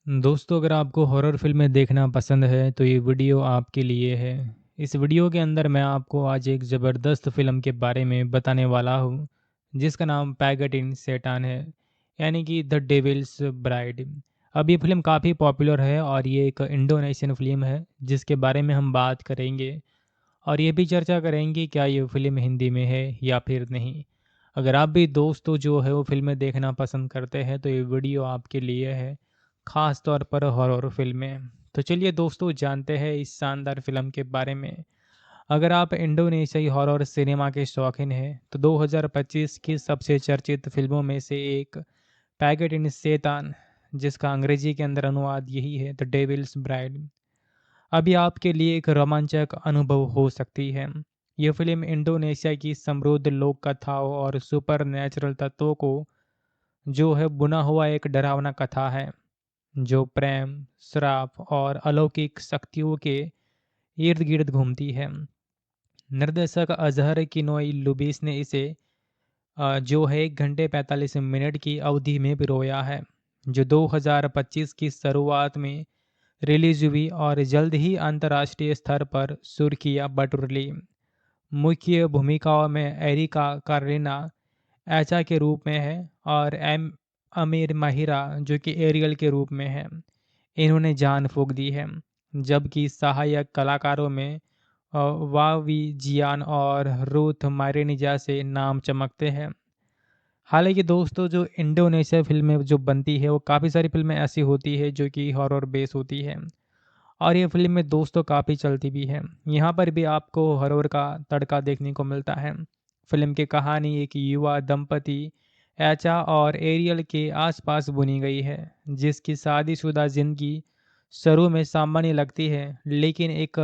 दोस्तों, अगर आपको हॉरर फिल्में देखना पसंद है तो ये वीडियो आपके लिए है। इस वीडियो के अंदर मैं आपको आज एक ज़बरदस्त फ़िल्म के बारे में बताने वाला हूँ, जिसका नाम पैगट इन सैटान है, यानी कि द डेविल्स ब्राइड। अब ये फ़िल्म काफ़ी पॉपुलर है और ये एक इंडोनेशियन फ़िल्म है, जिसके बारे में हम बात करेंगे और ये भी चर्चा करेंगे क्या ये फ़िल्म हिंदी में है या फिर नहीं। अगर आप भी दोस्तों जो है वो फ़िल्में देखना पसंद करते हैं तो ये वीडियो आपके लिए है, ख़ास तौर पर हॉरर फ़िल्में। तो चलिए दोस्तों, जानते हैं इस शानदार फ़िल्म के बारे में। अगर आप इंडोनेशियाई हॉरर सिनेमा के शौकीन हैं तो 2025 की सबसे चर्चित फ़िल्मों में से एक पैगट इन शैतान, जिसका अंग्रेजी के अंदर अनुवाद यही है, द डेविल्स ब्राइड, अभी आपके लिए एक रोमांचक अनुभव हो सकती है। यह फिल्म इंडोनेशिया की समृद्ध लोक कथाओं और सुपर नेचुरल तत्वों को जो है बुना हुआ एक डरावना कथा है, जो प्रेम, श्राप और अलौकिक शक्तियों के इर्द गिर्द घूमती है। निर्देशक अजहर किनोई लुबिस ने इसे जो है 1 घंटे 45 मिनट की अवधि में पिरोया है, जो 2025 की शुरुआत में रिलीज हुई और जल्द ही अंतर्राष्ट्रीय स्तर पर सुर्खियां बटोर ली। मुख्य भूमिकाओं में एरिका कार्लिना एचा के रूप में है और एम अमीर माहिरा जो कि एरियल के रूप में है। इन्होंने जान फूंक दी है, जबकि सहायक कलाकारों में वावी जियान और रूथ मारिनिजा से नाम चमकते हैं। हालांकि दोस्तों, जो इंडोनेशिया फिल्में जो बनती है वो काफ़ी सारी फिल्में ऐसी होती है जो कि हॉरर बेस होती है और ये फिल्म में दोस्तों काफ़ी चलती भी है। यहाँ पर भी आपको हॉरर का तड़का देखने को मिलता है। फिल्म की कहानी एक युवा दंपति एचा और एरियल के आसपास बुनी गई है, जिसकी शादीशुदा जिंदगी शुरू में सामान्य लगती है, लेकिन एक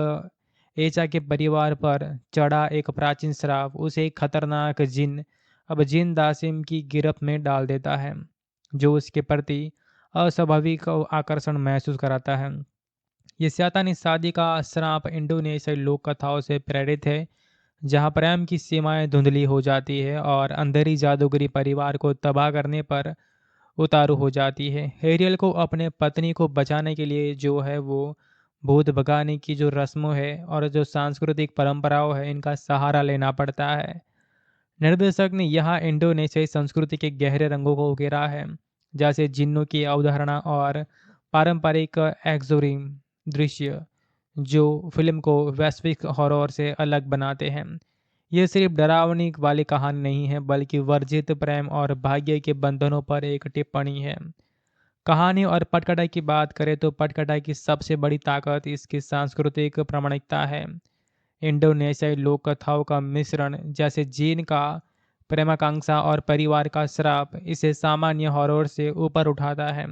एचा के परिवार पर चढ़ा एक प्राचीन श्राप उसे एक खतरनाक जिन दासिम की गिरफ्त में डाल देता है, जो उसके प्रति अस्वाभाविक आकर्षण महसूस कराता है। ये शैतानी शादी का श्राप इंडोनेशियाई लोक कथाओं से प्रेरित है, जहां प्रेम की सीमाएं धुंधली हो जाती है और अंधेरी जादूगरी परिवार को तबाह करने पर उतारू हो जाती है। एरियल को अपने पत्नी को बचाने के लिए जो है वो भूत भगाने की जो रस्मों है और जो सांस्कृतिक परंपराओं है, इनका सहारा लेना पड़ता है। निर्देशक ने यहाँ इंडोनेशियाई संस्कृति के गहरे रंगों को उकेरा है, जैसे जिन्नों की अवधारणा और पारंपरिक एक्सोरिम दृश्य, जो फिल्म को वैश्विक हॉरर से अलग बनाते हैं। ये सिर्फ डरावनी वाली कहानी नहीं है, बल्कि वर्जित प्रेम और भाग्य के बंधनों पर एक टिप्पणी है। कहानी और पटकथा की बात करें तो पटकथा की सबसे बड़ी ताकत इसकी सांस्कृतिक प्रामाणिकता है। इंडोनेशियाई लोक कथाओं का मिश्रण, जैसे जीन का प्रेमाकांक्षा और परिवार का श्राप, इसे सामान्य हॉरर से ऊपर उठाता है।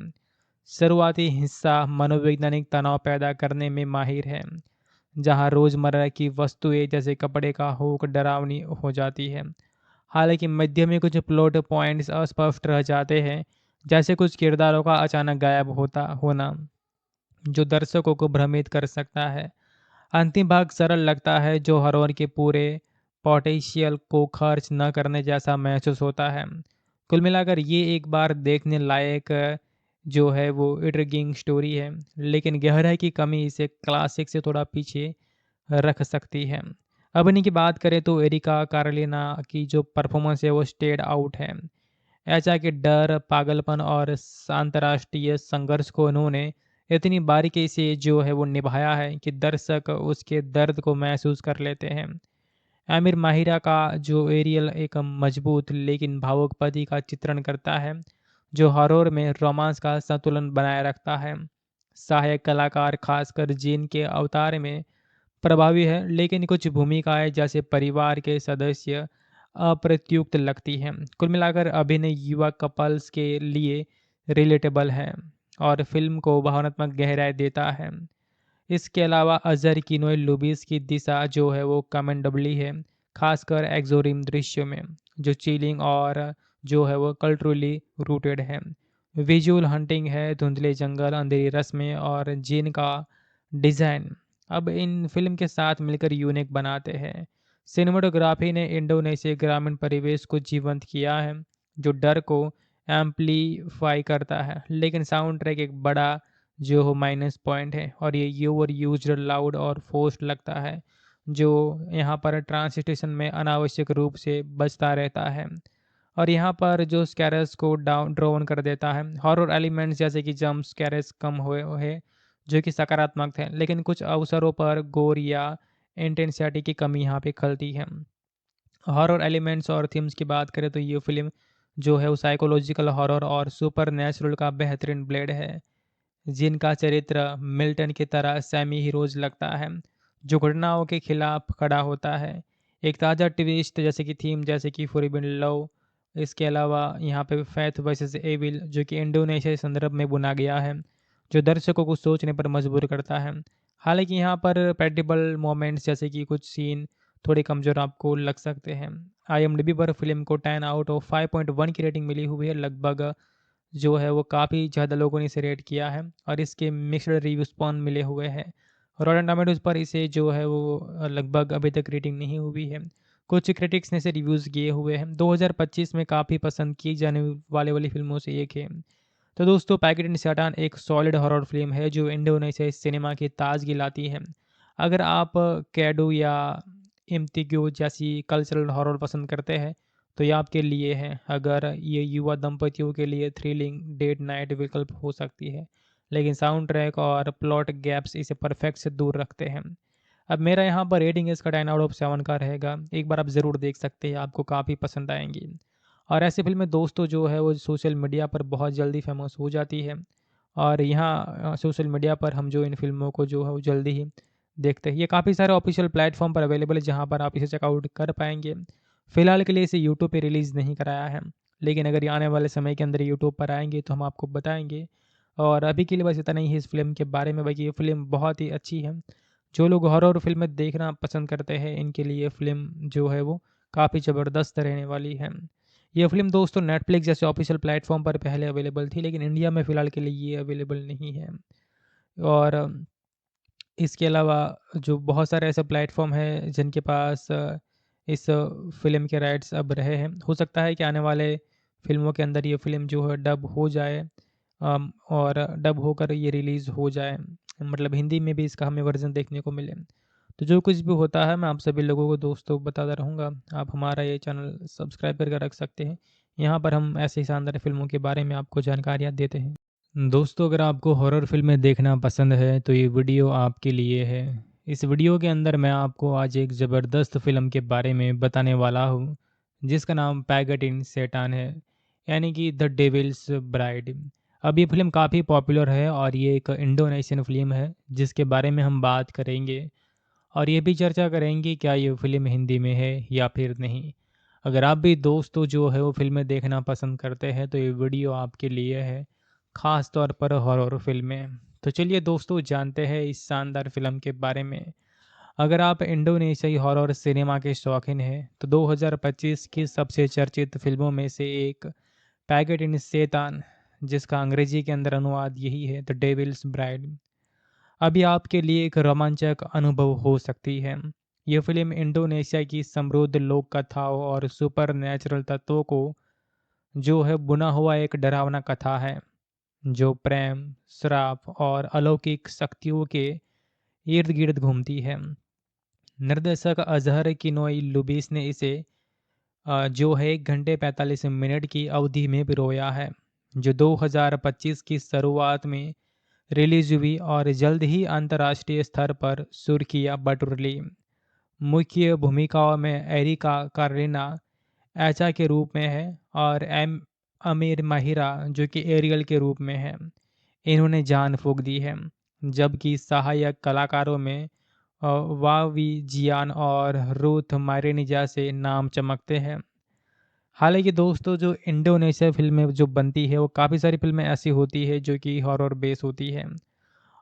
शुरुआती हिस्सा मनोवैज्ञानिक तनाव पैदा करने में माहिर है, जहां रोजमर्रा की वस्तुएं जैसे कपड़े का हुक डरावनी हो जाती है। हालांकि मध्य में कुछ प्लॉट पॉइंट्स अस्पष्ट रह जाते हैं, जैसे कुछ किरदारों का अचानक गायब होता होना, जो दर्शकों को भ्रमित कर सकता है। अंतिम भाग सरल लगता है, जो हॉरर के पूरे पोटेंशियल को खर्च न करने जैसा महसूस होता है। कुल मिलाकर ये एक बार देखने लायक जो है वो इंट्रिगिंग स्टोरी है, लेकिन गहराई की कमी इसे क्लासिक से थोड़ा पीछे रख सकती है। अभिनय की बात करें तो एरिका कार्लिना की जो परफॉर्मेंस है वो स्टेड आउट है। ऐसा कि डर, पागलपन और अंतर्राष्ट्रीय संघर्ष को उन्होंने इतनी बारीकी से जो है वो निभाया है कि दर्शक उसके दर्द को महसूस कर लेते हैं। आमिर माहिरा का जो एरियल एक मजबूत लेकिन भावुक पति का चित्रण करता है, जो हॉरर में रोमांस का संतुलन बनाए रखता है। सहायक कलाकार खासकर जीन के अवतार में प्रभावी है, लेकिन कुछ भूमिकाएं जैसे परिवार के सदस्य अप्रत्युक्त लगती हैं। कुल मिलाकर अभिनय युवा कपल्स के लिए रिलेटेबल है और फिल्म को भावनात्मक गहराई देता है। इसके अलावा अजहर किनोय लुबिस की दिशा जो है वो कमेंडेबली है, खासकर एक्सोरिम दृश्यों में, जो चिलिंग और जो है वो कल्चरली रूटेड है। विजुअल हंटिंग है, धुंधले जंगल, अंधेरी रस्में और जिन का डिज़ाइन अब इन फिल्म के साथ मिलकर यूनिक बनाते हैं। सिनेमाटोग्राफी ने इंडोनेशिया ग्रामीण परिवेश को जीवंत किया है, जो डर को एम्पलीफाई करता है, लेकिन साउंड ट्रैक एक बड़ा जो हो माइनस पॉइंट है, और ये ओवर यूज्ड, लाउड और फोर्स्ड लगता है, जो यहाँ पर ट्रांसलेशन में अनावश्यक रूप से बजता रहता है, और यहाँ पर जो स्कैरस को डाउन ड्रोन कर देता है। हॉरर एलिमेंट्स जैसे कि जंप स्कैरस कम हुए है, जो कि सकारात्मक है, लेकिन कुछ अवसरों पर गोर या इंटेंसिटी की कमी यहाँ पे खलती है। हॉरर एलिमेंट्स और थीम्स की बात करें तो ये फिल्म जो है वो साइकोलॉजिकल हॉरर और सुपर नेचुरल का बेहतरीन ब्लेड है, जिनका चरित्र मिल्टन की तरह सेमी हीरोज लगता है, जो घटनाओं के खिलाफ खड़ा होता है। एक ताज़ा ट्विस्ट जैसे कि थीम जैसे कि फॉरबिडन लव, इसके अलावा यहाँ पे फैथ वर्सेस एविल, जो कि इंडोनेशिया के संदर्भ में बुना गया है, जो दर्शकों को सोचने पर मजबूर करता है। हालांकि यहाँ पर प्रेडिक्टेबल मोमेंट्स जैसे कि कुछ सीन थोड़े कमज़ोर आपको लग सकते हैं। IMDb पर फिल्म को 10 आउट ऑफ 5.1 की रेटिंग मिली हुई है। लगभग जो है वो काफ़ी ज़्यादा लोगों ने इसे रेट किया है, और इसके मिक्स्ड रिव्यू स्पॉन मिले हुए हैं। रॉटन टोमेटोज़ पर इसे जो है वो लगभग अभी तक रेटिंग नहीं हुई है। कुछ क्रिटिक्स ने इसे रिव्यूज़ किए हुए हैं। 2025 में काफ़ी पसंद की जाने वाले वाली फिल्मों से एक है। तो दोस्तों, पैकेट इन सैटान एक सॉलिड हॉरर फिल्म है जो इंडोनेशियाई सिनेमा की ताजगी लाती है। अगर आप कैडो या इम्तिग्यो जैसी कल्चरल हॉरर पसंद करते हैं तो ये आपके लिए है। अगर ये युवा दंपतियों के लिए थ्रिलिंग डेट नाइट विकल्प हो सकती है, लेकिन साउंड ट्रैक और प्लॉट गैप्स इसे परफेक्ट से दूर रखते हैं। अब मेरा यहाँ पर रेटिंग इसका 10 आउट ऑफ 7 का रहेगा। एक बार आप ज़रूर देख सकते हैं, आपको काफ़ी पसंद आएंगी। और ऐसी फिल्में दोस्तों जो है वो सोशल मीडिया पर बहुत जल्दी फेमस हो जाती है, और यहाँ सोशल मीडिया पर हम जो इन फिल्मों को जो है वो जल्दी ही देखते हैं। ये काफ़ी सारे ऑफिशियल प्लेटफॉर्म पर अवेलेबल है जहाँ पर आप इसे चेकआउट कर पाएंगे। फ़िलहाल के लिए इसे यूट्यूब पे रिलीज़ नहीं कराया है, लेकिन अगर ये आने वाले समय के अंदर यूट्यूब पर आएंगे तो हम आपको बताएंगे। और अभी के लिए बस इतना ही है इस फिल्म के बारे में। बाकी ये फ़िल्म बहुत ही अच्छी है। जो लोग हॉरर फिल्में देखना पसंद करते हैं, इनके लिए ये फ़िल्म जो है वो काफ़ी ज़बरदस्त रहने वाली है। ये फ़िल्म दोस्तों नेटफ्लिक्स जैसे ऑफिशियल प्लेटफॉर्म पर पहले अवेलेबल थी, लेकिन इंडिया में फ़िलहाल के लिए ये अवेलेबल नहीं है। और इसके अलावा जो बहुत सारे ऐसे प्लेटफॉर्म हैं जिनके पास इस फ़िल्म के राइट्स अब रहे हैं। हो सकता है कि आने वाले फ़िल्मों के अंदर ये फ़िल्म जो है डब हो जाए, और डब होकर ये रिलीज़ हो जाए, मतलब हिंदी में भी इसका हमें वर्ज़न देखने को मिले। तो जो कुछ भी होता है मैं आप सभी लोगों को दोस्तों बताता रहूँगा। आप हमारा ये चैनल सब्सक्राइब करके रख सकते हैं। यहाँ पर हम ऐसे ही शानदार फ़िल्मों के बारे में आपको जानकारियाँ देते हैं। दोस्तों, अगर आपको हॉरर फिल्में देखना पसंद है तो ये वीडियो आपके लिए है। इस वीडियो के अंदर मैं आपको आज एक ज़बरदस्त फ़िल्म के बारे में बताने वाला हूँ, जिसका नाम पैगट इन सैटान है, यानी कि द डेविल्स ब्राइड। अब ये फ़िल्म काफ़ी पॉपुलर है, और ये एक इंडोनेशियन फ़िल्म है जिसके बारे में हम बात करेंगे, और ये भी चर्चा करेंगे क्या ये फ़िल्म हिंदी में है या फिर नहीं। अगर आप भी दोस्तों जो है वो फ़िल्में देखना पसंद करते हैं तो ये वीडियो आपके लिए है, ख़ास तौर पर हॉरर फिल्में। तो चलिए दोस्तों, जानते हैं इस शानदार फिल्म के बारे में। अगर आप इंडोनेशियाई हॉरर सिनेमा के शौकीन हैं तो 2025 की सबसे चर्चित फिल्मों में से एक पैगेट इन शैतान, जिसका अंग्रेजी के अंदर अनुवाद यही है, द डेविल्स ब्राइड, अभी आपके लिए एक रोमांचक अनुभव हो सकती है। यह फिल्म इंडोनेशिया की समृद्ध लोक कथाओं और सुपर नेचुरल तत्वों को जो है बुना हुआ एक डरावना कथा है, जो प्रेम, श्राप और अलौकिक शक्तियों के इर्द गिर्द घूमती है। निर्देशक अजहर किनोई लुबिस ने इसे जो है 1 घंटे 45 मिनट की अवधि में पिरोया है, जो 2025 की शुरुआत में रिलीज हुई और जल्द ही अंतर्राष्ट्रीय स्तर पर सुर्खियां बटोर ली। मुख्य भूमिकाओं में एरिका कारेना एचा के रूप में है, और अमीर माहिरा जो कि एरियल के रूप में है, इन्होंने जान फूंक दी है। जबकि सहायक कलाकारों में वावी जियान और रूथ मारिनी जैसे नाम चमकते हैं। हालांकि दोस्तों, जो इंडोनेशिया फिल्में जो बनती है वो काफ़ी सारी फिल्में ऐसी होती है जो कि हॉरर बेस होती है,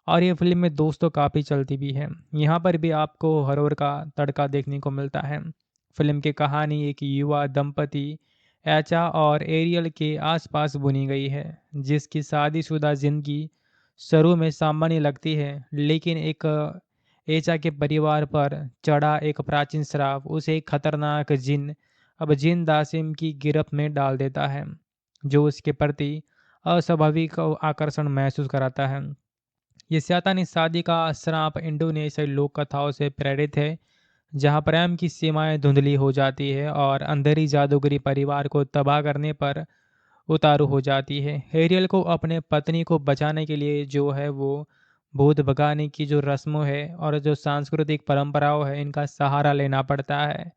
और ये फिल्में दोस्तों काफ़ी चलती भी है। यहाँ पर भी आपको हॉरर का तड़का देखने को मिलता है। फिल्म की कहानी एक युवा दंपति एचा और एरियल के आसपास बुनी गई है, जिसकी शादीशुदा जिंदगी शुरू में सामान्य लगती है, लेकिन एक एचा के परिवार पर चढ़ा एक प्राचीन श्राप उसे एक खतरनाक जिन अब जिन दासिम की गिरफ्त में डाल देता है, जो उसके प्रति अस्वाभाविक आकर्षण महसूस कराता है। ये शैतानी शादी का श्राप इंडोनेशियाई लोक कथाओं से प्रेरित है, जहाँ प्रेम की सीमाएं धुंधली हो जाती है और अंधेरी जादूगरी परिवार को तबाह करने पर उतारू हो जाती है। हेरियल को अपने पत्नी को बचाने के लिए जो है वो भूत भगाने की जो रस्मों है और जो सांस्कृतिक परंपराओं है, इनका सहारा लेना पड़ता है।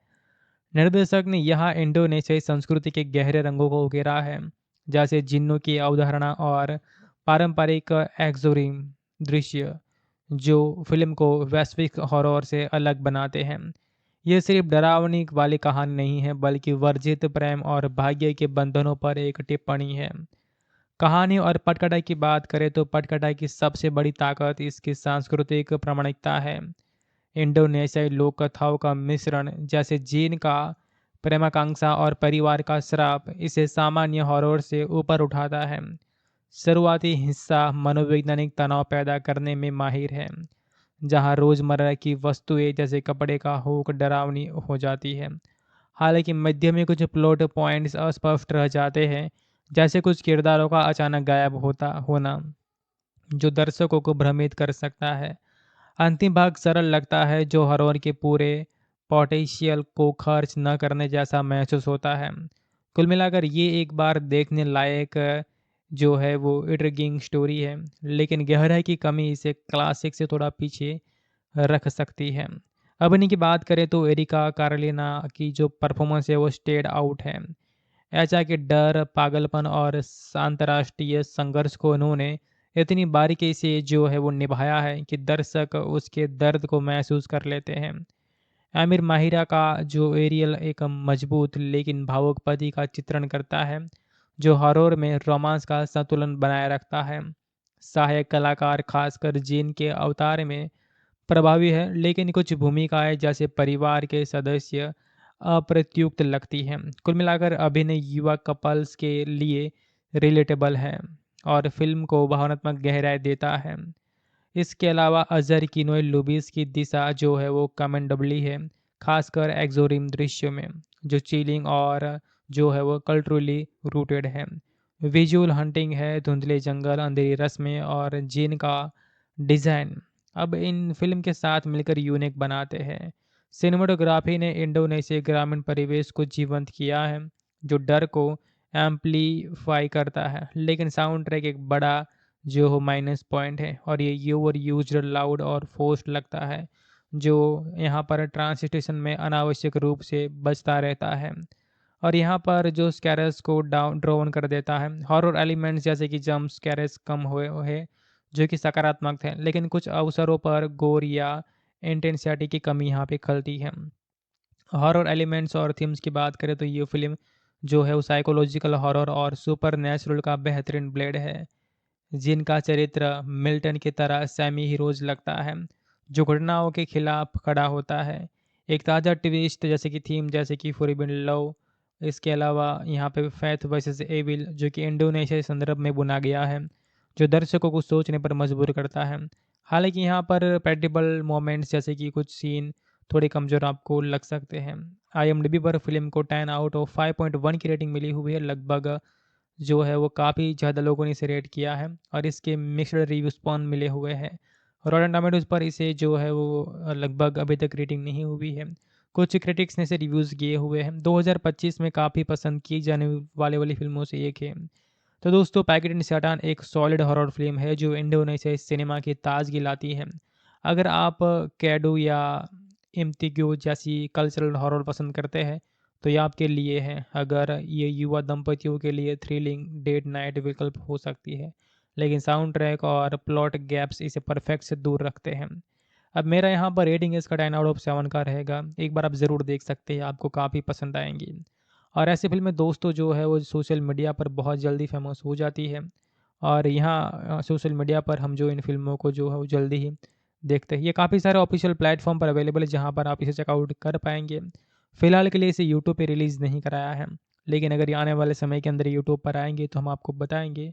निर्देशक ने यहाँ इंडोनेशियाई संस्कृति के गहरे रंगों को उकेरा है, जैसे जिन्नों की अवधारणा और पारंपरिक एक्सोरिम दृश्य, जो फिल्म को वैश्विक हॉरर से अलग बनाते हैं। ये सिर्फ डरावनी वाली कहानी नहीं है, बल्कि वर्जित प्रेम और भाग्य के बंधनों पर एक टिप्पणी है। कहानी और पटकथा की बात करें तो पटकथा की सबसे बड़ी ताकत इसकी सांस्कृतिक प्रामाणिकता है। इंडोनेशियाई लोक कथाओं का मिश्रण, जैसे जीन का प्रेमाकांक्षा और परिवार का श्राप, इसे सामान्य हॉरर से ऊपर उठाता है। शुरुआती हिस्सा मनोवैज्ञानिक तनाव पैदा करने में माहिर है, जहां रोजमर्रा की वस्तुएं जैसे कपड़े का हुक डरावनी हो जाती है। हालांकि मध्य में कुछ प्लॉट पॉइंट्स अस्पष्ट रह जाते हैं, जैसे कुछ किरदारों का अचानक गायब होता होना, जो दर्शकों को भ्रमित कर सकता है। अंतिम भाग सरल लगता है, जो हॉरर के पूरे पोटेंशियल को खर्च न करने जैसा महसूस होता है। कुल मिलाकर ये एक बार देखने लायक जो है वो इंट्रिगिंग स्टोरी है, लेकिन गहराई की कमी इसे क्लासिक से थोड़ा पीछे रख सकती है। अब इन्हीं की बात करें तो एरिका कार्लिना की जो परफॉर्मेंस है वो स्टेड आउट है। ऐसा कि डर, पागलपन और अंतर्राष्ट्रीय संघर्ष को उन्होंने इतनी बारीकी से जो है वो निभाया है कि दर्शक उसके दर्द को महसूस कर लेते हैं। आमिर माहिरा का जो एरियल एक मजबूत लेकिन भावुक पति का चित्रण करता है, जो हॉरर में रोमांस का संतुलन बनाए रखता है। सहायक कलाकार खासकर जीन के अवतार में प्रभावी है, लेकिन कुछ भूमिकाएं जैसे परिवार के सदस्य अप्रत्युक्त लगती हैं। कुल मिलाकर अभिनय युवा कपल्स के लिए रिलेटेबल है और फिल्म को भावनात्मक गहराई देता है। इसके अलावा अजहर किनोय लुबिस की दिशा जो है वो कमेंडेबली है, खासकर एक्सोरिम दृश्य में, जो चिलिंग और जो है वो कल्चरली रूटेड है। विजुअल हंटिंग है, धुंधले जंगल, अंधेरी रस्में और जिन का डिज़ाइन अब इन फिल्म के साथ मिलकर यूनिक बनाते हैं। सिनेमाटोग्राफी ने इंडोनेशिया ग्रामीण परिवेश को जीवंत किया है, जो डर को एम्पलीफाई करता है, लेकिन साउंड ट्रैक एक बड़ा जो हो माइनस पॉइंट है और ये ओवर यूज्ड, लाउड और फोर्स्ड लगता है, जो यहाँ पर ट्रांसलेशन में अनावश्यक रूप से बजता रहता है और यहाँ पर जो स्कैरस को डाउन ड्रोन कर देता है। हॉरर एलिमेंट्स जैसे कि जंप स्कैरस कम हुए हुए जो कि सकारात्मक थे, लेकिन कुछ अवसरों पर गोर या इंटेंसिटी की कमी यहाँ पे खलती है। हॉरर एलिमेंट्स और थीम्स की बात करें तो ये फिल्म जो है वो साइकोलॉजिकल हॉरर और सुपर नेचुरल का बेहतरीन ब्लेड है, जिनका चरित्र मिल्टन की तरह सेमी हीरोज लगता है, जो घटनाओं के खिलाफ खड़ा होता है। एक ताज़ा ट्विस्ट जैसे कि थीम जैसे कि फॉरबिडन लव, इसके अलावा यहाँ पे फैथ वर्सेस एविल जो कि इंडोनेशिया संदर्भ में बुना गया है, जो दर्शकों को सोचने पर मजबूर करता है। हालांकि यहाँ पर पेडिबल मोमेंट्स जैसे कि कुछ सीन थोड़े कमज़ोर आपको लग सकते हैं। IMDb पर फिल्म को 10 आउट ऑफ 5.1 की रेटिंग मिली हुई है। लगभग जो है वो काफ़ी ज़्यादा लोगों ने इसे रेट किया है और इसके मिक्स्ड रिव्यूज पॉन मिले हुए हैं। रॉटन टोमेटोज़ पर इसे जो है वो लगभग अभी तक रेटिंग नहीं हुई है। कुछ क्रिटिक्स ने इसे रिव्यूज़ किए हुए हैं। 2025 में काफ़ी पसंद की जाने वाले वाली फिल्मों से एक है। तो दोस्तों, पैकेट इन शैतान एक सॉलिड हॉरर फिल्म है जो इंडोनेशियाई सिनेमा की ताजगी लाती है। अगर आप कैडो या इम्तिग्यो जैसी कल्चरल हॉरर पसंद करते हैं तो ये आपके लिए है। अगर ये युवा दंपतियों के लिए थ्रिलिंग डेट नाइट विकल्प हो सकती है, लेकिन साउंड ट्रैक और प्लॉट गैप्स इसे परफेक्ट से दूर रखते हैं। अब मेरा यहाँ पर रेटिंग इसका 10 आउट ऑफ 7 का रहेगा। एक बार आप ज़रूर देख सकते हैं, आपको काफ़ी पसंद आएंगी। और ऐसी फिल्में दोस्तों जो है वो सोशल मीडिया पर बहुत जल्दी फेमस हो जाती है और यहाँ सोशल मीडिया पर हम जो इन फिल्मों को जो है वो जल्दी ही देखते हैं। ये काफ़ी सारे ऑफिशियल प्लेटफॉर्म पर अवेलेबल है जहाँ पर आप इसे चेकआउट कर पाएंगे। फ़िलहाल के लिए इसे यूट्यूब पे रिलीज़ नहीं कराया है, लेकिन अगर ये आने वाले समय के अंदर यूट्यूब पर आएंगे तो हम आपको बताएंगे।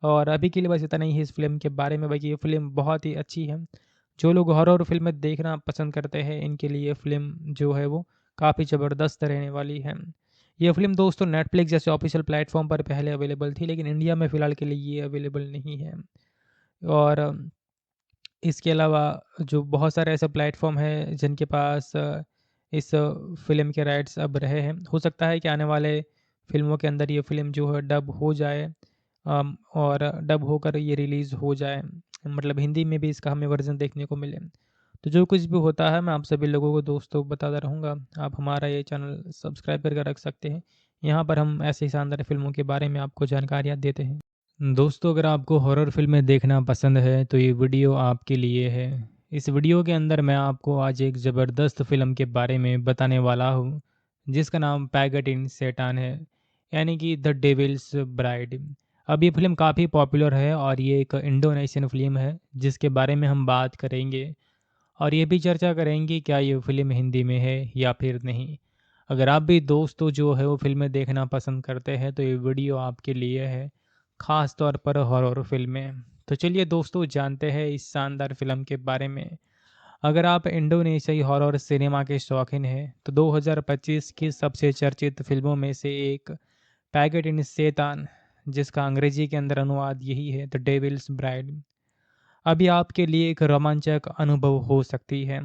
और अभी के लिए बस इतना ही है इस फिल्म के बारे में। बाकी ये फ़िल्म बहुत ही अच्छी है। जो लोग हॉरर फिल्में देखना पसंद करते हैं, इनके लिए फ़िल्म जो है वो काफ़ी ज़बरदस्त रहने वाली है। ये फ़िल्म दोस्तों नेटफ्लिक्स जैसे ऑफिशियल प्लेटफॉर्म पर पहले अवेलेबल थी, लेकिन इंडिया में फ़िलहाल के लिए ये अवेलेबल नहीं है। और इसके अलावा जो बहुत सारे ऐसे प्लेटफ़ॉर्म हैं जिनके पास इस फ़िल्म के राइट्स अब रहे हैं। हो सकता है कि आने वाले फ़िल्मों के अंदर ये फ़िल्म जो है डब हो जाए और डब होकर ये रिलीज़ हो जाए। मतलब हिंदी में भी इसका हमें वर्ज़न देखने को मिले। तो जो कुछ भी होता है मैं आप सभी लोगों को दोस्तों बताता रहूँगा। आप हमारा ये चैनल सब्सक्राइब करके रख सकते हैं। यहाँ पर हम ऐसे ही शानदार फ़िल्मों के बारे में आपको जानकारियाँ देते हैं। दोस्तों अगर आपको हॉरर फिल्में देखना पसंद है तो ये वीडियो आपके लिए है। इस वीडियो के अंदर मैं आपको आज एक ज़बरदस्त फ़िल्म के बारे में बताने वाला हूँ जिसका नाम पैगट इन सैटान है, यानी कि द डेविल्स ब्राइड। अब ये फ़िल्म काफ़ी पॉपुलर है और ये एक इंडोनेशियन फ़िल्म है जिसके बारे में हम बात करेंगे और ये भी चर्चा करेंगे क्या ये फ़िल्म हिंदी में है या फिर नहीं। अगर आप भी दोस्तों जो है वो फ़िल्में देखना पसंद करते हैं तो ये वीडियो आपके लिए है, ख़ास तौर पर हॉरर फ़िल्में। तो चलिए दोस्तों जानते हैं इस शानदार फ़िल्म के बारे में। अगर आप इंडोनेशियाई हॉरर सिनेमा के शौकीन हैं तो 2025 की सबसे चर्चित फ़िल्मों में से एक पैगट इन सेतान, जिसका अंग्रेजी के अंदर अनुवाद यही है द डेविल्स ब्राइड, अभी आपके लिए एक रोमांचक अनुभव हो सकती है।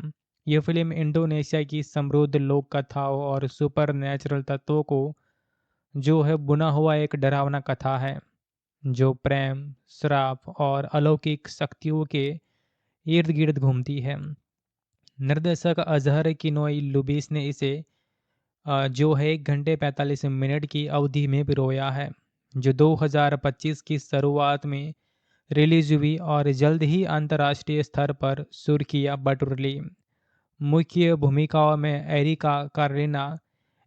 यह फिल्म इंडोनेशिया की समृद्ध लोक कथाओं और सुपर नेचुरल तत्वों को जो है बुना हुआ एक डरावना कथा है जो प्रेम, श्राप और अलौकिक शक्तियों के इर्द गिर्द घूमती है। निर्देशक अजहर किनोई लुबिस ने इसे जो है 1 घंटे 45 मिनट की अवधि में पिरोया है, जो 2025 की शुरुआत में रिलीज हुई और जल्द ही अंतर्राष्ट्रीय स्तर पर सुर्खियां बटोर ली। मुख्य भूमिकाओं में एरिका कार्लिना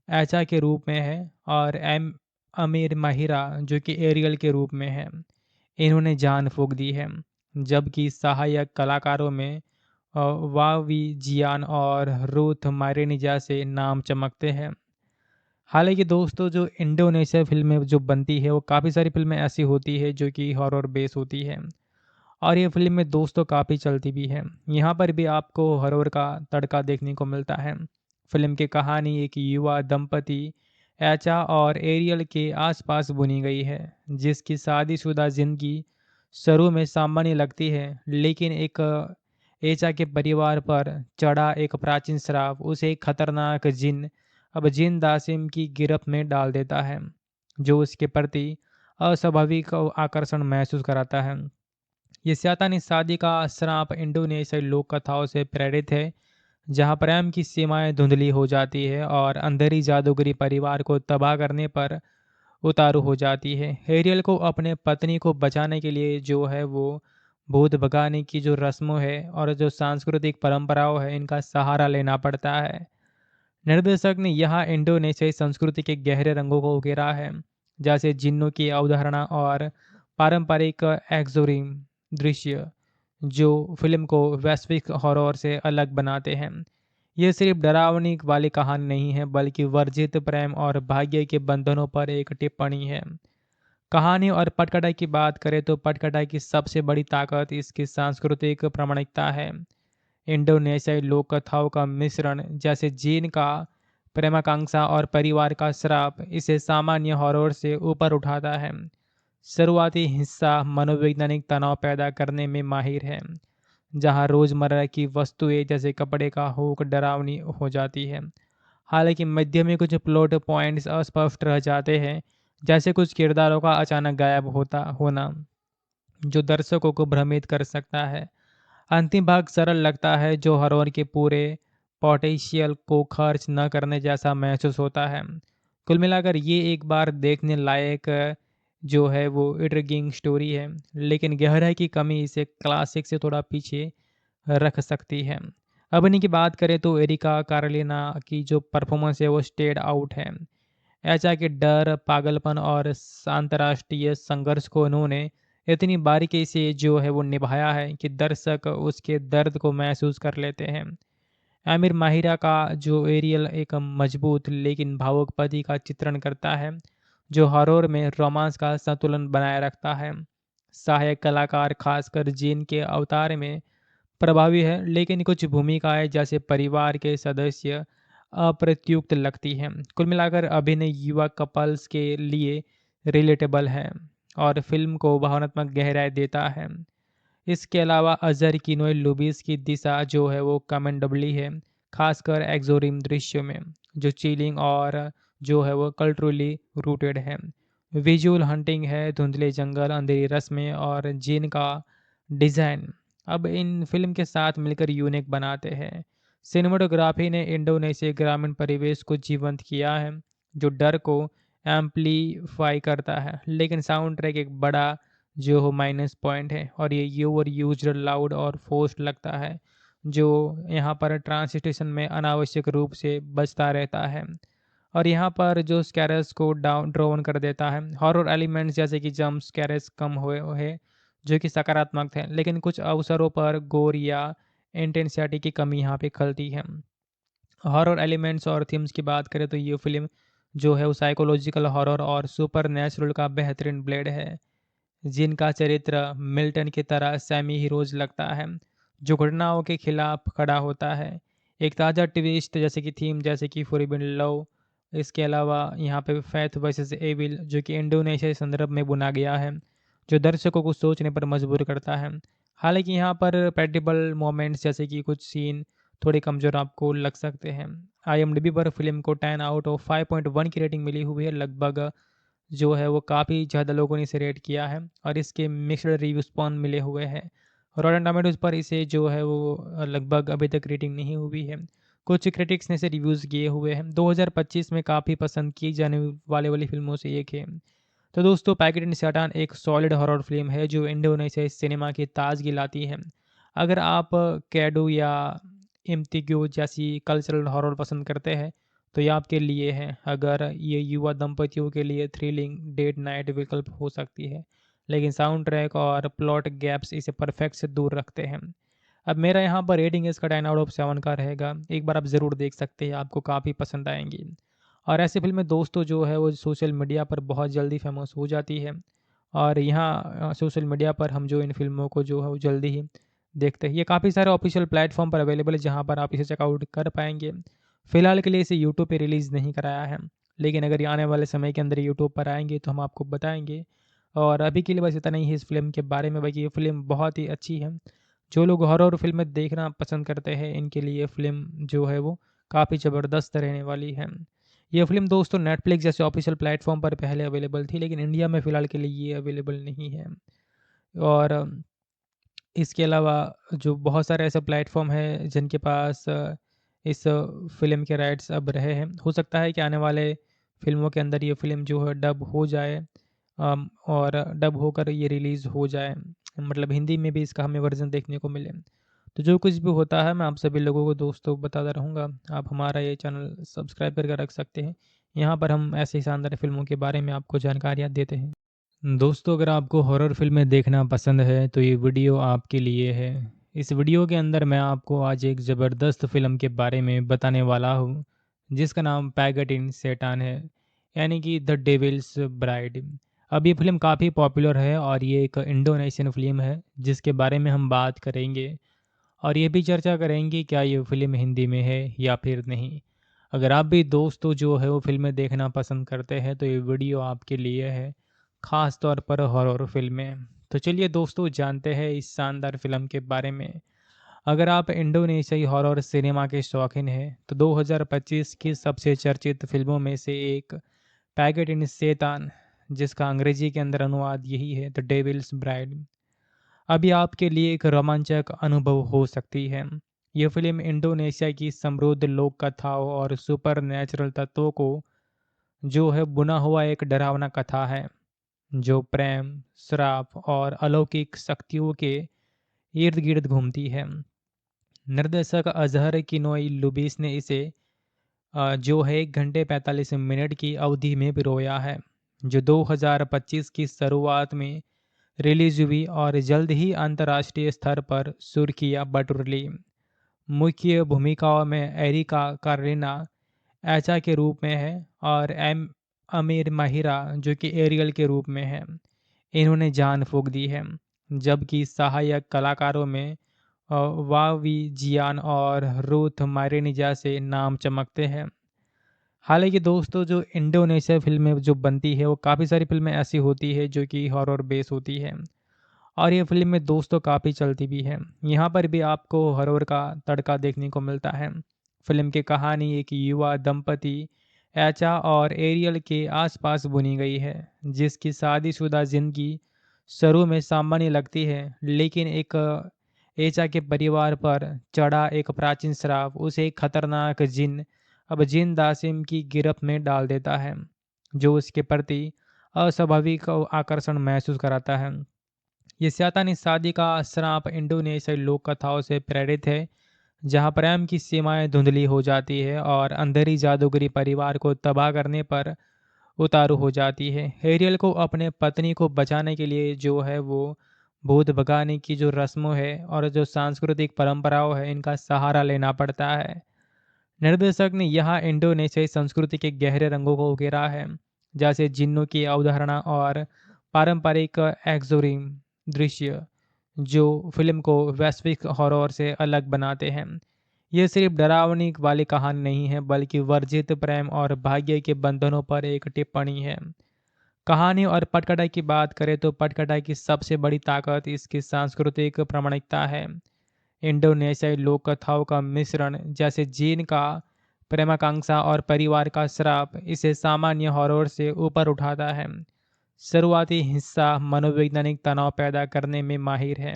एचा के रूप में है और एम अमीर माहिरा जो कि एरियल के रूप में है। इन्होंने जान फूंक दी है, जबकि सहायक कलाकारों में वावी जियान और रूथ मारिनिजा से नाम चमकते हैं। हालांकि दोस्तों जो इंडोनेशिया फिल्में जो बनती है वो काफ़ी सारी फिल्में ऐसी होती है जो कि हॉरर बेस होती है और ये फिल्म में दोस्तों काफ़ी चलती भी है। यहाँ पर भी आपको हॉरर का तड़का देखने को मिलता है। फिल्म की कहानी एक युवा दंपति एचा और एरियल के आसपास बुनी गई है, जिसकी शादीशुदा जिंदगी शुरू में सामान्य लगती है, लेकिन एक एचा के परिवार पर चढ़ा एक प्राचीन श्राप उसे एक खतरनाक जिन दासिम की गिरफ्त में डाल देता है, जो उसके प्रति अस्वाभाविक आकर्षण महसूस कराता है। ये शैतानी शादी का श्राप इंडोनेशियाई लोक कथाओं से प्रेरित है, जहां प्रेम की सीमाएं धुंधली हो जाती है और अंधेरी जादूगरी परिवार को तबाह करने पर उतारू हो जाती है। हेरियल को अपने पत्नी को बचाने के लिए जो है वो भूत भगाने की जो रस्मों है और जो सांस्कृतिक परंपराओं है इनका सहारा लेना पड़ता है। निर्देशक ने यहाँ इंडोनेशियाई संस्कृति के गहरे रंगों को उकेरा है, जैसे जिन्नों की अवधारणा और पारंपरिक एक्सोरिम दृश्य, जो फिल्म को वैश्विक हॉरर से अलग बनाते हैं। ये सिर्फ डरावनी वाली कहानी नहीं है, बल्कि वर्जित प्रेम और भाग्य के बंधनों पर एक टिप्पणी है। कहानी और पटकथा की बात करें तो पटकथा की सबसे बड़ी ताकत इसकी सांस्कृतिक प्रामाणिकता है। इंडोनेशियाई लोक कथाओं का मिश्रण, जैसे जीन का प्रेमाकांक्षा और परिवार का श्राप, इसे सामान्य हॉरर से ऊपर उठाता है। शुरुआती हिस्सा मनोवैज्ञानिक तनाव पैदा करने में माहिर है, जहां रोजमर्रा की वस्तुएं जैसे कपड़े का हुक डरावनी हो जाती है। हालांकि मध्य में कुछ प्लॉट पॉइंट्स अस्पष्ट रह जाते हैं, जैसे कुछ किरदारों का अचानक गायब होता होना, जो दर्शकों को भ्रमित कर सकता है। अंतिम भाग सरल लगता है, जो हॉरर के पूरे पोटेंशियल को खर्च न करने जैसा महसूस होता है। कुल मिलाकर ये एक बार देखने लायक जो है वो इंट्रिगिंग स्टोरी है, लेकिन गहराई की कमी इसे क्लासिक से थोड़ा पीछे रख सकती है। अभिनय की बात करें तो एरिका कार्लिना की जो परफॉर्मेंस है वो स्टेड आउट है। ऐसा कि डर, पागलपन और अंतर्राष्ट्रीय संघर्ष को उन्होंने इतनी बारीकी से जो है वो निभाया है कि दर्शक उसके दर्द को महसूस कर लेते हैं। आमिर माहिरा का जो एरियल एक मजबूत लेकिन भावुक पति का चित्रण करता है, जो हॉरर में रोमांस का संतुलन बनाए रखता है। सहायक कलाकार खासकर जीन के अवतार में प्रभावी है, लेकिन कुछ भूमिकाएं जैसे परिवार के सदस्य अप्रत्युक्त लगती हैं। कुल मिलाकर अभिनय युवा कपल्स के लिए रिलेटेबल है और फिल्म को भावनात्मक गहराई देता है। इसके अलावा अज़हर किनोय लुबिस की दिशा जो है वो कमेंडेबली है, खासकर एक्सोरिम दृश्यों में, जो चिलिंग और जो है वो कल्चरली रूटेड है। विजुअल हंटिंग है, धुंधले जंगल, अंधेरी रस्में और जिन का डिज़ाइन अब इन फिल्म के साथ मिलकर यूनिक बनाते हैं। सिनेमाटोग्राफी ने इंडोनेशिया ग्रामीण परिवेश को जीवंत किया है, जो डर को एम्पलीफाई करता है, लेकिन साउंड ट्रैक एक बड़ा जो हो माइनस पॉइंट है और ये ओवर यूज्ड लाउड और फोर्स्ड लगता है, जो यहाँ पर ट्रांस स्टेशन में अनावश्यक रूप से बजता रहता है और यहाँ पर जो स्कैरस को डाउन ड्रोन कर देता है। हॉरर एलिमेंट्स जैसे कि जंप स्कैरस कम हुए है, जो कि सकारात्मक है, लेकिन कुछ अवसरों पर गोर या इंटेंसिटी की कमी यहाँ पे खलती है। हॉरर एलिमेंट्स और थीम्स की बात करें तो ये फिल्म जो है वो साइकोलॉजिकल हॉरर और सुपर नेचुरल का बेहतरीन ब्लेड है, जिनका चरित्र मिल्टन की तरह सेमी हीरोज लगता है, जो घटनाओं के खिलाफ खड़ा होता है। एक ताज़ा ट्विस्ट जैसे कि थीम जैसे कि फॉरबिडन लव, इसके अलावा यहाँ पे फैथ वर्सेस एविल जो कि इंडोनेशिया के संदर्भ में बुना गया है, जो दर्शकों को सोचने पर मजबूर करता है। हालांकि यहाँ पर प्रेडिक्टेबल मोमेंट्स जैसे कि कुछ सीन थोड़े कमज़ोर आपको लग सकते हैं। IMDb पर फिल्म को 10 आउट ऑफ 5.1 की रेटिंग मिली हुई है। लगभग जो है वो काफ़ी ज़्यादा लोगों ने इसे रेट किया है और इसके मिक्स्ड रिव्यू स्पॉन मिले हुए हैं। रॉटन टोमेटोज़ पर इसे जो है वो लगभग अभी तक रेटिंग नहीं हुई है। कुछ क्रिटिक्स ने इसे रिव्यूज़ किए हुए हैं। 2025 में काफ़ी पसंद की जाने वाले वाली फिल्मों से एक है। तो दोस्तों, पैकेट इन सैटान एक सॉलिड हॉरर फिल्म है जो इंडोनेशियाई सिनेमा की ताजगी लाती है। अगर आप कैडो या इम्तिग्यो जैसी कल्चरल हॉरर पसंद करते हैं तो ये आपके लिए है। अगर ये युवा दंपतियों के लिए थ्रिलिंग डेट नाइट विकल्प हो सकती है, लेकिन साउंड ट्रैक और प्लॉट गैप्स इसे परफेक्ट से दूर रखते हैं। अब मेरा यहाँ पर रेटिंग इसका 10 आउट ऑफ 7 का रहेगा। एक बार आप ज़रूर देख सकते हैं, आपको काफ़ी पसंद आएंगी। और ऐसी फिल्में दोस्तों जो है वो सोशल मीडिया पर बहुत जल्दी फेमस हो जाती है और यहाँ सोशल मीडिया पर हम जो इन फिल्मों को जो है वो जल्दी ही देखते हैं। ये काफ़ी सारे ऑफिशियल प्लेटफॉर्म पर अवेलेबल है जहाँ पर आप इसे चेकआउट कर पाएंगे। फ़िलहाल के लिए इसे यूट्यूब पे रिलीज़ नहीं कराया है, लेकिन अगर ये आने वाले समय के अंदर यूट्यूब पर आएंगे तो हम आपको बताएंगे। और अभी के लिए बस इतना ही है इस फिल्म के बारे में। बाकी ये फिल्म बहुत ही अच्छी है। जो लोग हॉरर फिल्में देखना पसंद करते हैं इनके लिए फिल्म जो है वो काफ़ी ज़बरदस्त रहने वाली है। ये फ़िल्म दोस्तों नेटफ्लिक्स जैसे ऑफिशियल प्लेटफॉर्म पर पहले अवेलेबल थी, लेकिन इंडिया में फ़िलहाल के लिए ये अवेलेबल नहीं है। और इसके अलावा जो बहुत सारे ऐसे प्लेटफॉर्म हैं जिनके पास इस फ़िल्म के राइट्स अब रहे हैं। हो सकता है कि आने वाले फ़िल्मों के अंदर ये फ़िल्म जो है डब हो जाए, और डब होकर ये रिलीज़ हो जाए, मतलब हिंदी में भी इसका हमें वर्ज़न देखने को मिले। तो जो कुछ भी होता है मैं आप सभी लोगों को दोस्तों बताता रहूँगा। आप हमारा ये चैनल सब्सक्राइब करके रख सकते हैं। यहाँ पर हम ऐसे ही शानदार फ़िल्मों के बारे में आपको जानकारियाँ देते हैं। दोस्तों, अगर आपको हॉरर फिल्में देखना पसंद है तो ये वीडियो आपके लिए है। इस वीडियो के अंदर मैं आपको आज एक ज़बरदस्त फ़िल्म के बारे में बताने वाला हूँ, जिसका नाम पैगट इन सैटान है, यानी कि द डेविल्स ब्राइड। अब ये फ़िल्म काफ़ी पॉपुलर है और ये एक इंडोनेशियन फ़िल्म है जिसके बारे में हम बात करेंगे और ये भी चर्चा करेंगे क्या ये फ़िल्म हिंदी में है या फिर नहीं। अगर आप भी दोस्तों जो है वो फ़िल्में देखना पसंद करते हैं तो ये वीडियो आपके लिए है, ख़ास तौर पर हॉरर फिल्में। तो चलिए दोस्तों, जानते हैं इस शानदार फिल्म के बारे में। अगर आप इंडोनेशियाई हॉरर सिनेमा के शौकीन हैं तो 2025 की सबसे चर्चित फिल्मों में से एक पैगेट इन शैतान, जिसका अंग्रेजी के अंदर अनुवाद यही है द डेविल्स ब्राइड, अभी आपके लिए एक रोमांचक अनुभव हो सकती है। यह फिल्म इंडोनेशिया की समृद्ध लोक कथाओं और सुपर नेचुरल तत्वों को जो है बुना हुआ एक डरावना कथा है, जो प्रेम, श्राप और अलौकिक शक्तियों के इर्द गिर्द घूमती है। निर्देशक अजहर किनोई लुबिस ने इसे जो है 1 घंटे 45 मिनट की अवधि में पिरोया है, जो 2025 की शुरुआत में रिलीज हुई और जल्द ही अंतर्राष्ट्रीय स्तर पर सुर्खियां बटोर ली। मुख्य भूमिकाओं में एरिका कारीना एचा के रूप में है और अमीर माहिरा जो कि एरियल के रूप में है, इन्होंने जान फूंक दी है। जबकि सहायक कलाकारों में वावी जियान और रूथ मारिनी जैसे नाम चमकते हैं। हालांकि दोस्तों, जो इंडोनेशिया फिल्में जो बनती है वो काफ़ी सारी फिल्में ऐसी होती है जो कि हॉरर बेस होती है और ये फ़िल्म में दोस्तों काफ़ी चलती भी है। यहाँ पर भी आपको हॉरर का तड़का देखने को मिलता है। फ़िल्म की कहानी एक युवा दंपति एचा और एरियल के आसपास बुनी गई है, जिसकी शादीशुदा ज़िंदगी शुरू में सामान्य लगती है, लेकिन एक एचा के परिवार पर चढ़ा एक प्राचीन श्राप उसे एक खतरनाक जिन अब जिन दासिम की गिरफ्त में डाल देता है, जो उसके प्रति अस्वाभाविक आकर्षण महसूस कराता है। ये शैतानी शादी का श्राप इंडोनेशियाई लोक कथाओं से प्रेरित है, जहाँ प्रेम की सीमाएं धुंधली हो जाती है और अंधेरी जादूगरी परिवार को तबाह करने पर उतारू हो जाती है। हेरियल को अपने पत्नी को बचाने के लिए जो है वो भूत भगाने की जो रस्मों है और जो सांस्कृतिक परंपराओं है, इनका सहारा लेना पड़ता है। निर्देशक ने यहाँ इंडोनेशियाई संस्कृति के गहरे रंगों को उकेरा है, जैसे जिन्नों की अवधारणा और पारंपरिक एक्सोरिम दृश्य, जो फिल्म को वैश्विक हॉरर से अलग बनाते हैं। ये सिर्फ डरावनी वाली कहानी नहीं है, बल्कि वर्जित प्रेम और भाग्य के बंधनों पर एक टिप्पणी है। कहानी और पटकथा की बात करें तो पटकथा की सबसे बड़ी ताकत इसकी सांस्कृतिक प्रामाणिकता है। इंडोनेशियाई लोक कथाओं का मिश्रण, जैसे जीन का प्रेमाकांक्षा और परिवार का श्राप, इसे सामान्य हॉरर से ऊपर उठाता है। शुरुआती हिस्सा मनोवैज्ञानिक तनाव पैदा करने में माहिर है,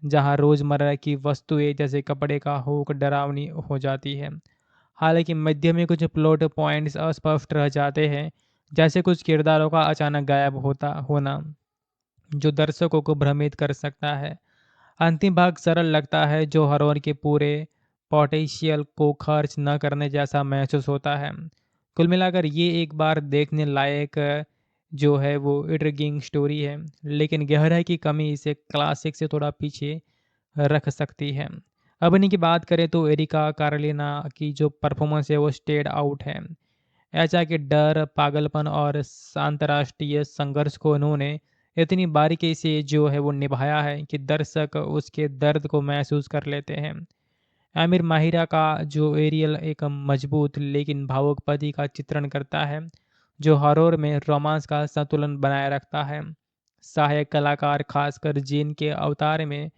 जहां रोजमर्रा की वस्तुएं जैसे कपड़े का हुक डरावनी हो जाती है। हालांकि मध्य में कुछ प्लॉट पॉइंट्स अस्पष्ट रह जाते हैं, जैसे कुछ किरदारों का अचानक गायब होता होना, जो दर्शकों को भ्रमित कर सकता है। अंतिम भाग सरल लगता है, जो हॉरर के पूरे पोटेंशियल को खर्च न करने जैसा महसूस होता है। कुल मिलाकर ये एक बार देखने लायक जो है वो इंट्रिगिंग स्टोरी है, लेकिन गहराई की कमी इसे क्लासिक से थोड़ा पीछे रख सकती है। अभिनय की बात करें तो एरिका कार्लिना की जो परफॉर्मेंस है वो स्टेड आउट है। ऐसा कि डर, पागलपन और अंतर्राष्ट्रीय संघर्ष को उन्होंने इतनी बारीकी से जो है वो निभाया है कि दर्शक उसके दर्द को महसूस कर लेते हैं। आमिर माहिरा का जो एरियल एक मजबूत लेकिन भावुक पति का चित्रण करता है, जो हॉरर में रोमांस का संतुलन बनाए रखता है। सहायक कलाकार खासकर जीन के अवतार में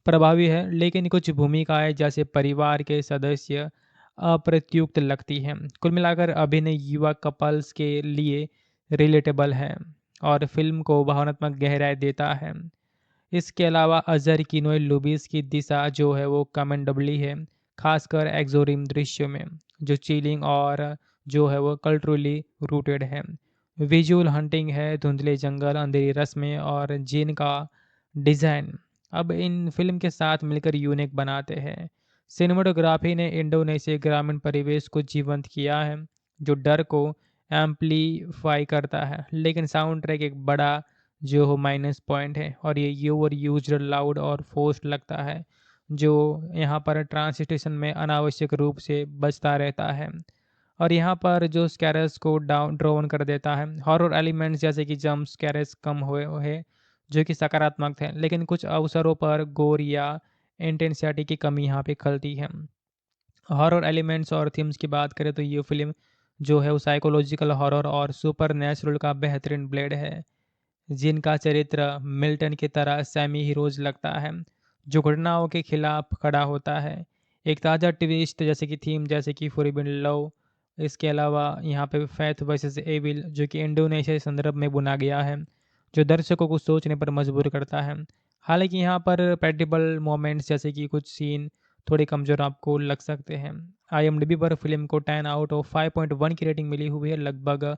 प्रभावी है, लेकिन कुछ भूमिकाएं जैसे परिवार के सदस्य अप्रत्युक्त लगती हैं। कुल मिलाकर अभिनय युवा कपल्स के लिए रिलेटेबल है और फिल्म को भावनात्मक गहराई देता है। इसके अलावा अजहर किनोय लुबिस की दिशा जो है वो कमेंडेबली है, खासकर एक्सोरिम दृश्यों में, जो चिलिंग और जो है वो कल्चरली रूटेड है। विजुअल हंटिंग है, धुंधले जंगल, अंधेरी रस्में और जिन का डिज़ाइन अब इन फिल्म के साथ मिलकर यूनिक बनाते हैं। सिनेमाटोग्राफी ने इंडोनेशिया ग्रामीण परिवेश को जीवंत किया है, जो डर को एम्पलीफाई करता है, लेकिन साउंड ट्रैक एक बड़ा जो हो माइनस पॉइंट है और ये ओवर यूज्ड, लाउड और फोर्स्ड लगता है, जो यहाँ पर ट्रांसलेशन में अनावश्यक रूप से बजता रहता है और यहाँ पर जो स्कैरस को डाउन ड्रोन कर देता है। हॉरर एलिमेंट्स जैसे कि जंप स्कैरस कम हुए है, जो कि सकारात्मक थे, लेकिन कुछ अवसरों पर गोर या इंटेंसिटी की कमी यहाँ पे खलती है। हॉरर एलिमेंट्स और थीम्स की बात करें तो ये फिल्म जो है वो साइकोलॉजिकल हॉरर और सुपर नेचुरल का बेहतरीन ब्लेड है, जिनका चरित्र मिल्टन की तरह सेमी हीरोज लगता है, जो घटनाओं के खिलाफ खड़ा होता है। एक ताज़ा ट्विस्ट जैसे कि थीम जैसे कि फॉरबिडन लव, इसके अलावा यहाँ पे फैथ वर्सेस एविल जो कि इंडोनेशिया संदर्भ में बुना गया है, जो दर्शकों को सोचने पर मजबूर करता है। हालांकि यहाँ पर पेडिबल मोमेंट्स जैसे कि कुछ सीन थोड़े कमज़ोर आपको लग सकते हैं। IMDb पर फिल्म को 10 आउट ऑफ 5.1 की रेटिंग मिली हुई है। लगभग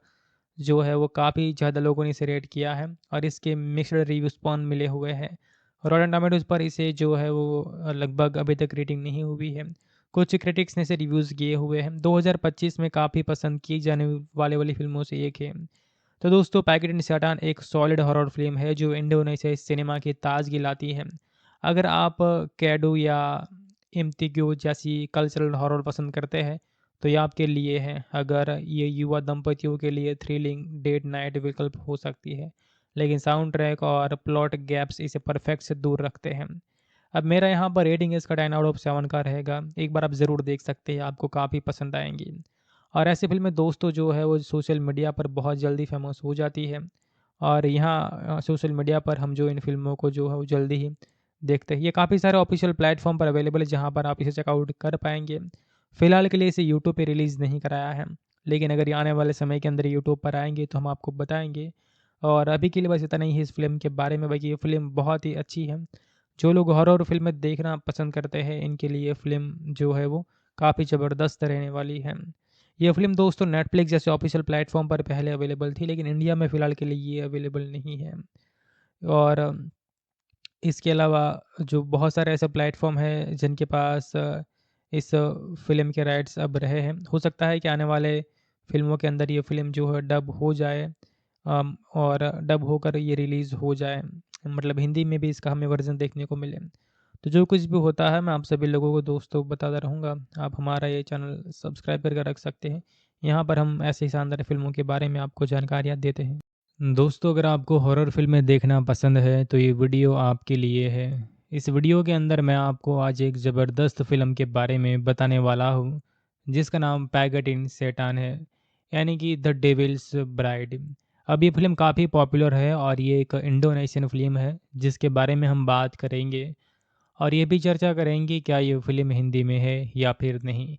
जो है वो काफ़ी ज़्यादा लोगों ने इसे रेट किया है और इसके मिक्स्ड रिव्यू स्पॉन मिले हुए हैं। रॉटन टोमेटोज़ पर इसे जो है वो लगभग अभी तक रेटिंग नहीं हुई है। कुछ क्रिटिक्स ने इसे रिव्यूज़ किए हुए हैं। 2025 में काफ़ी पसंद की जाने वाले वाली फिल्मों से एक है। तो दोस्तों, पैकेट इन सैटान एक सॉलिड हॉरर फिल्म है जो इंडोनेशियाई सिनेमा की ताजगी लाती है। अगर आप कैडो या इम्तिग्यो जैसी कल्चरल हॉरर पसंद करते हैं तो ये आपके लिए है। अगर ये युवा दंपतियों के लिए थ्रिलिंग डेट नाइट विकल्प हो सकती है, लेकिन साउंड ट्रैक और प्लॉट गैप्स इसे परफेक्ट से दूर रखते हैं। अब मेरा यहाँ पर रेटिंग इसका 10 आउट ऑफ 7 का रहेगा। एक बार आप ज़रूर देख सकते हैं, आपको काफ़ी पसंद आएंगी। और ऐसी फिल्में दोस्तों जो है वो सोशल मीडिया पर बहुत जल्दी फेमस हो जाती है और यहाँ सोशल मीडिया पर हम जो इन फ़िल्मों को जो है वो जल्दी ही देखते हैं। ये काफ़ी सारे ऑफ़िशियल प्लेटफ़ॉर्म पर अवेलेबल है जहाँ पर आप इसे चेकआउट कर पाएँगे। फ़िलहाल के लिए इसे यूट्यूब पे रिलीज़ नहीं कराया है, लेकिन अगर ये आने वाले समय के अंदर यूट्यूब पर आएँगे तो हम आपको बताएँगे। और अभी के लिए बस इतना ही है इस फ़िल्म के बारे में। बाकी ये फ़िल्म बहुत ही अच्छी है। जो लोग हॉरर फ़िल्में देखना पसंद करते हैं, इनके लिए फ़िल्म जो है वो काफ़ी ज़बरदस्त रहने वाली है। ये फ़िल्म दोस्तों नेटफ्लिक्स जैसे ऑफ़िशियल प्लेटफ़ॉर्म पर पहले अवेलेबल थी, लेकिन इंडिया में फ़िलहाल के लिए ये अवेलेबल नहीं है। और इसके अलावा जो बहुत सारे ऐसे प्लेटफ़ॉर्म हैं जिनके पास इस फ़िल्म के राइट्स अब रहे हैं। हो सकता है कि आने वाले फ़िल्मों के अंदर ये फ़िल्म जो है डब हो जाए, और डब होकर ये रिलीज़ हो जाए। मतलब हिंदी में भी इसका हमें वर्ज़न देखने को मिले। तो जो कुछ भी होता है मैं आप सभी लोगों को दोस्तों बताता रहूँगा। आप हमारा ये चैनल सब्सक्राइब करके रख सकते हैं। यहाँ पर हम ऐसे ही शानदार फ़िल्मों के बारे में आपको जानकारियाँ देते हैं। दोस्तों, अगर आपको हॉरर फ़िल्में देखना पसंद है तो ये वीडियो आपके लिए है। इस वीडियो के अंदर मैं आपको आज एक ज़बरदस्त फ़िल्म के बारे में बताने वाला हूँ, जिसका नाम पैगट इन सैटान है, यानी कि द डेविल्स ब्राइड। अब ये फ़िल्म काफ़ी पॉपुलर है और ये एक इंडोनेशियन फ़िल्म है, जिसके बारे में हम बात करेंगे और ये भी चर्चा करेंगे क्या ये फ़िल्म हिंदी में है या फिर नहीं।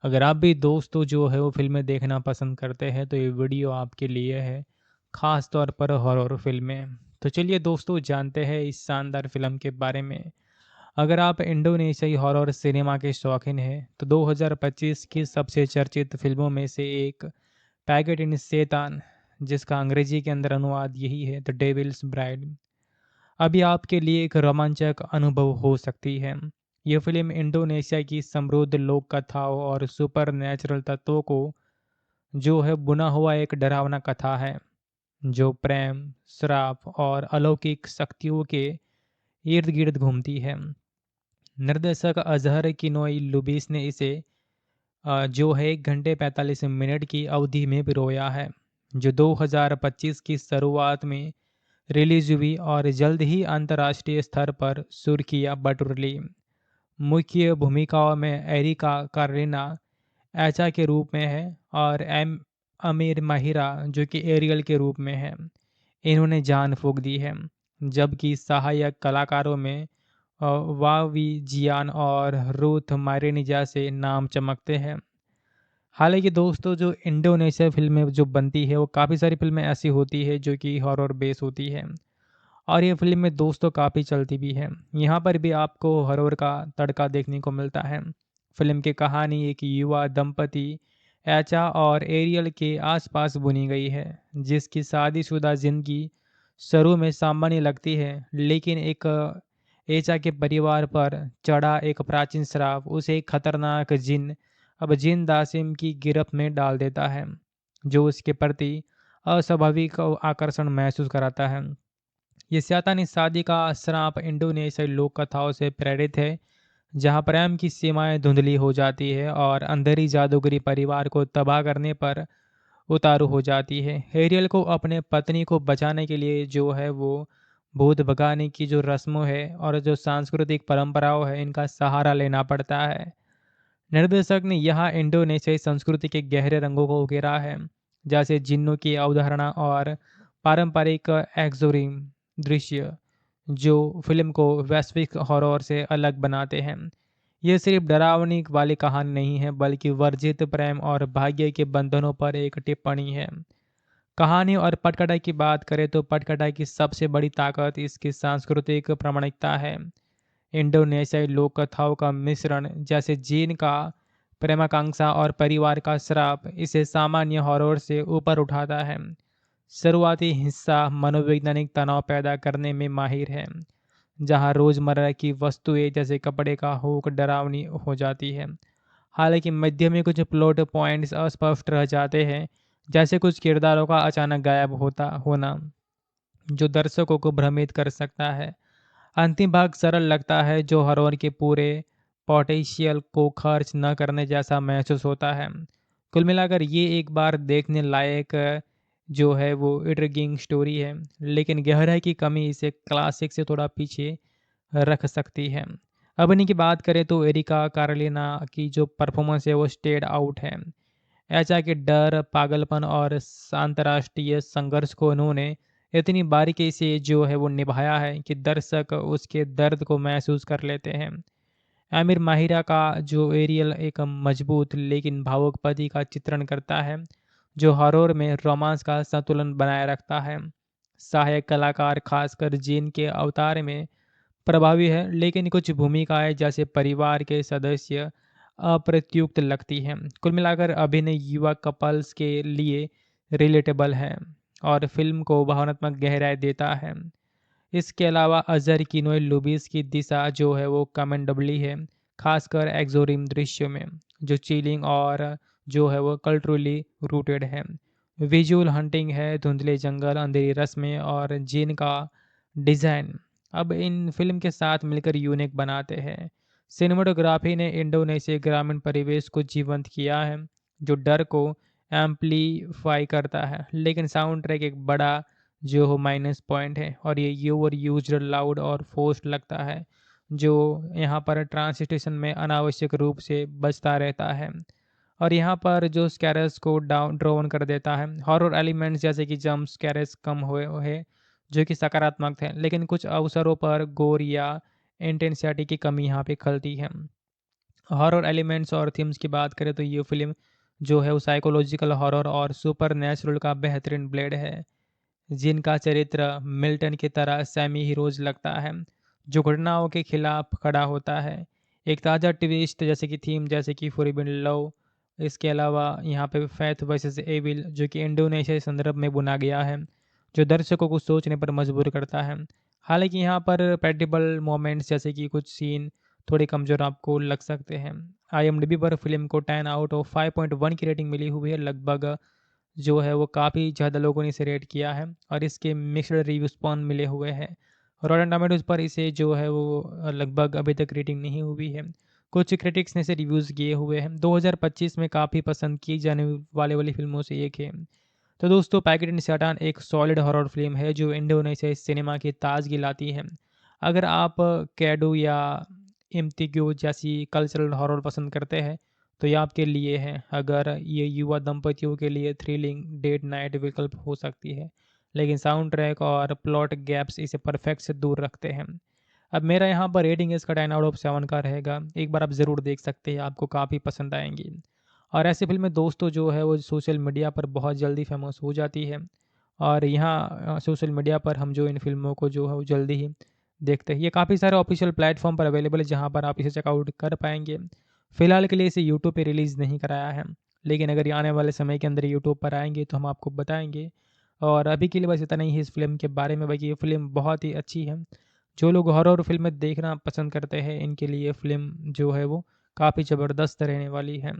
अगर आप भी दोस्तों जो है वो फ़िल्में देखना पसंद करते हैं तो ये वीडियो आपके लिए है, ख़ास तौर पर हॉरर फ़िल्में। तो चलिए दोस्तों जानते हैं इस शानदार फ़िल्म के बारे में। अगर आप इंडोनेशियाई हॉरर सिनेमा के शौकीन हैं तो 2025 की सबसे चर्चित फ़िल्मों में से एक पैगट इन सेतान, जिसका अंग्रेजी के अंदर अनुवाद यही है द डेविल्स ब्राइड, अभी आपके लिए एक रोमांचक अनुभव हो सकती है। यह फ़िल्म इंडोनेशिया की समृद्ध लोक कथाओं और सुपर नेचुरल तत्वों को जो है बुना हुआ एक डरावना कथा है, जो प्रेम, श्राप और अलौकिक शक्तियों के इर्द गिर्द घूमती है। निर्देशक अजहर किनोई लुबिस ने इसे जो है 1 घंटे 45 मिनट की अवधि में पिरोया है, जो 2025 की शुरुआत में रिलीज हुई और जल्द ही अंतर्राष्ट्रीय स्तर पर सुर्खियां बटोर ली। मुख्य भूमिकाओं में एरिका कार्लिना एचा के रूप में है और एम अमीर माहिरा जो कि एरियल के रूप में है। इन्होंने जान फूंक दी है, जबकि सहायक कलाकारों में वावी जियान और रूथ मारिनिजा से नाम चमकते हैं। हालांकि दोस्तों जो इंडोनेशिया फिल्में जो बनती है वो काफ़ी सारी फिल्में ऐसी होती है जो कि हॉरर बेस होती है और ये फिल्म में दोस्तों काफ़ी चलती भी है। यहाँ पर भी आपको हॉरर का तड़का देखने को मिलता है। फिल्म की कहानी एक युवा दंपति एचा और एरियल के आसपास बुनी गई है, जिसकी शादीशुदा जिंदगी शुरू में सामान्य लगती है, लेकिन एक एचा के परिवार पर चढ़ा एक प्राचीन श्राप उसे एक खतरनाक जिन दासिम की गिरफ्त में डाल देता है, जो उसके प्रति अस्वाभाविक आकर्षण महसूस कराता है। ये शैतानी शादी का श्राप इंडोनेशियाई लोक कथाओं से प्रेरित है, जहां प्रेम की सीमाएं धुंधली हो जाती है और अंधेरी जादूगरी परिवार को तबाह करने पर उतारू हो जाती है। हेरियल को अपने पत्नी को बचाने के लिए जो है वो भूत भगाने की जो रस्मों है और जो सांस्कृतिक परंपराओं है, इनका सहारा लेना पड़ता है। निर्देशक ने यहाँ इंडोनेशियाई संस्कृति के गहरे रंगों को उकेरा है, जैसे जिन्नों की अवधारणा और पारंपरिक एक्सोरिम दृश्य, जो फिल्म को वैश्विक हॉरर से अलग बनाते हैं। ये सिर्फ डरावनी वाली कहानी नहीं है, बल्कि वर्जित प्रेम और भाग्य के बंधनों पर एक टिप्पणी है। कहानी और पटकथा की बात करें तो पटकथा की सबसे बड़ी ताकत इसकी सांस्कृतिक प्रामाणिकता है। इंडोनेशियाई लोक कथाओं का मिश्रण, जैसे जीन का प्रेमाकांक्षा और परिवार का श्राप, इसे सामान्य हॉरर से ऊपर उठाता है। शुरुआती हिस्सा मनोवैज्ञानिक तनाव पैदा करने में माहिर है, जहां रोजमर्रा की वस्तुएं जैसे कपड़े का हुक डरावनी हो जाती है। हालांकि मध्य में कुछ प्लॉट पॉइंट्स अस्पष्ट रह जाते हैं, जैसे कुछ किरदारों का अचानक गायब होता होना, जो दर्शकों को भ्रमित कर सकता है। अंतिम भाग सरल लगता है, जो हॉरर के पूरे पोटेंशियल को खर्च न करने जैसा महसूस होता है। कुल मिलाकर ये एक बार देखने लायक जो है वो इंट्रिगिंग स्टोरी है, लेकिन गहराई की कमी इसे क्लासिक से थोड़ा पीछे रख सकती है। अभिनय की बात करें तो एरिका कार्लिना की जो परफॉर्मेंस है वो स्टेड आउट है। ऐसा कि डर, पागलपन और अंतर्राष्ट्रीय संघर्ष को उन्होंने इतनी बारीकी से जो है वो निभाया है कि दर्शक उसके दर्द को महसूस कर लेते हैं। आमिर माहिरा का जो एरियल एक मजबूत लेकिन भावुक पति का चित्रण करता है, जो हॉरर में रोमांस का संतुलन बनाए रखता है। सहायक कलाकार खासकर जीन के अवतार में प्रभावी है, लेकिन कुछ भूमिकाएं जैसे परिवार के सदस्य अप्रत्युक्त लगती हैं। कुल मिलाकर अभिनय युवा कपल्स के लिए रिलेटेबल है और फिल्म को भावनात्मक गहराई देता है। इसके अलावा अजहर किनोय लुबिस की दिशा जो है वो कमेंडेबली है, खासकर एक्सोरिम दृश्यों में, जो चिलिंग और जो है वो कल्चरली रूटेड है। विजुअल हंटिंग है, धुंधले जंगल, अंधेरी रस्में और जिन का डिज़ाइन अब इन फिल्म के साथ मिलकर यूनिक बनाते हैं। सिनेमाटोग्राफी ने इंडोनेशिया ग्रामीण परिवेश को जीवंत किया है, जो डर को एम्पलीफाई करता है, लेकिन साउंड ट्रैक एक बड़ा जो हो माइनस पॉइंट है और ये ओवर यूज्ड, लाउड और फोर्स्ड लगता है, जो यहाँ पर ट्रांसलेशन में अनावश्यक रूप से बजता रहता है और यहाँ पर जो स्कैरस को डाउन ड्रोन कर देता है। हॉरर एलिमेंट्स जैसे कि जंप स्कैरस कम हुए है, जो कि सकारात्मक है, लेकिन कुछ अवसरों पर गोर या इंटेंसिटी की कमी यहाँ पे खलती है। हॉरर एलिमेंट्स और थीम्स की बात करें तो ये फिल्म जो है वो साइकोलॉजिकल हॉरर और सुपर नेचुरल का बेहतरीन ब्लेड है, जिनका चरित्र मिल्टन की तरह सेमी हीरोज लगता है, जो घटनाओं के खिलाफ खड़ा होता है। एक ताज़ा ट्विस्ट जैसे कि थीम जैसे कि फॉरबिडन लव, इसके अलावा यहाँ पे फैथ वर्सेस एविल जो कि इंडोनेशिया के संदर्भ में बुना गया है, जो दर्शकों को सोचने पर मजबूर करता है। हालांकि यहाँ पर प्रेडिक्टेबल मोमेंट्स जैसे कि कुछ सीन थोड़े कमज़ोर आपको लग सकते हैं। IMDb पर फिल्म को 10 आउट ऑफ 5.1 की रेटिंग मिली हुई है। लगभग जो है वो काफ़ी ज़्यादा लोगों ने इसे रेट किया है और इसके मिक्स्ड रिव्यू स्पॉन मिले हुए हैं। रॉटन टोमेटोज़ पर इसे जो है वो लगभग अभी तक रेटिंग नहीं हुई है। कुछ क्रिटिक्स ने इसे रिव्यूज़ किए हुए हैं। 2025 में काफ़ी पसंद की जाने वाले वाली फिल्मों से एक है। तो दोस्तों, पैकेट इन सैटान एक सॉलिड हॉरर फिल्म है जो इंडोनेशियाई सिनेमा की ताजगी लाती है। अगर आप कैडो या इम्तिग्यो जैसी कल्चरल हॉरर पसंद करते हैं तो ये आपके लिए है। अगर ये युवा दंपतियों के लिए थ्रिलिंग डेट नाइट विकल्प हो सकती है, लेकिन साउंड ट्रैक और प्लॉट गैप्स इसे परफेक्ट से दूर रखते हैं। अब मेरा यहाँ पर रेटिंग इसका 10 आउट ऑफ 7 का रहेगा। एक बार आप ज़रूर देख सकते हैं, आपको काफ़ी पसंद आएंगी। और ऐसी फिल्में दोस्तों जो है वो सोशल मीडिया पर बहुत जल्दी फेमस हो जाती है और यहाँ सोशल मीडिया पर हम जो इन फिल्मों को जो है वो जल्दी ही देखते हैं। ये काफ़ी सारे ऑफिशियल प्लेटफॉर्म पर अवेलेबल है जहाँ पर आप इसे चेकआउट कर पाएंगे। फ़िलहाल के लिए इसे यूट्यूब पे रिलीज़ नहीं कराया है, लेकिन अगर ये आने वाले समय के अंदर यूट्यूब पर आएंगे तो हम आपको बताएंगे। और अभी के लिए बस इतना ही है इस फिल्म के बारे में। बाकी ये फिल्म बहुत ही अच्छी है। जो लोग हॉरर फिल्में देखना पसंद करते हैं इनके लिए फिल्म जो है वो काफ़ी ज़बरदस्त रहने वाली है।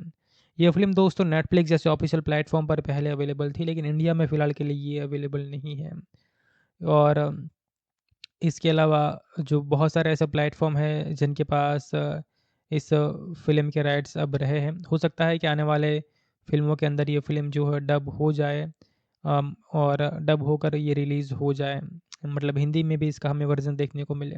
ये फ़िल्म दोस्तों नेटफ्लिक्स जैसे ऑफिशियल प्लेटफॉर्म पर पहले अवेलेबल थी, लेकिन इंडिया में फ़िलहाल के लिए ये अवेलेबल नहीं है। और इसके अलावा जो बहुत सारे ऐसे प्लेटफॉर्म हैं जिनके पास इस फ़िल्म के राइट्स अब रहे हैं। हो सकता है कि आने वाले फ़िल्मों के अंदर ये फ़िल्म जो है डब हो जाए, और डब होकर ये रिलीज़ हो जाए, मतलब हिंदी में भी इसका हमें वर्ज़न देखने को मिले।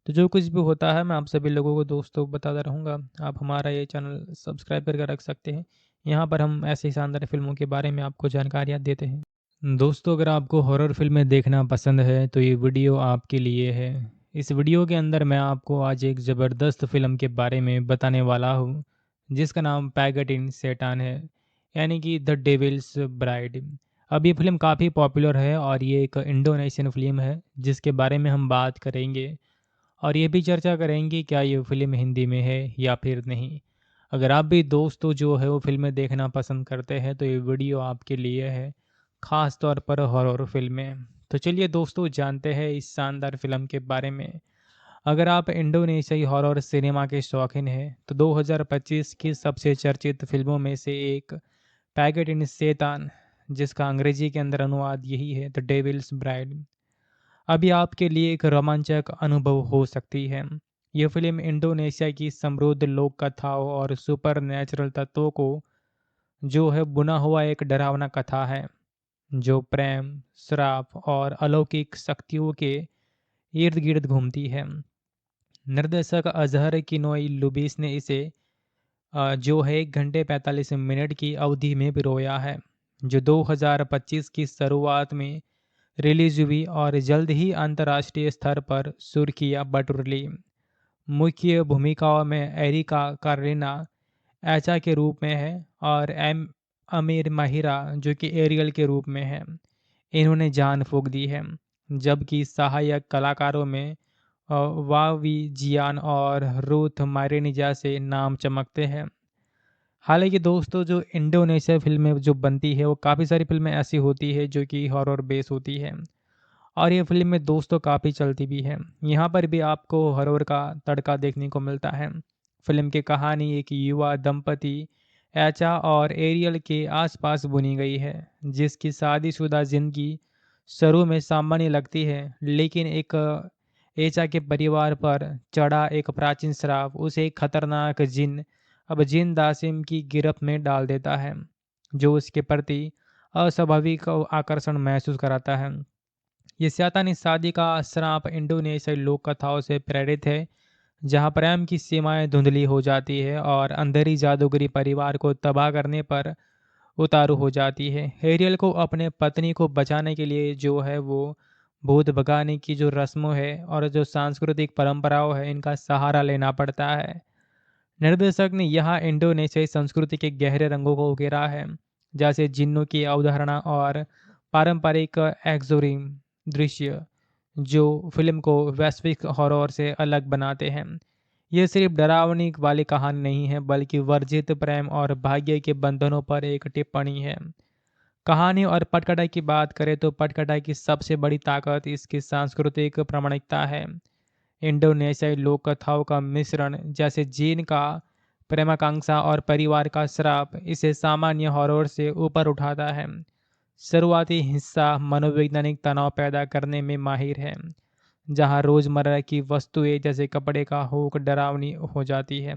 तो जो कुछ भी होता है मैं आप सभी लोगों को दोस्तों बताता रहूँगा। आप हमारा ये चैनल सब्सक्राइब करके रख सकते हैं। यहाँ पर हम ऐसे ही शानदार फ़िल्मों के बारे में आपको जानकारियाँ देते हैं। दोस्तों, अगर आपको हॉरर फिल्में देखना पसंद है तो ये वीडियो आपके लिए है। इस वीडियो के अंदर मैं आपको आज एक ज़बरदस्त फिल्म के बारे में बताने वाला हूँ, जिसका नाम पैगट इन सैटान है, यानी कि द डेविल्स ब्राइड। अब ये फिल्म काफ़ी पॉपुलर है और ये एक इंडोनेशियन फिल्म है जिसके बारे में हम बात करेंगे और ये भी चर्चा करेंगे क्या ये फिल्म हिंदी में है या फिर नहीं। अगर आप भी दोस्तों जो है वो फिल्में देखना पसंद करते हैं तो ये वीडियो आपके लिए है, ख़ास तौर पर हॉरर फिल्में। तो चलिए दोस्तों, जानते हैं इस शानदार फिल्म के बारे में। अगर आप इंडोनेशियाई हॉरर सिनेमा के शौकीन हैं तो 2025 की सबसे चर्चित फिल्मों में से एक पैगेट इन शैतान, जिसका अंग्रेजी के अंदर अनुवाद यही है, द डेविल्स ब्राइड, अभी आपके लिए एक रोमांचक अनुभव हो सकती है। यह फिल्म इंडोनेशिया की समृद्ध लोक कथाओं और सुपर नेचुरल तत्वों को जो है बुना हुआ एक डरावना कथा है, जो प्रेम, श्राप और अलौकिक शक्तियों के इर्द गिर्द घूमती है। निर्देशक अजहर किनोई लुबिस ने इसे जो है 1 घंटे 45 मिनट की अवधि में पिरोया है, जो 2025 की शुरुआत में रिलीज हुई और जल्द ही अंतर्राष्ट्रीय स्तर पर सुर्खियां बटोर ली। मुख्य भूमिकाओं में एरिका कार्लिना एचा के रूप में है और अमीर माहिरा जो कि एरियल के रूप में है। इन्होंने जान फूंक दी है। जबकि सहायक कलाकारों में वावी जियान और रूथ मायरेनी जैसे नाम चमकते हैं। हालांकि दोस्तों, जो इंडोनेशिया फिल्में जो बनती है वो काफ़ी सारी फिल्में ऐसी होती है जो कि हॉरर बेस होती है और ये फिल्म में दोस्तों काफ़ी चलती भी है। यहाँ पर भी आपको हॉरर का तड़का देखने को मिलता है। फिल्म की कहानी एक युवा दंपति एचा और एरियल के आसपास बुनी गई है, जिसकी शादीशुदा जिंदगी शुरू में सामान्य लगती है, लेकिन एक एचा के परिवार पर चढ़ा एक प्राचीन श्राप उसे एक खतरनाक जिन अब जिन दासिम की गिरफ्त में डाल देता है, जो उसके प्रति अस्वाभाविक आकर्षण महसूस कराता है। ये शैतानी शादी का श्राप इंडोनेशियाई लोक कथाओं से प्रेरित है, जहां प्रेम की सीमाएं धुंधली हो जाती है और अंधेरी जादूगरी परिवार को तबाह करने पर उतारू हो जाती है। हेरियल को अपने पत्नी को बचाने के लिए जो है वो भूत भगाने की जो रस्मों है और जो सांस्कृतिक परंपराओं है, इनका सहारा लेना पड़ता है। निर्देशक ने यहाँ इंडोनेशियाई संस्कृति के गहरे रंगों को उकेरा है, जैसे जिन्नों की अवधारणा और पारंपरिक एक्सोरिम दृश्य, जो फिल्म को वैश्विक हॉरर से अलग बनाते हैं। ये सिर्फ डरावनी वाली कहानी नहीं है, बल्कि वर्जित प्रेम और भाग्य के बंधनों पर एक टिप्पणी है। कहानी और पटकथा की बात करें तो पटकथा की सबसे बड़ी ताकत इसकी सांस्कृतिक प्रामाणिकता है। इंडोनेशियाई लोक कथाओं का मिश्रण, जैसे जीन का प्रेमाकांक्षा और परिवार का श्राप, इसे सामान्य हॉरर से ऊपर उठाता है। शुरुआती हिस्सा मनोवैज्ञानिक तनाव पैदा करने में माहिर है, जहां रोजमर्रा की वस्तुएं जैसे कपड़े का हुक डरावनी हो जाती है।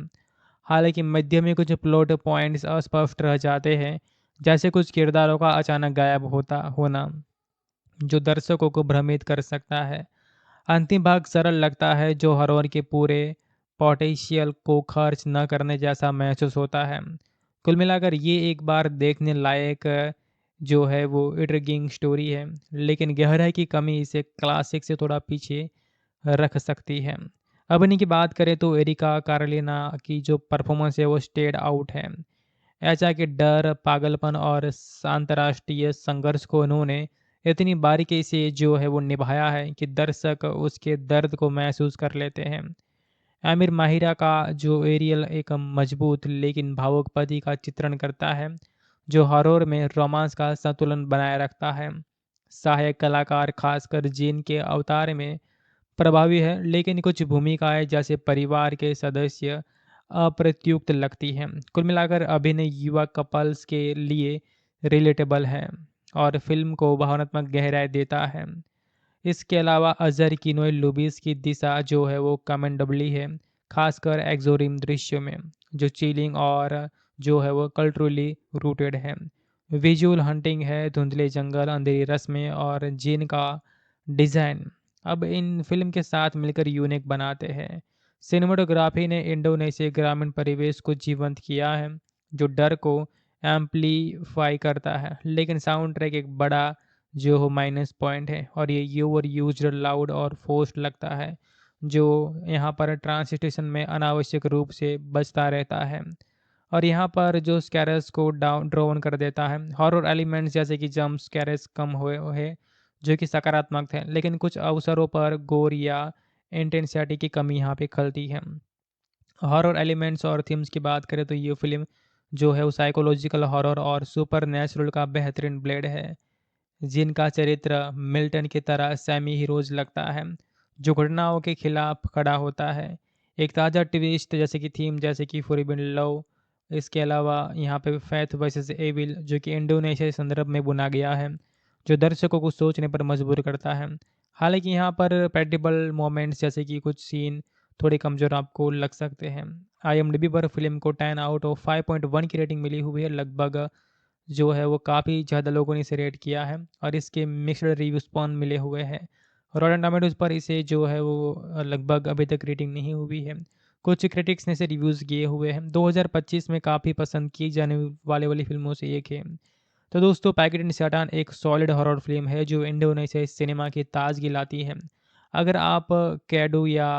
हालांकि मध्य में कुछ प्लॉट पॉइंट्स अस्पष्ट रह जाते हैं, जैसे कुछ किरदारों का अचानक गायब होता होना, जो दर्शकों को भ्रमित कर सकता है। अंतिम भाग सरल लगता है, जो हॉरर के पूरे पोटेंशियल को खर्च न करने जैसा महसूस होता है। कुल मिलाकर ये एक बार देखने लायक जो है वो इंट्रिगिंग स्टोरी है, लेकिन गहराई की कमी इसे क्लासिक से थोड़ा पीछे रख सकती है। अब इन्हीं की बात करें तो एरिका कार्लिना की जो परफॉर्मेंस है वो स्टेड आउट है। ऐसा कि डर, पागलपन और अंतर्राष्ट्रीय संघर्ष को उन्होंने इतनी बारीकी से जो है वो निभाया है कि दर्शक उसके दर्द को महसूस कर लेते हैं। आमिर माहिरा का जो एरियल एक मजबूत लेकिन भावुक पति का चित्रण करता है, जो हॉरर में रोमांस का संतुलन बनाए रखता है। सहायक कलाकार खासकर जीन के अवतार में प्रभावी है, लेकिन कुछ भूमिकाएं जैसे परिवार के सदस्य अप्रत्युक्त लगती हैं। कुल मिलाकर अभिनय युवा कपल्स के लिए रिलेटेबल है और फिल्म को भावनात्मक गहराई देता है। इसके अलावा अजहर किनोय लुबिस की दिशा जो है वो कमेंडेबली है, खासकर एक्सोरिम दृश्यों में, जो चिलिंग और जो है वो कल्चरली रूटेड है। विजुअल हंटिंग है, धुंधले जंगल, अंधेरी रस्में और जिन का डिज़ाइन अब इन फिल्म के साथ मिलकर यूनिक बनाते हैं। सिनेमाटोग्राफी ने इंडोनेशिया ग्रामीण परिवेश को जीवंत किया है, जो डर को एम्पलीफाई करता है, लेकिन साउंड ट्रैक एक बड़ा जो हो माइनस पॉइंट है और ये ओवर यूज्ड, लाउड और फोर्स्ड लगता है, जो यहाँ पर ट्रांसलेशन में अनावश्यक रूप से बचता रहता है और यहाँ पर जो स्कैरस को डाउन ड्रोन कर देता है। हॉरर एलिमेंट्स जैसे कि जंप स्कैरस कम हुए है, जो कि सकारात्मक थे, लेकिन कुछ अवसरों पर गोर या इंटेंसिटी की कमी यहाँ पे खलती है। हॉरर एलिमेंट्स और थीम्स की बात करें तो ये फिल्म जो है वो साइकोलॉजिकल हॉरर और सुपर नेचुरल का बेहतरीन ब्लेड है, जिनका चरित्र मिल्टन की तरह सेमी हीरोज लगता है, जो घटनाओं के खिलाफ खड़ा होता है। एक ताज़ा ट्विस्ट जैसे कि थीम जैसे कि फॉरबिडन लव, इसके अलावा यहाँ पे फैथ वर्सेस एविल जो कि इंडोनेशिया संदर्भ में बुना गया है, जो दर्शकों को सोचने पर मजबूर करता है। हालांकि यहाँ पर पेडिबल मोमेंट्स जैसे कि कुछ सीन थोड़े कमज़ोर आपको लग सकते हैं। IMDb पर फिल्म को 10 आउट ऑफ 5.1 की रेटिंग मिली हुई है। लगभग जो है वो काफ़ी ज़्यादा लोगों ने इसे रेट किया है और इसके मिक्स्ड रिव्यू स्पॉन मिले हुए हैं। रॉटन टोमेटोज़ पर इसे जो है वो लगभग अभी तक रेटिंग नहीं हुई है। कुछ क्रिटिक्स ने इसे रिव्यूज़ किए हुए हैं। 2025 में काफ़ी पसंद की जाने वाली फिल्मों से एक है। तो दोस्तों पैकेट इन शैतान एक सॉलिड हॉरर फिल्म है जो इंडोनेशियाई सिनेमा की ताजगी लाती है। अगर आप कैडो या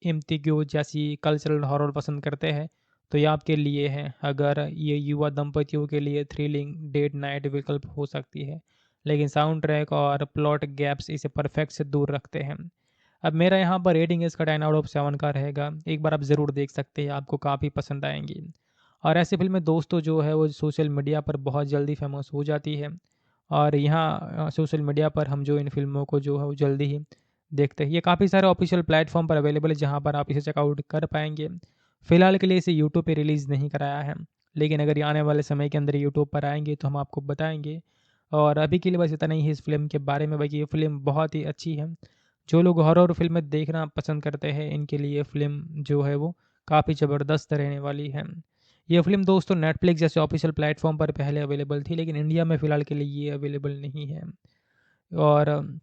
इम्तिग्यो जैसी कल्चरल हॉरर पसंद करते हैं तो ये आपके लिए है। अगर ये युवा दंपतियों के लिए थ्रिलिंग डेट नाइट विकल्प हो सकती है, लेकिन साउंड ट्रैक और प्लॉट गैप्स इसे परफेक्ट से दूर रखते हैं। अब मेरा यहाँ पर रेटिंग इसका 10/7 का रहेगा। एक बार आप ज़रूर देख सकते हैं, आपको काफ़ी पसंद आएंगी। और ऐसी फिल्में दोस्तों जो है वो सोशल मीडिया पर बहुत जल्दी फेमस हो जाती है। और यहाँ सोशल मीडिया पर हम जो इन फिल्मों को जो है वो जल्दी ही देखते हैं। ये काफ़ी सारे ऑफिशियल प्लेटफॉर्म पर अवेलेबल है जहाँ पर आप इसे चेकआउट कर पाएंगे। फ़िलहाल के लिए इसे यूट्यूब पे रिलीज़ नहीं कराया है, लेकिन अगर ये आने वाले समय के अंदर यूट्यूब पर आएंगे तो हम आपको बताएंगे। और अभी के लिए बस इतना ही है इस फिल्म के बारे में। बाकी ये फ़िल्म बहुत ही अच्छी है। जो लोग हॉरर फिल्में देखना पसंद करते हैं इनके लिए फ़िल्म जो है वो काफ़ी ज़बरदस्त रहने वाली है। ये फ़िल्म दोस्तों नेटफ्लिक्स जैसे ऑफिशियल प्लेटफॉर्म पर पहले अवेलेबल थी, लेकिन इंडिया में फ़िलहाल के लिए ये अवेलेबल नहीं है। और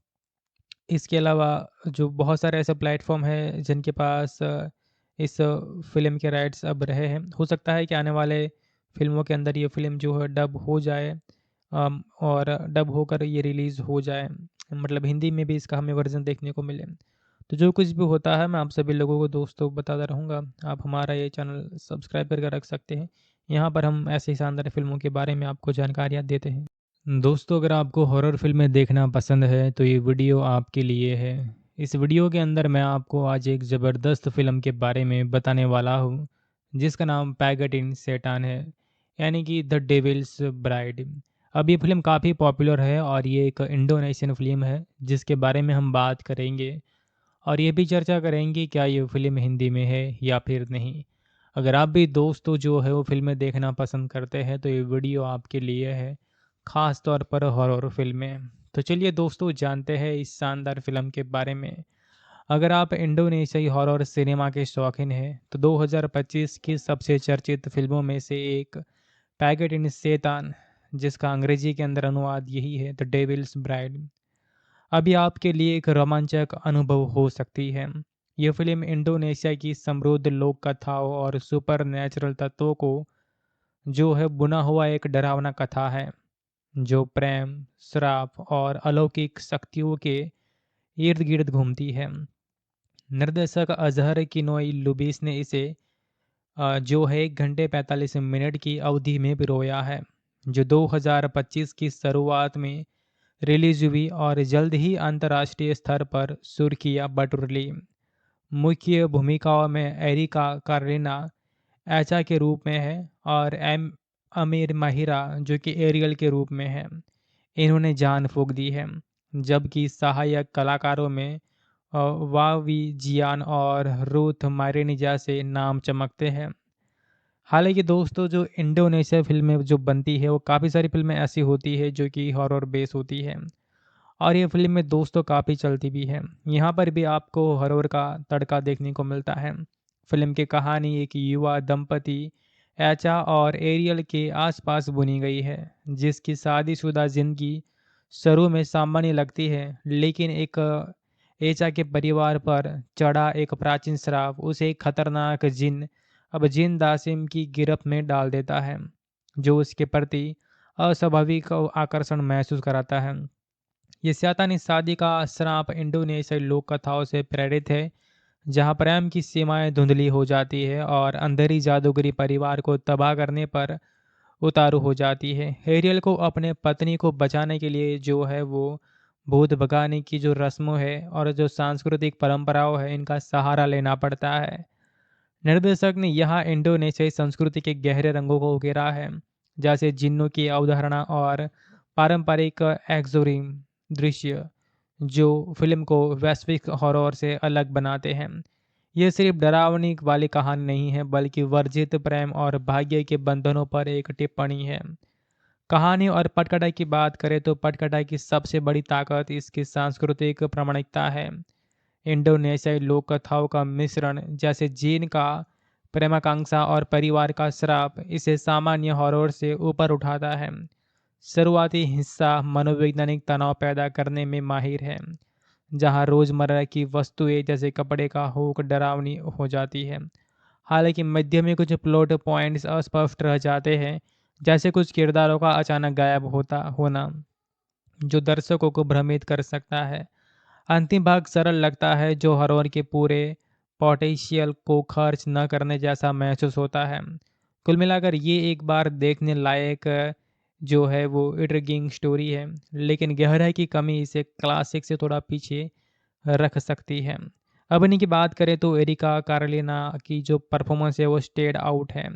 इसके अलावा जो बहुत सारे ऐसे प्लेटफॉर्म हैं जिनके पास इस फ़िल्म के राइट्स अब रहे हैं। हो सकता है कि आने वाले फ़िल्मों के अंदर ये फ़िल्म जो है डब हो जाए, और डब होकर ये रिलीज़ हो जाए, मतलब हिंदी में भी इसका हमें वर्ज़न देखने को मिले। तो जो कुछ भी होता है मैं आप सभी लोगों को दोस्तों बताता रहूँगा। आप हमारा ये चैनल सब्सक्राइब करके रख सकते हैं। यहाँ पर हम ऐसे ही शानदार फ़िल्मों के बारे में आपको जानकारियाँ देते हैं। दोस्तों अगर आपको हॉरर फिल्में देखना पसंद है तो ये वीडियो आपके लिए है। इस वीडियो के अंदर मैं आपको आज एक ज़बरदस्त फ़िल्म के बारे में बताने वाला हूँ जिसका नाम पैगट इन शैतान है, यानी कि द डेविल्स ब्राइड। अब ये फ़िल्म काफ़ी पॉपुलर है और ये एक इंडोनेशियन फ़िल्म है जिसके बारे में हम बात करेंगे। और ये भी चर्चा करेंगे क्या ये फ़िल्म हिंदी में है या फिर नहीं। अगर आप भी दोस्तों जो है वो फ़िल्में देखना पसंद करते हैं तो ये वीडियो आपके लिए है, ख़ास तौर पर हॉरर फिल्में। तो चलिए दोस्तों जानते हैं इस शानदार फिल्म के बारे में। अगर आप इंडोनेशियाई हॉरर सिनेमा के शौकीन हैं तो 2025 की सबसे चर्चित फिल्मों में से एक पैकेट इन शैतान, जिसका अंग्रेजी के अंदर अनुवाद यही है द डेविल्स ब्राइड, अभी आपके लिए एक रोमांचक अनुभव हो सकती है। यह फिल्म इंडोनेशिया की समृद्ध लोक कथाओं और सुपर नेचुरल तत्वों को जो है बुना हुआ एक डरावना कथा है जो प्रेम, श्राप और अलौकिक शक्तियों के इर्द गिर्द घूमती है। निर्देशक अजहर किनोई लुबिस ने इसे जो है 1 घंटे 45 मिनट की अवधि में पिरोया है, जो 2025 की शुरुआत में रिलीज हुई और जल्द ही अंतर्राष्ट्रीय स्तर पर सुर्खियां बटोर ली। मुख्य भूमिकाओं में एरिका कार्लिना एचा के रूप में है और एम अमीर माहिरा जो कि एरियल के रूप में है, इन्होंने जान फूंक दी है। जबकि सहायक कलाकारों में वावी जियान और रूथ मारेनिजा से नाम चमकते हैं। हालांकि दोस्तों जो इंडोनेशिया फिल्में जो बनती है वो काफ़ी सारी फिल्में ऐसी होती है जो कि हॉरर बेस होती है, और ये फिल्म में दोस्तों काफ़ी चलती भी है। यहाँ पर भी आपको हॉरर का तड़का देखने को मिलता है। फिल्म की कहानी एक युवा दंपति एचा और एरियल के आसपास बुनी गई है, जिसकी शादीशुदा जिंदगी शुरू में सामान्य लगती है, लेकिन एक एचा के परिवार पर चढ़ा एक प्राचीन श्राप उसे एक खतरनाक जिन दासिम की गिरफ्त में डाल देता है, जो उसके प्रति अस्वाभाविक आकर्षण महसूस कराता है। ये शैतानी शादी का श्राप इंडोनेशियाई लोक कथाओं से प्रेरित है, जहां प्रेम की सीमाएं धुंधली हो जाती है और अंधेरी जादूगरी परिवार को तबाह करने पर उतारू हो जाती है। एरियल को अपने पत्नी को बचाने के लिए जो है वो भूत भगाने की जो रस्मों है और जो सांस्कृतिक परंपराओं है इनका सहारा लेना पड़ता है। निर्देशक ने यहाँ इंडोनेशियाई संस्कृति के गहरे रंगों को उकेरा है, जैसे जिन्नों की अवधारणा और पारंपरिक एक्सोरिम दृश्य, जो फिल्म को वैश्विक हॉरर से अलग बनाते हैं। ये सिर्फ डरावनी वाली कहानी नहीं है, बल्कि वर्जित प्रेम और भाग्य के बंधनों पर एक टिप्पणी है। कहानी और पटकथा की बात करें तो पटकथा की सबसे बड़ी ताकत इसकी सांस्कृतिक प्रामाणिकता है। इंडोनेशियाई लोक कथाओं का मिश्रण, जैसे जीन का प्रेमाकांक्षा और परिवार का श्राप, इसे सामान्य हॉरर से ऊपर उठाता है। शुरुआती हिस्सा मनोवैज्ञानिक तनाव पैदा करने में माहिर है, जहां रोजमर्रा की वस्तुएं जैसे कपड़े का हुक डरावनी हो जाती है। हालांकि मध्य में कुछ प्लॉट पॉइंट्स अस्पष्ट रह जाते हैं, जैसे कुछ किरदारों का अचानक गायब होता होना, जो दर्शकों को भ्रमित कर सकता है। अंतिम भाग सरल लगता है, जो हॉरर के पूरे पोटेंशियल को खर्च न करने जैसा महसूस होता है। कुल मिलाकर ये एक बार देखने लायक जो है वो इंट्रिगिंग स्टोरी है, लेकिन गहराई की कमी इसे क्लासिक से थोड़ा पीछे रख सकती है। अब इन्हीं की बात करें तो एरिका कार्लिना की जो परफॉर्मेंस है वो स्टेड आउट है।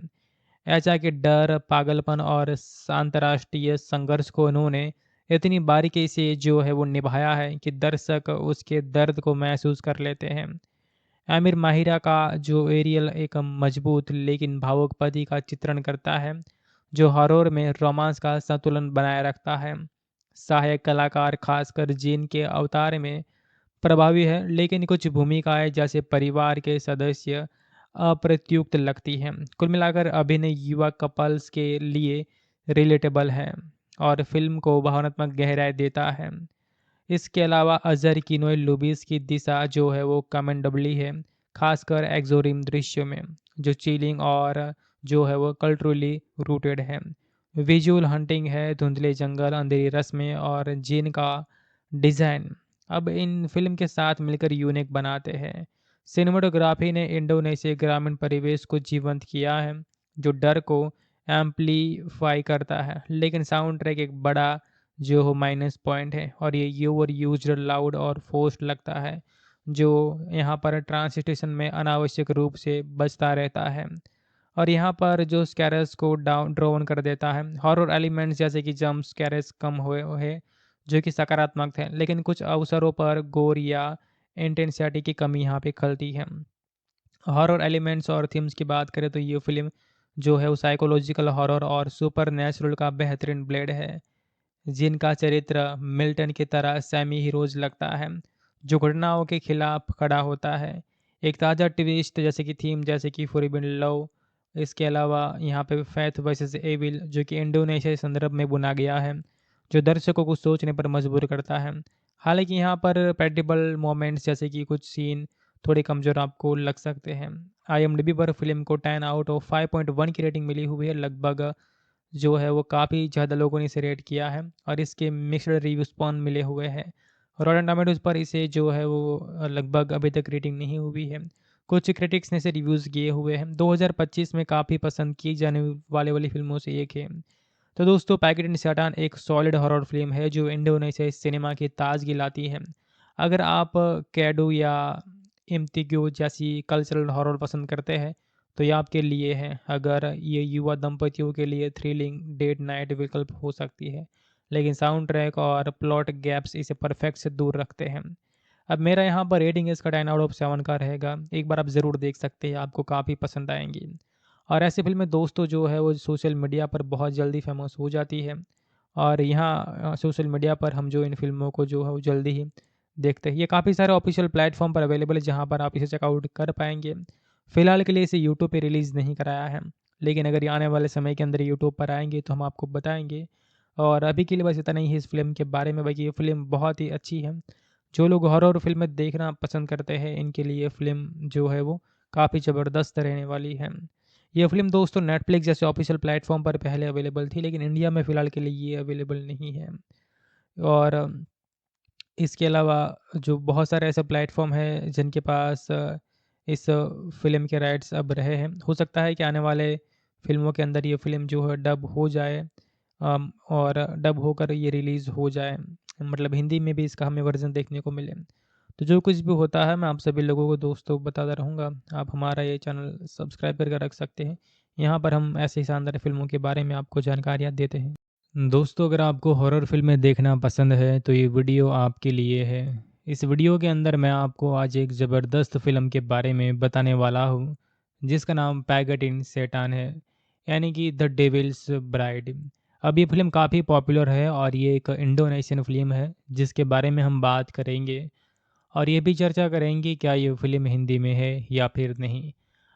ऐसा कि डर, पागलपन और अंतर्राष्ट्रीय संघर्ष को उन्होंने इतनी बारीकी से जो है वो निभाया है कि दर्शक उसके दर्द को महसूस कर लेते हैं। आमिर माहिरा का जो एरियल एक मजबूत लेकिन भावुक पति का चित्रण करता है, जो हॉरर में रोमांस का संतुलन बनाए रखता है। सहायक कलाकार खासकर जीन के अवतार में प्रभावी है, लेकिन कुछ भूमिकाएं जैसे परिवार के सदस्य अप्रत्युक्त लगती हैं। कुल मिलाकर अभिनय युवा कपल्स के लिए रिलेटेबल है और फिल्म को भावनात्मक गहराई देता है। इसके अलावा अजहर किनोय लुबिस की दिशा जो है वो कमेंडेबली है, खासकर एक्सोरिम दृश्य में, जो चिलिंग और जो है वो कल्चरली रूटेड है। विजुअल हंटिंग है, धुंधले जंगल, अंधेरी रस्में और जिन का डिज़ाइन अब इन फिल्म के साथ मिलकर यूनिक बनाते हैं। सिनेमाटोग्राफी ने इंडोनेशिया ग्रामीण परिवेश को जीवंत किया है, जो डर को एम्पलीफाई करता है, लेकिन साउंड ट्रैक एक बड़ा जो हो माइनस पॉइंट है और ये ओवर यूज्ड, लाउड और फोर्स्ड लगता है, जो यहाँ पर ट्रांसलेशन में अनावश्यक रूप से बजता रहता है और यहाँ पर जो स्कैरस को डाउन ड्रोन कर देता है। हॉरर एलिमेंट्स जैसे कि जंप स्कैरस कम हुए हुए जो कि सकारात्मक थे, लेकिन कुछ अवसरों पर गोर या इंटेंसिटी की कमी यहाँ पे खलती है। हॉरर एलिमेंट्स और थीम्स की बात करें तो ये फिल्म जो है वो साइकोलॉजिकल हॉरर और सुपर नेचुरल का बेहतरीन ब्लेड है, जिनका चरित्र मिल्टन की तरह सेमी हीरोज लगता है, जो घटनाओं के खिलाफ खड़ा होता है। एक ताज़ा ट्विस्ट जैसे कि थीम जैसे कि फॉरबिडन लव, इसके अलावा यहाँ पे फैथ वर्सेस एविल जो कि इंडोनेशिया के संदर्भ में बुना गया है, जो दर्शकों को सोचने पर मजबूर करता है। हालांकि यहाँ पर प्रेडिक्टेबल मोमेंट्स जैसे कि कुछ सीन थोड़े कमज़ोर आपको लग सकते हैं। IMDb पर फिल्म को 10 आउट ऑफ 5.1 की रेटिंग मिली हुई है। लगभग जो है वो काफ़ी ज़्यादा लोगों ने इसे रेट किया है और इसके मिक्स्ड रिव्यू स्पॉन मिले हुए हैं। रॉटन टोमेटोज़ पर इसे जो है वो लगभग अभी तक रेटिंग नहीं हुई है। कुछ क्रिटिक्स ने इसे रिव्यूज़ किए हुए हैं। 2025 में काफ़ी पसंद की जाने वाले वाली फिल्मों से एक है। तो दोस्तों, पैकेट इन सैटान एक सॉलिड हॉरर फिल्म है जो इंडोनेशियाई सिनेमा की ताजगी लाती है। अगर आप कैडो या इम्तिग्यो जैसी कल्चरल हॉरर पसंद करते हैं तो ये आपके लिए है। अगर ये युवा दंपतियों के लिए थ्रिलिंग डेट नाइट विकल्प हो सकती है, लेकिन साउंड ट्रैक और प्लॉट गैप्स इसे परफेक्ट से दूर रखते हैं। अब मेरा यहाँ पर रेटिंग इसका 10 आउट ऑफ 7 का रहेगा। एक बार आप ज़रूर देख सकते हैं, आपको काफ़ी पसंद आएंगी। और ऐसी फिल्में दोस्तों जो है वो सोशल मीडिया पर बहुत जल्दी फेमस हो जाती है और यहाँ सोशल मीडिया पर हम जो इन फिल्मों को जो है वो जल्दी ही देखते हैं। ये काफ़ी सारे ऑफिशियल प्लेटफॉर्म पर अवेलेबल है जहाँ पर आप इसे चेकआउट कर पाएंगे। फ़िलहाल के लिए इसे यूट्यूब पे रिलीज़ नहीं कराया है, लेकिन अगर ये आने वाले समय के अंदर यूट्यूब पर आएंगे तो हम आपको बताएंगे। और अभी के लिए बस इतना ही है इस फिल्म के बारे में। बाकी ये फिल्म बहुत ही अच्छी है। जो लोग हॉरर फिल्में देखना पसंद करते हैं इनके लिए फिल्म जो है वो काफ़ी ज़बरदस्त रहने वाली है। ये फिल्म दोस्तों नेटफ्लिक्स जैसे ऑफिशियल प्लेटफॉर्म पर पहले अवेलेबल थी, लेकिन इंडिया में फ़िलहाल के लिए ये अवेलेबल नहीं है। और इसके अलावा जो बहुत सारे ऐसे प्लेटफॉर्म हैं जिनके पास इस फ़िल्म के राइट्स अब रहे हैं। हो सकता है कि आने वाले फ़िल्मों के अंदर ये फ़िल्म जो है डब हो जाए, और डब होकर ये रिलीज़ हो जाए, मतलब हिंदी में भी इसका हमें वर्ज़न देखने को मिले। तो जो कुछ भी होता है मैं आप सभी लोगों को दोस्तों बताता रहूँगा। आप हमारा ये चैनल सब्सक्राइब करके रख सकते हैं। यहाँ पर हम ऐसे ही शानदार फ़िल्मों के बारे में आपको जानकारियाँ देते हैं। दोस्तों, अगर आपको हॉरर फिल्में देखना पसंद है तो ये वीडियो आपके लिए है। इस वीडियो के अंदर मैं आपको आज एक ज़बरदस्त फिल्म के बारे में बताने वाला हूँ, जिसका नाम पैगट इन सैटान है, यानी कि द डेविल्स ब्राइड। अब ये फिल्म काफ़ी पॉपुलर है और ये एक इंडोनेशियन फिल्म है जिसके बारे में हम बात करेंगे और ये भी चर्चा करेंगे क्या ये फिल्म हिंदी में है या फिर नहीं।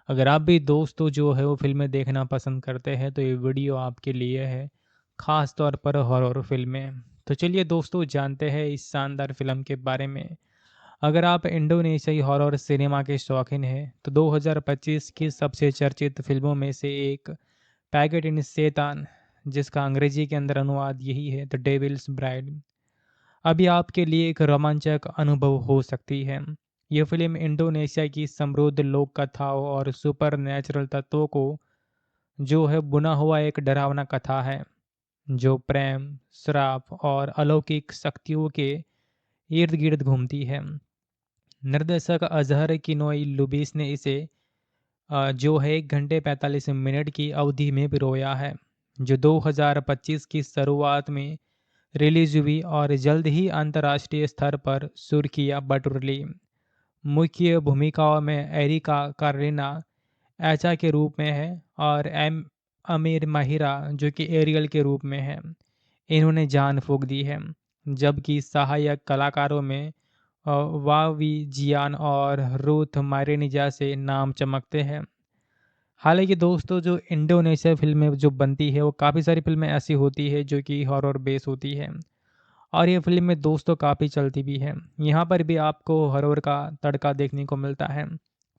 अगर आप भी दोस्तों जो है वो फिल्में देखना पसंद करते हैं तो ये वीडियो आपके लिए है, ख़ास तौर पर हॉरर फिल्में। तो चलिए दोस्तों, जानते हैं इस शानदार फिल्म के बारे में। अगर आप इंडोनेशियाई हॉरर सिनेमा के शौकीन हैं तो 2025 की सबसे चर्चित फिल्मों में से एक पैगट इन सैतान जिसका अंग्रेजी के अंदर अनुवाद यही है, द डेविल्स ब्राइड। अभी आपके लिए एक रोमांचक अनुभव हो सकती है। यह फिल्म इंडोनेशिया की समृद्ध लोक कथाओं और सुपर नेचुरल तत्वों को जो है बुना हुआ एक डरावना कथा है, जो प्रेम, श्राप और अलौकिक शक्तियों के इर्द गिर्द घूमती है। निर्देशक अजहर किनोई लुबिस ने इसे जो है 1 घंटे 45 मिनट की अवधि में पिरोया है, जो 2025 की शुरुआत में रिलीज हुई और जल्द ही अंतर्राष्ट्रीय स्तर पर सुर्खियां बटोर ली। मुख्य भूमिकाओं में एरिका कार्लिना एचा के रूप में है और एम अमीर माहिरा जो कि एरियल के रूप में है। इन्होंने जान फूंक दी है। जबकि सहायक कलाकारों में वावी जियान और रूथ मारिनिजा से नाम चमकते हैं। हालांकि दोस्तों, जो इंडोनेशिया फिल्में जो बनती है वो काफ़ी सारी फिल्में ऐसी होती है जो कि हॉरर बेस होती है, और ये फिल्म में दोस्तों काफ़ी चलती भी है। यहाँ पर भी आपको हॉरर का तड़का देखने को मिलता है।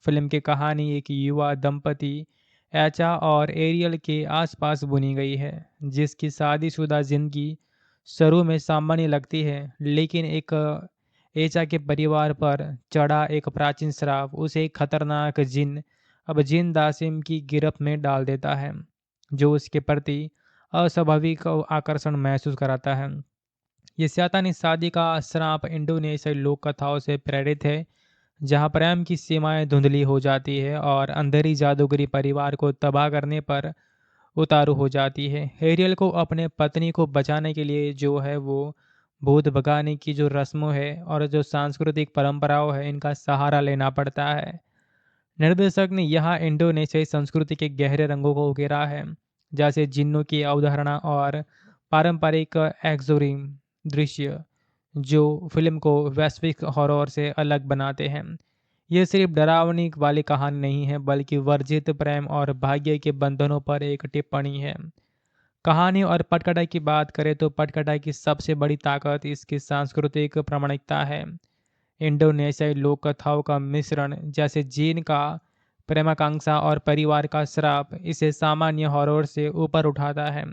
फिल्म की कहानी एक युवा दंपति एचा और एरियल के आसपास बुनी गई है, जिसकी शादीशुदा जिंदगी शुरू में सामान्य लगती है, लेकिन एक एचा के परिवार पर चढ़ा एक प्राचीन श्राप उसे एक खतरनाक जिन अब जिन दासिम की गिरफ्त में डाल देता है, जो उसके प्रति अस्वाभाविक आकर्षण महसूस कराता है। ये शैतानी शादी का श्राप इंडोनेशियाई लोक कथाओं से प्रेरित है, जहां प्रेम की सीमाएं धुंधली हो जाती है और अंधेरी जादूगरी परिवार को तबाह करने पर उतारू हो जाती है। हेरियल को अपने पत्नी को बचाने के लिए जो है वो भूत भगाने की जो रस्मों है और जो सांस्कृतिक परंपराओं है, इनका सहारा लेना पड़ता है। निर्देशक ने यहाँ इंडोनेशियाई संस्कृति के गहरे रंगों को उकेरा है, जैसे जिन्नों की अवधारणा और पारंपरिक एक्सोरिम दृश्य, जो फिल्म को वैश्विक हॉरर से अलग बनाते हैं। ये सिर्फ डरावनी वाली कहानी नहीं है, बल्कि वर्जित प्रेम और भाग्य के बंधनों पर एक टिप्पणी है। कहानी और पटकथा की बात करें तो पटकथा की सबसे बड़ी ताकत इसकी सांस्कृतिक प्रामाणिकता है। इंडोनेशियाई लोक कथाओं का मिश्रण, जैसे जीन का प्रेमाकांक्षा और परिवार का श्राप, इसे सामान्य हॉरर से ऊपर उठाता है।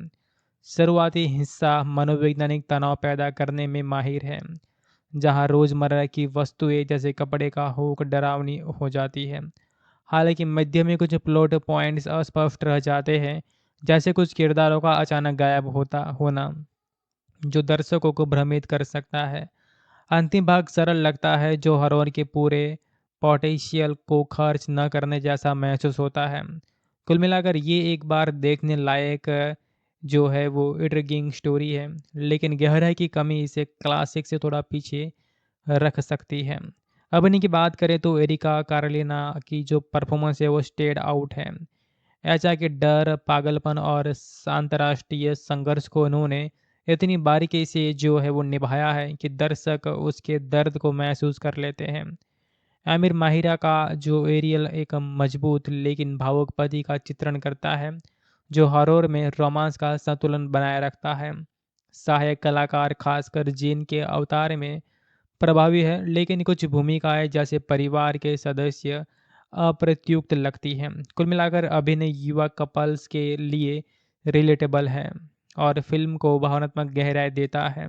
शुरुआती हिस्सा मनोवैज्ञानिक तनाव पैदा करने में माहिर है, जहां रोजमर्रा की वस्तुएं जैसे कपड़े का हुक डरावनी हो जाती है। हालांकि मध्य में कुछ प्लॉट पॉइंट्स अस्पष्ट रह जाते हैं, जैसे कुछ किरदारों का अचानक गायब होता होना, जो दर्शकों को भ्रमित कर सकता है। अंतिम भाग सरल लगता है, जो हॉरर के पूरे पोटेंशियल को खर्च न करने जैसा महसूस होता है। कुल मिलाकर ये एक बार देखने लायक जो है वो इंट्रिगिंग स्टोरी है, लेकिन गहराई की कमी इसे क्लासिक से थोड़ा पीछे रख सकती है। अभिनय की बात करें तो एरिका कार्लिना की जो परफॉर्मेंस है वो स्टेड आउट है। ऐसा कि डर, पागलपन और अंतर्राष्ट्रीय संघर्ष को उन्होंने इतनी बारीकी से जो है वो निभाया है कि दर्शक उसके दर्द को महसूस कर लेते हैं। आमिर माहिरा का जो एरियल एक मजबूत लेकिन भावुक पति का चित्रण करता है, जो हॉरर में रोमांस का संतुलन बनाए रखता है। सहायक कलाकार खासकर जीन के अवतार में प्रभावी है, लेकिन कुछ भूमिकाएं जैसे परिवार के सदस्य अप्रत्युक्त लगती हैं। कुल मिलाकर अभिनय युवा कपल्स के लिए रिलेटेबल है और फिल्म को भावनात्मक गहराई देता है।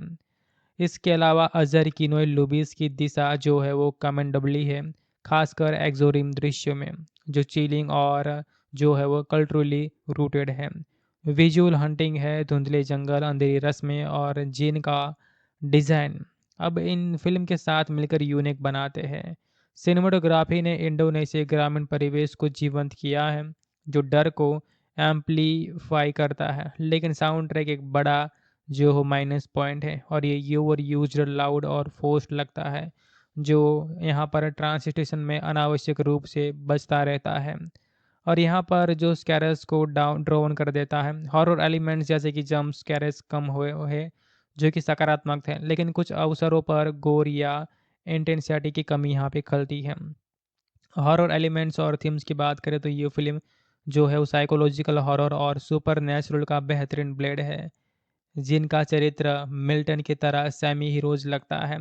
इसके अलावा अजहर किनोय लुबिस की दिशा जो है वो कमेंडेबली है, खासकर एक्सोरिम दृश्यों में, जो चिलिंग और जो है वो कल्चरली रूटेड है। विजुअल हंटिंग है, धुंधले जंगल, अंधेरी रस्में और जिन का डिज़ाइन अब इन फिल्म के साथ मिलकर यूनिक बनाते हैं। सिनेमाटोग्राफी ने इंडोनेशिया ग्रामीण परिवेश को जीवंत किया है, जो डर को एम्पलीफाई करता है, लेकिन साउंड ट्रैक एक बड़ा जो हो माइनस पॉइंट है, और ये ओवर यूज्ड, लाउड और फोर्स्ड लगता है, जो यहाँ पर ट्रांसलेशन में अनावश्यक रूप से बचता रहता है, और यहाँ पर जो स्कैरस को डाउन ड्रोन कर देता है। हॉरर एलिमेंट्स जैसे कि जंप स्कैरस कम हुए है, जो कि सकारात्मक थे, लेकिन कुछ अवसरों पर गोर या इंटेंसिटी की कमी यहाँ पे खलती है। हॉरर एलिमेंट्स और थीम्स की बात करें तो ये फिल्म जो है वो साइकोलॉजिकल हॉरर और सुपर नेचुरल का बेहतरीन ब्लेड है, जिनका चरित्र मिल्टन की तरह सेमी हीरोज लगता है,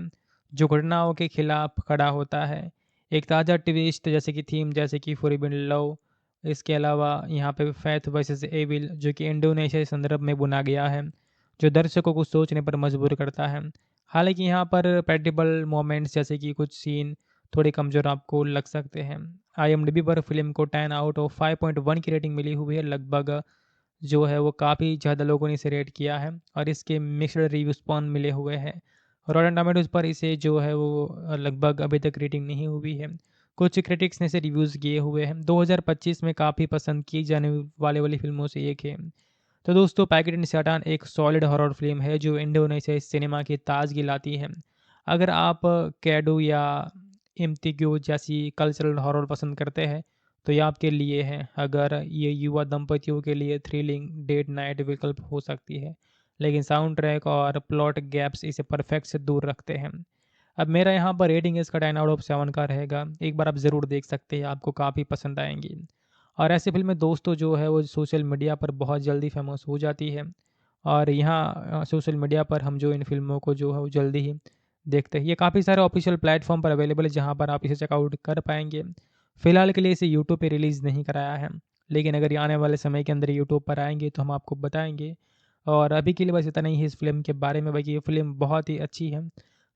जो घटनाओं के खिलाफ खड़ा होता है। एक ताज़ा ट्विस्ट जैसे कि थीम जैसे कि फॉरबिडन लव इसके अलावा यहाँ पे फैथ वर्सेस एविल जो कि इंडोनेशिया के संदर्भ में बुना गया है, जो दर्शकों को सोचने पर मजबूर करता है। हालांकि यहाँ पर पैटेबल मोमेंट्स जैसे कि कुछ सीन थोड़े कमज़ोर आपको लग सकते हैं। IMDb पर फिल्म को 10 आउट ऑफ 5.1 की रेटिंग मिली हुई है। लगभग जो है वो काफ़ी ज़्यादा लोगों ने इसे रेट किया है और इसके मिक्स्ड रिव्यू स्पॉन मिले हुए हैं। रॉटन टोमेटोज़ पर इसे जो है वो लगभग अभी तक रेटिंग नहीं हुई है। कुछ क्रिटिक्स ने इसे रिव्यूज़ किए हुए हैं। 2025 में काफ़ी पसंद की जाने वाले वाली फ़िल्मों से एक है। तो दोस्तों, पैकेट इन सैटान एक सॉलिड हॉरर फ़िल्म है जो इंडोनेशियाई सिनेमा की ताज़गी लाती है। अगर आप कैडो या इम्तिग्यो जैसी कल्चरल हॉरर पसंद करते हैं तो ये आपके लिए है। अगर ये युवा दंपतियों के लिए थ्रिलिंग डेट नाइट विकल्प हो सकती है, लेकिन साउंड ट्रैक और प्लॉट गैप्स इसे परफेक्ट से दूर रखते हैं। अब मेरा यहाँ पर रेटिंग इसका 10 आउट ऑफ 7 का रहेगा। एक बार आप ज़रूर देख सकते हैं, आपको काफ़ी पसंद आएंगी। और ऐसी फिल्में दोस्तों जो है वो सोशल मीडिया पर बहुत जल्दी फेमस हो जाती है और यहाँ सोशल मीडिया पर हम जो इन फिल्मों को जो है वो जल्दी ही देखते हैं। ये काफ़ी सारे ऑफिशियल प्लेटफॉर्म पर अवेलेबल है जहाँ पर आप इसे चेकआउट कर पाएंगे। फ़िलहाल के लिए इसे यूट्यूब पे रिलीज़ नहीं कराया है, लेकिन अगर ये आने वाले समय के अंदर यूट्यूब पर आएँगे तो हम आपको बताएँगे। और अभी के लिए बस इतना ही है इस फ़िल्म के बारे में। बाकी ये फ़िल्म बहुत ही अच्छी है।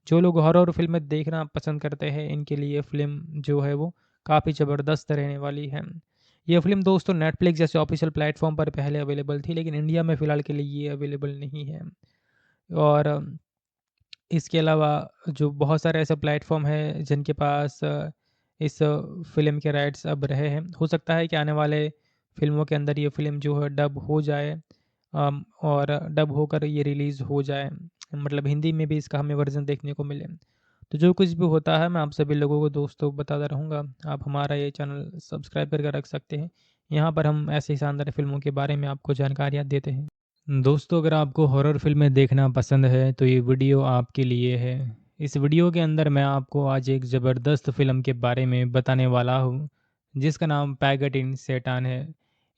जो लोग हॉरर फ़िल्में देखना पसंद करते हैं, इनके लिए ये फ़िल्म जो है वो काफ़ी ज़बरदस्त रहने वाली है। ये फ़िल्म दोस्तों नेटफ्लिक्स जैसे ऑफ़िशियल प्लेटफ़ॉर्म पर पहले अवेलेबल थी, लेकिन इंडिया में फ़िलहाल के लिए ये अवेलेबल नहीं है। और इसके अलावा जो बहुत सारे ऐसे प्लेटफ़ॉर्म हैं जिनके पास इस फ़िल्म के राइट्स अब रहे हैं। हो सकता है कि आने वाले फ़िल्मों के अंदर ये फ़िल्म जो है डब हो जाए, और डब होकर ये रिलीज़ हो जाए। मतलब हिंदी में भी इसका हमें वर्ज़न देखने को मिले। तो जो कुछ भी होता है मैं आप सभी लोगों को दोस्तों बताता रहूँगा। आप हमारा ये चैनल सब्सक्राइब करके रख सकते हैं। यहाँ पर हम ऐसे ही शानदार फ़िल्मों के बारे में आपको जानकारियाँ देते हैं। दोस्तों, अगर आपको हॉरर फिल्में देखना पसंद है तो ये वीडियो आपके लिए है। इस वीडियो के अंदर मैं आपको आज एक ज़बरदस्त फ़िल्म के बारे में बताने वाला हूँ जिसका नाम पैगट इन सैटान है,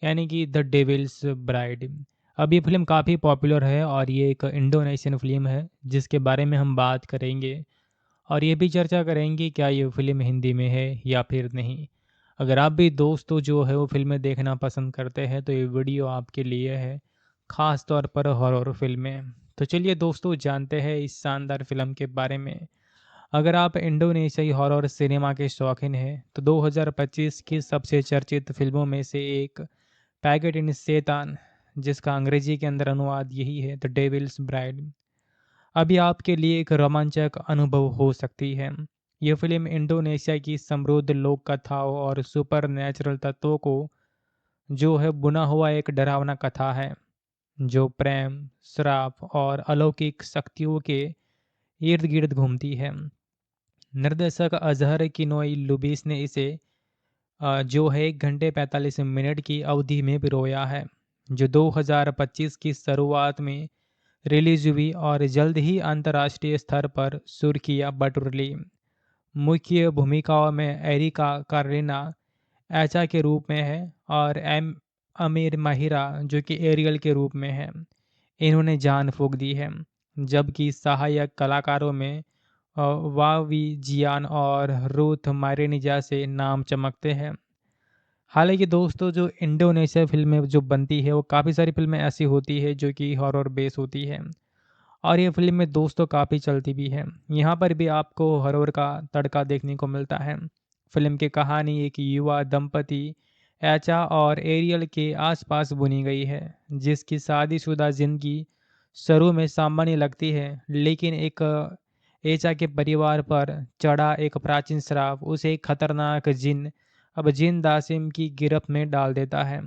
यानी कि द डेविल्स ब्राइड। अब ये फ़िल्म काफ़ी पॉपुलर है और ये एक इंडोनेशियन फ़िल्म है जिसके बारे में हम बात करेंगे और ये भी चर्चा करेंगे क्या ये फ़िल्म हिंदी में है या फिर नहीं। अगर आप भी दोस्तों जो है वो फ़िल्में देखना पसंद करते हैं तो ये वीडियो आपके लिए है, ख़ास तौर पर हॉरर फ़िल्में। तो चलिए दोस्तों, जानते हैं इस शानदार फ़िल्म के बारे में। अगर आप इंडोनेशियाई हॉरर सिनेमा के शौकीन हैं तो 2025 की सबसे चर्चित फ़िल्मों में से एक पैगट इन सैतान, जिसका अंग्रेजी के अंदर अनुवाद यही है द डेविल्स ब्राइड, अभी आपके लिए एक रोमांचक अनुभव हो सकती है। यह फ़िल्म इंडोनेशिया की समृद्ध लोक कथाओं और सुपर नेचुरल तत्वों को जो है बुना हुआ एक डरावना कथा है जो प्रेम, श्राप और अलौकिक शक्तियों के इर्द गिर्द घूमती है। निर्देशक अजहर किनोई लुबिस ने इसे जो है 1 घंटे 45 मिनट की अवधि में पिरोया है, जो 2025 की शुरुआत में रिलीज हुई और जल्द ही अंतर्राष्ट्रीय स्तर पर सुर्खियां बटोर ली। मुख्य भूमिकाओं में एरिका कार्लिना एचा के रूप में है और अमीर माहिरा जो कि एरियल के रूप में है। इन्होंने जान फूंक दी है, जबकि सहायक कलाकारों में वावी जियान और रूथ मारेनिजा से नाम चमकते हैं। हालांकि दोस्तों, जो इंडोनेशिया फिल्में जो बनती है वो काफ़ी सारी फिल्में ऐसी होती है जो कि हॉरर बेस होती है और ये फिल्में दोस्तों काफ़ी चलती भी है। यहाँ पर भी आपको हॉरर का तड़का देखने को मिलता है। फिल्म की कहानी एक युवा दंपति एचा और एरियल के आसपास बुनी गई है, जिसकी शादीशुदा जिंदगी शुरू में सामान्य लगती है, लेकिन एक एचा के परिवार पर चढ़ा एक प्राचीन श्राप उसे एक खतरनाक जिन अब जिन दासिम की गिरफ्त में डाल देता है,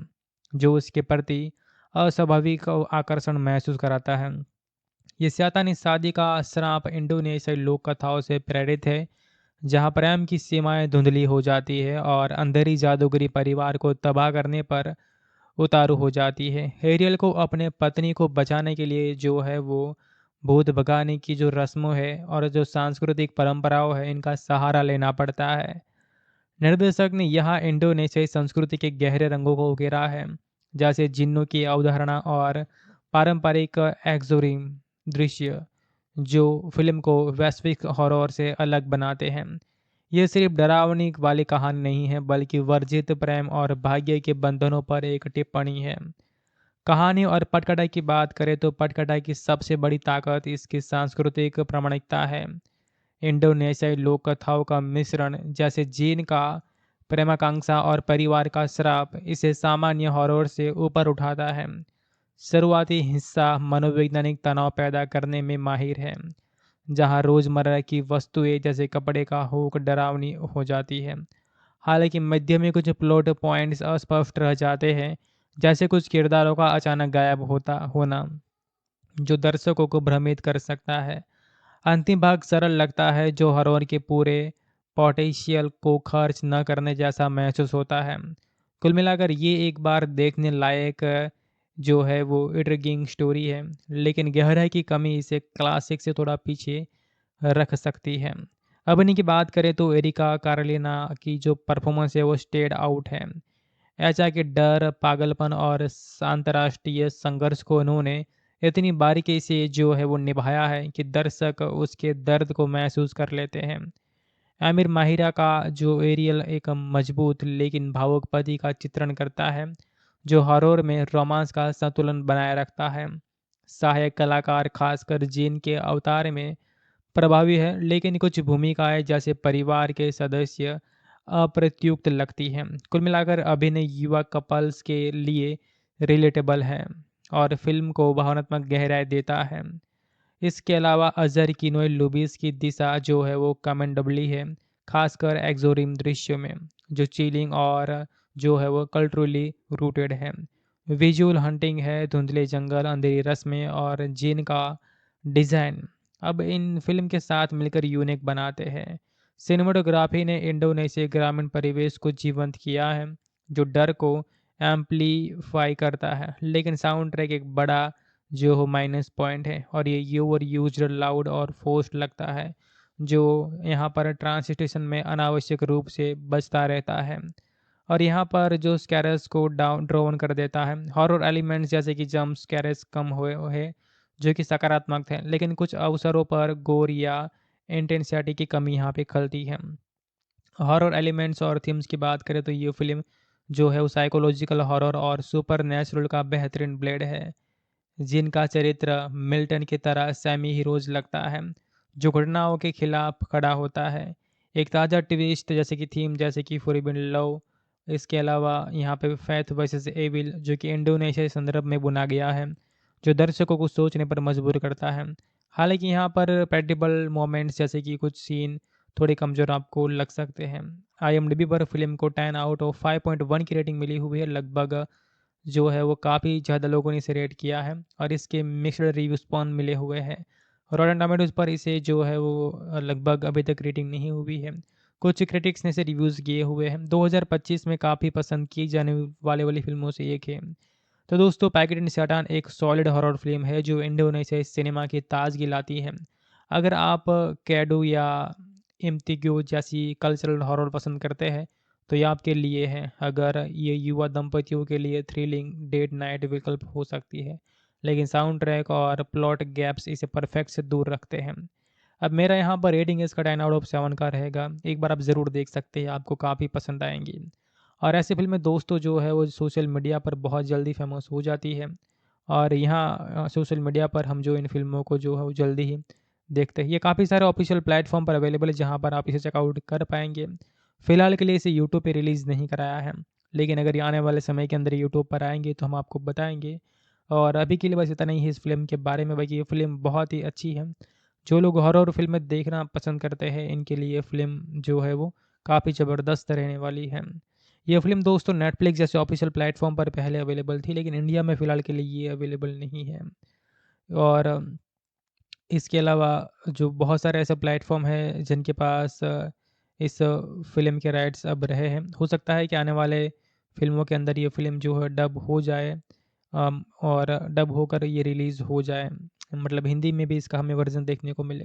जो उसके प्रति अस्वाभाविक आकर्षण महसूस कराता है। ये शैतानी शादी का श्राप इंडोनेशियाई लोक कथाओं से प्रेरित है, जहां प्रेम की सीमाएं धुंधली हो जाती है और अंधेरी जादूगरी परिवार को तबाह करने पर उतारू हो जाती है। एरियल को अपने पत्नी को बचाने के लिए जो है वो भूत भगाने की जो रस्मों है और जो सांस्कृतिक परंपराओं है, इनका सहारा लेना पड़ता है। निर्देशक ने यहाँ इंडोनेशियाई संस्कृति के गहरे रंगों को उकेरा है, जैसे जिन्नों की अवधारणा और पारंपरिक एक्सोरिम दृश्य, जो फिल्म को वैश्विक हॉरर से अलग बनाते हैं। ये सिर्फ डरावनी वाली कहानी नहीं है, बल्कि वर्जित प्रेम और भाग्य के बंधनों पर एक टिप्पणी है। कहानी और पटकथा की बात करें तो पटकथा की सबसे बड़ी ताकत इसकी सांस्कृतिक प्रामाणिकता है। इंडोनेशियाई लोक कथाओं का मिश्रण, जैसे जीन का प्रेमाकांक्षा और परिवार का श्राप, इसे सामान्य हॉरर से ऊपर उठाता है। शुरुआती हिस्सा मनोवैज्ञानिक तनाव पैदा करने में माहिर है, जहां रोजमर्रा की वस्तुएं जैसे कपड़े का हुक डरावनी हो जाती है। हालांकि मध्य में कुछ प्लॉट पॉइंट्स अस्पष्ट रह जाते हैं, जैसे कुछ किरदारों का अचानक गायब होता होना, जो दर्शकों को भ्रमित कर सकता है। अंतिम भाग सरल लगता है, जो हॉरर के पूरे पोटेंशियल को खर्च न करने जैसा महसूस होता है। कुल मिलाकर ये एक बार देखने लायक जो है वो इंट्रिगिंग स्टोरी है, लेकिन गहराई की कमी इसे क्लासिक से थोड़ा पीछे रख सकती है। अभिनय की बात करें तो एरिका कार्लिना की जो परफॉर्मेंस है वो स्टेड आउट है। ऐसा कि डर, पागलपन और अंतर्राष्ट्रीय संघर्ष को उन्होंने इतनी बारीकी से जो है वो निभाया है कि दर्शक उसके दर्द को महसूस कर लेते हैं। आमिर माहिरा का जो एरियल एक मजबूत लेकिन भावुक पति का चित्रण करता है, जो हॉरर में रोमांस का संतुलन बनाए रखता है। सहायक कलाकार खासकर जीन के अवतार में प्रभावी है, लेकिन कुछ भूमिकाएं जैसे परिवार के सदस्य अप्रत्युक्त लगती हैं। कुल मिलाकर अभिनय युवा कपल्स के लिए रिलेटेबल है और फिल्म को भावनात्मक गहराई देता है। इसके अलावा अजहर किनोय लुबिस की दिशा जो है वो कमेंडेबली है, खासकर एक्सोरिम दृश्यों में, जो चिलिंग और जो है वो कल्चरली रूटेड है। विजुअल हंटिंग है, धुंधले जंगल, अंधेरी रस्में और जिन का डिज़ाइन अब इन फिल्म के साथ मिलकर यूनिक बनाते हैं। सिनेमाटोग्राफी ने इंडोनेशिया ग्रामीण परिवेश को जीवंत किया है, जो डर को एम्पलीफाई करता है, लेकिन साउंड ट्रैक एक बड़ा जो हो माइनस पॉइंट है और ये ओवर यूज्ड, लाउड और फोर्स्ड लगता है, जो यहाँ पर ट्रांसलेशन में अनावश्यक रूप से बजता रहता है और यहाँ पर जो स्कैरस को डाउन ड्रोन कर देता है। हॉरर एलिमेंट्स जैसे कि जंप स्कैरस कम हुए है, जो कि सकारात्मक है, लेकिन कुछ अवसरों पर गोर या इंटेंसिटी की कमी यहाँ पे खलती है। हॉरर एलिमेंट्स और थीम्स की बात करें तो ये फिल्म जो है वो साइकोलॉजिकल हॉरर और सुपर नेचुरल का बेहतरीन ब्लेड है, जिनका चरित्र मिल्टन की तरह सेमी हीरोज लगता है, जो घटनाओं के खिलाफ खड़ा होता है। एक ताज़ा ट्विस्ट जैसे कि थीम जैसे कि फॉरबिडन लव, इसके अलावा यहाँ पे फैथ वर्सेस एविल जो कि इंडोनेशिया के संदर्भ में बुना गया है, जो दर्शकों को सोचने पर मजबूर करता है। हालांकि यहाँ पर प्रेडिक्टेबल मोमेंट्स जैसे कि कुछ सीन थोड़े कमज़ोर आपको लग सकते हैं। IMDb पर फिल्म को 10 आउट ऑफ 5.1 की रेटिंग मिली हुई है। लगभग जो है वो काफ़ी ज़्यादा लोगों ने इसे रेट किया है और इसके मिक्स्ड रिव्यू स्पॉन मिले हुए हैं। रॉटन टोमेटोज़ पर इसे जो है वो लगभग अभी तक रेटिंग नहीं हुई है। कुछ क्रिटिक्स ने इसे रिव्यूज़ किए हुए हैं। 2025 में काफ़ी पसंद की जाने वाले वाली फिल्मों से एक है। तो दोस्तों, पैकेट इन सैटान एक सॉलिड हॉरर फिल्म है जो इंडोनेशियाई सिनेमा की ताजगी लाती है। अगर आप कैडो या इम्तिग्यो जैसी कल्चरल हॉरर पसंद करते हैं तो ये आपके लिए है। अगर ये युवा दंपतियों के लिए थ्रिलिंग डेट नाइट विकल्प हो सकती है, लेकिन साउंड ट्रैक और प्लॉट गैप्स इसे परफेक्ट से दूर रखते हैं। अब मेरा यहाँ पर रेटिंग इसका 10 आउट ऑफ 7 का रहेगा। एक बार आप ज़रूर देख सकते हैं, आपको काफ़ी पसंद आएंगी। और ऐसी फिल्में दोस्तों जो है वो सोशल मीडिया पर बहुत जल्दी फेमस हो जाती है और यहाँ सोशल मीडिया पर हम जो इन फिल्मों को जो है वो जल्दी ही देखते हैं। ये काफ़ी सारे ऑफिशियल प्लेटफॉर्म पर अवेलेबल है, जहाँ पर आप इसे चेकआउट कर पाएंगे। फ़िलहाल के लिए इसे यूट्यूब पे रिलीज़ नहीं कराया है, लेकिन अगर ये आने वाले समय के अंदर यूट्यूब पर आएंगे तो हम आपको बताएंगे। और अभी के लिए बस इतना ही है इस फिल्म के बारे में। बाकी ये फिल्म बहुत ही अच्छी है। जो लोग हॉरर फिल्में देखना पसंद करते हैं, इनके लिए फिल्म जो है वो काफ़ी ज़बरदस्त रहने वाली है। ये फिल्म दोस्तों नेटफ्लिक्स जैसे ऑफिशियल प्लेटफॉर्म पर पहले अवेलेबल थी, लेकिन इंडिया में फ़िलहाल के लिए ये अवेलेबल नहीं है। और इसके अलावा जो बहुत सारे ऐसे प्लेटफॉर्म हैं जिनके पास इस फ़िल्म के राइट्स अब रहे हैं। हो सकता है कि आने वाले फ़िल्मों के अंदर ये फ़िल्म जो है डब हो जाए, और डब होकर ये रिलीज़ हो जाए, मतलब हिंदी में भी इसका हमें वर्ज़न देखने को मिले।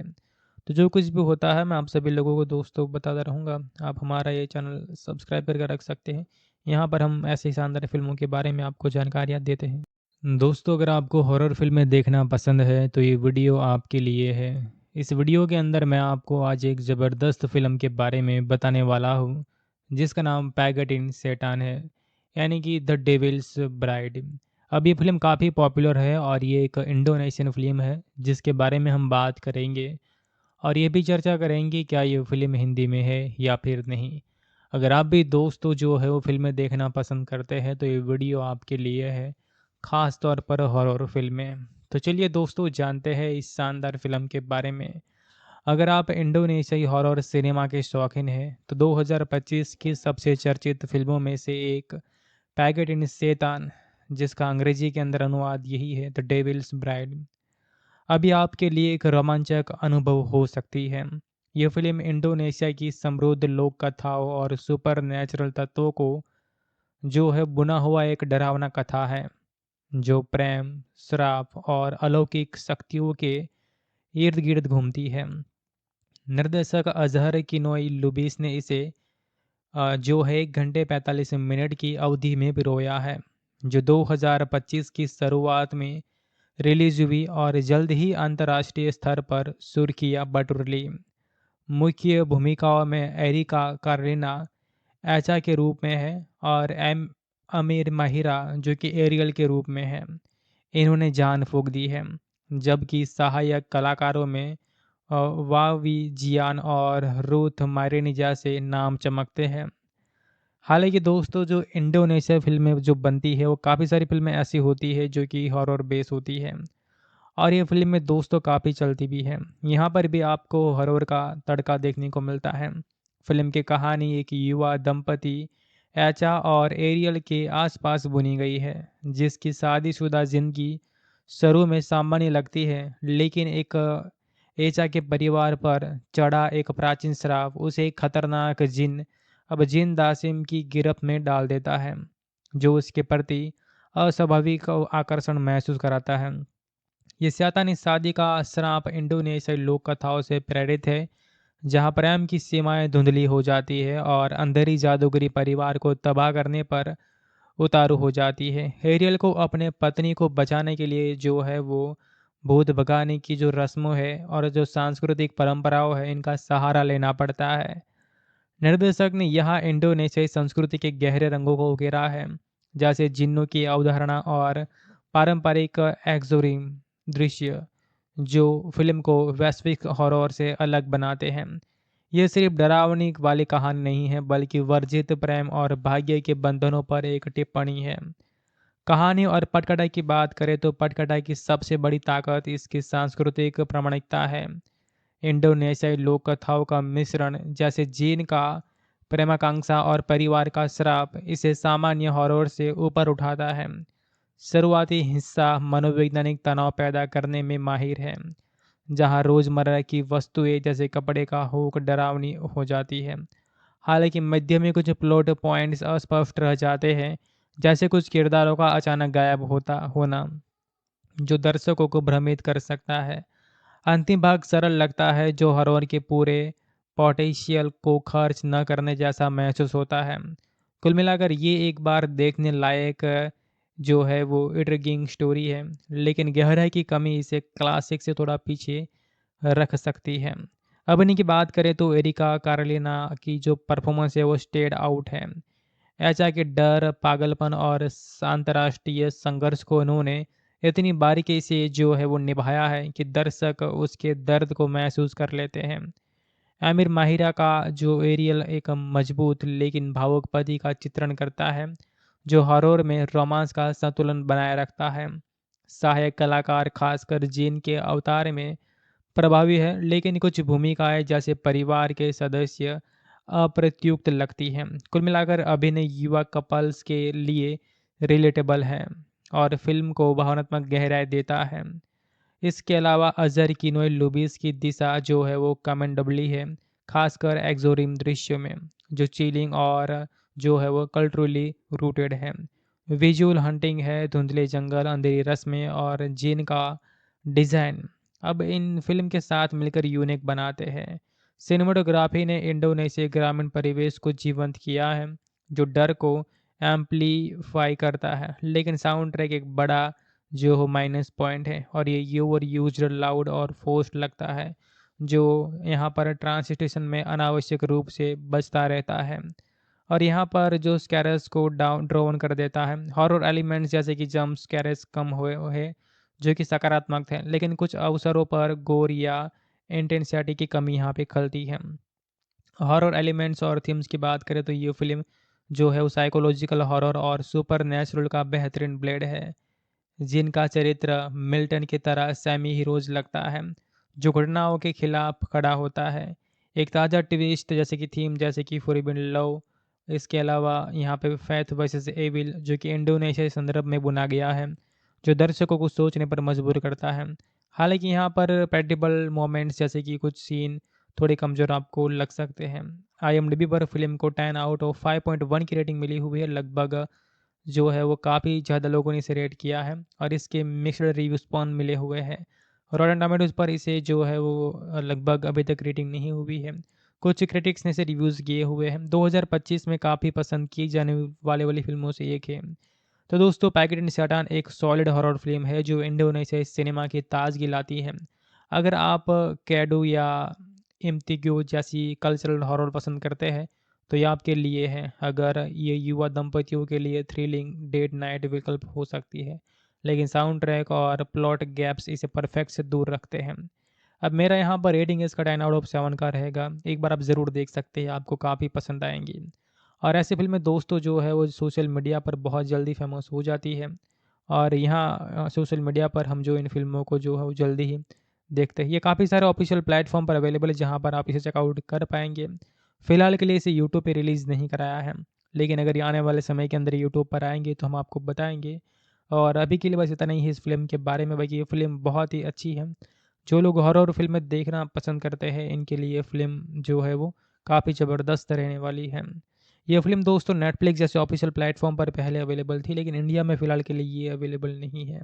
तो जो कुछ भी होता है मैं आप सभी लोगों को दोस्तों बताता रहूँगा। आप हमारा ये चैनल सब्सक्राइब करके रख सकते हैं। यहाँ पर हम ऐसे ही शानदार फ़िल्मों के बारे में आपको जानकारियाँ देते हैं। दोस्तों, अगर आपको हॉरर फिल्में देखना पसंद है तो ये वीडियो आपके लिए है। इस वीडियो के अंदर मैं आपको आज एक ज़बरदस्त फ़िल्म के बारे में बताने वाला हूँ, जिसका नाम पैगट इन सैटान है, यानी कि द डेविल्स ब्राइड। अब ये फ़िल्म काफ़ी पॉपुलर है और ये एक इंडोनेशियन फ़िल्म है, जिसके बारे में हम बात करेंगे और ये भी चर्चा करेंगे क्या ये फ़िल्म हिंदी में है या फिर नहीं। अगर आप भी दोस्तों जो है वो फ़िल्में देखना पसंद करते हैं, तो ये वीडियो आपके लिए है, ख़ास तौर पर हॉरर फ़िल्में। तो चलिए दोस्तों जानते हैं इस शानदार फ़िल्म के बारे में। अगर आप इंडोनेशियाई हॉरर सिनेमा के शौकीन हैं तो 2025 की सबसे चर्चित फिल्मों में से एक पैकेट इन शैतान, जिसका अंग्रेजी के अंदर अनुवाद यही है द डेविल्स ब्राइड, अभी आपके लिए एक रोमांचक अनुभव हो सकती है। यह फिल्म इंडोनेशिया की समृद्ध लोक कथाओं और सुपर नेचुरल तत्वों को जो है बुना हुआ एक डरावना कथा है, जो प्रेम, श्राप और अलौकिक शक्तियों के इर्द गिर्द घूमती है। निर्देशक अजहर किनोई लुबिस ने इसे जो है 1 घंटे 45 मिनट की अवधि में पिरोया है, जो 2025 की शुरुआत में रिलीज हुई और जल्द ही अंतर्राष्ट्रीय स्तर पर सुर्खियां बटोर ली। मुख्य भूमिकाओं में एरिका कार्लिना एचा के रूप में है और एम अमीर माहिरा जो कि एरियल के रूप में है। इन्होंने जान फूंक दी है, जबकि सहायक कलाकारों में वावी जियान और रूथ मारेनिजा से नाम चमकते हैं। हालांकि दोस्तों जो इंडोनेशिया फिल्में जो बनती है वो काफ़ी सारी फिल्में ऐसी होती है जो कि हॉरर बेस होती है और ये फिल्म में दोस्तों काफ़ी चलती भी है। यहाँ पर भी आपको हॉरर का तड़का देखने को मिलता है। फिल्म की कहानी एक युवा दंपति एचा और एरियल के आसपास बुनी गई है, जिसकी शादीशुदा जिंदगी शुरू में सामान्य लगती है, लेकिन एक एचा के परिवार पर चढ़ा एक प्राचीन श्राप उसे एक खतरनाक जिन अब जिन दासिम की गिरफ्त में डाल देता है, जो उसके प्रति अस्वाभाविक आकर्षण महसूस कराता है। ये शैतानी शादी का श्राप इंडोनेशियाई लोक कथाओं से प्रेरित है, जहां प्रेम की सीमाएं धुंधली हो जाती है और अंधेरी जादूगरी परिवार को तबाह करने पर उतारू हो जाती है। हेरियल को अपने पत्नी को बचाने के लिए जो है वो भूत भगाने की जो रस्मों है और जो सांस्कृतिक परंपराओं है, इनका सहारा लेना पड़ता है। निर्देशक ने यहाँ इंडोनेशियाई संस्कृति के गहरे रंगों को उकेरा है, जैसे जिन्नों की अवधारणा और पारंपरिक एक्सोरिम दृश्य, जो फिल्म को वैश्विक हॉरर से अलग बनाते हैं। यह सिर्फ डरावनी वाली कहानी नहीं है, बल्कि वर्जित प्रेम और भाग्य के बंधनों पर एक टिप्पणी है। कहानी और पटकथा की बात करें तो पटकथा की सबसे बड़ी ताकत इसकी सांस्कृतिक प्रामाणिकता है। इंडोनेशियाई लोक कथाओं का मिश्रण, जैसे जीन का प्रेमाकांक्षा और परिवार का श्राप, इसे सामान्य हॉरर से ऊपर उठाता है। शुरुआती हिस्सा मनोवैज्ञानिक तनाव पैदा करने में माहिर है, जहां रोजमर्रा की वस्तुएं जैसे कपड़े का हुक डरावनी हो जाती है। हालांकि मध्य में कुछ प्लॉट पॉइंट्स अस्पष्ट रह जाते हैं, जैसे कुछ किरदारों का अचानक गायब होता होना, जो दर्शकों को भ्रमित कर सकता है। अंतिम भाग सरल लगता है, जो हॉरर के पूरे पोटेंशियल को खर्च न करने जैसा महसूस होता है। कुल मिलाकर ये एक बार देखने लायक जो है वो इंट्रिगिंग स्टोरी है, लेकिन गहराई की कमी इसे क्लासिक से थोड़ा पीछे रख सकती है। अभिनय की बात करें तो एरिका कार्लिना की जो परफॉर्मेंस है वो स्टेड आउट है। ऐसा कि डर, पागलपन और अंतर्राष्ट्रीय संघर्ष को उन्होंने इतनी बारीकी से जो है वो निभाया है कि दर्शक उसके दर्द को महसूस कर लेते हैं। आमिर माहिरा का जो एरियल एक मजबूत लेकिन भावुक पति का चित्रण करता है, जो हॉरर में रोमांस का संतुलन बनाए रखता है। सहायक कलाकार खासकर जीन के अवतार में प्रभावी है, लेकिन कुछ भूमिकाएं जैसे परिवार के सदस्य अप्रत्युक्त लगती हैं। कुल मिलाकर अभिनय युवा कपल्स के लिए रिलेटेबल है और फिल्म को भावनात्मक गहराई देता है। इसके अलावा अजहर किनोय लुबिस की दिशा जो है वो कमेंडेबली है, खासकर एक्सोरिम दृश्यों में, जो चिलिंग और जो है वो कल्चरली रूटेड है। विजुअल हंटिंग है, धुंधले जंगल, अंधेरी रस्में और जिन का डिज़ाइन अब इन फिल्म के साथ मिलकर यूनिक बनाते हैं। सिनेमाटोग्राफी ने इंडोनेशिया ग्रामीण परिवेश को जीवंत किया है, जो डर को एम्पलीफाई करता है, लेकिन साउंड ट्रैक एक बड़ा जो हो माइनस पॉइंट है और ये ओवर यूज्ड, लाउड और फोर्स्ड लगता है, जो यहाँ पर ट्रांस स्टेशन में अनावश्यक रूप से बजता रहता है और यहाँ पर जो स्कैरर्स को डाउन ड्रोन कर देता है। हॉरर एलिमेंट्स जैसे कि जंप स्कैरर्स कम हुए हुए जो कि सकारात्मक थे, लेकिन कुछ अवसरों पर गोर या इंटेंसिटी की कमी यहाँ पे खलती है। हॉरर एलिमेंट्स और थीम्स की बात करें तो ये फिल्म जो है वो साइकोलॉजिकल हॉरर और सुपर नेचुरल का बेहतरीन ब्लेड है, जिनका चरित्र मिल्टन की तरह सेमी हीरोज लगता है जो घटनाओं के खिलाफ खड़ा होता है। एक ताज़ा ट्विस्ट जैसे कि थीम जैसे कि फॉरबिडन लव, इसके अलावा यहाँ पे फैथ वर्सेस एविल जो कि इंडोनेशिया संदर्भ में बुना गया है, जो दर्शकों को सोचने पर मजबूर करता है। हालांकि यहाँ पर पेडिबल मोमेंट्स जैसे कि कुछ सीन थोड़े कमज़ोर आपको लग सकते हैं। IMDb पर फिल्म को 10 आउट ऑफ 5.1 की रेटिंग मिली हुई है। लगभग जो है वो काफ़ी ज़्यादा लोगों ने इसे रेट किया है और इसके मिक्स्ड रिव्यूज पॉन मिले हुए हैं। रॉटन टोमेटोज़ पर इसे जो है वो लगभग अभी तक रेटिंग नहीं हुई है। कुछ क्रिटिक्स ने इसे रिव्यूज़ किए हुए हैं। 2025 में काफ़ी पसंद की जाने वाले वाली फिल्मों से एक है। तो दोस्तों, पैकेट इन सैटान एक सॉलिड हॉरर फिल्म है जो इंडोनेशियाई सिनेमा की ताजगी लाती है। अगर आप कैडो या इम्तिग्यो जैसी कल्चरल हॉरर पसंद करते हैं तो ये आपके लिए है। अगर ये युवा दंपतियों के लिए थ्रिलिंग डेट नाइट विकल्प हो सकती है, लेकिन साउंड ट्रैक और प्लॉट गैप्स इसे परफेक्ट से दूर रखते हैं। अब मेरा यहाँ पर रेटिंग इसका 10 आउट ऑफ 7 का रहेगा। एक बार आप ज़रूर देख सकते हैं, आपको काफ़ी पसंद आएंगी। और ऐसी फिल्में दोस्तों जो है वो सोशल मीडिया पर बहुत जल्दी फेमस हो जाती है और यहाँ सोशल मीडिया पर हम जो इन फिल्मों को जो है वो जल्दी ही देखते हैं। ये काफ़ी सारे ऑफिशियल प्लेटफॉर्म पर अवेलेबल है जहाँ पर आप इसे चेकआउट कर पाएंगे। फ़िलहाल के लिए इसे यूट्यूब पे रिलीज़ नहीं कराया है, लेकिन अगर ये आने वाले समय के अंदर यूट्यूब पर आएंगे तो हम आपको बताएंगे। और अभी के लिए बस इतना ही है इस फिल्म के बारे में। बाकी ये फिल्म बहुत ही अच्छी है। जो लोग हॉरर फिल्में देखना पसंद करते हैं इनके लिए ये फिल्म जो है वो काफ़ी ज़बरदस्त रहने वाली है। ये फ़िल्म दोस्तों नेटफ्लिक्स जैसे ऑफिशियल प्लेटफॉर्म पर पहले अवेलेबल थी, लेकिन इंडिया में फ़िलहाल के लिए ये अवेलेबल नहीं है।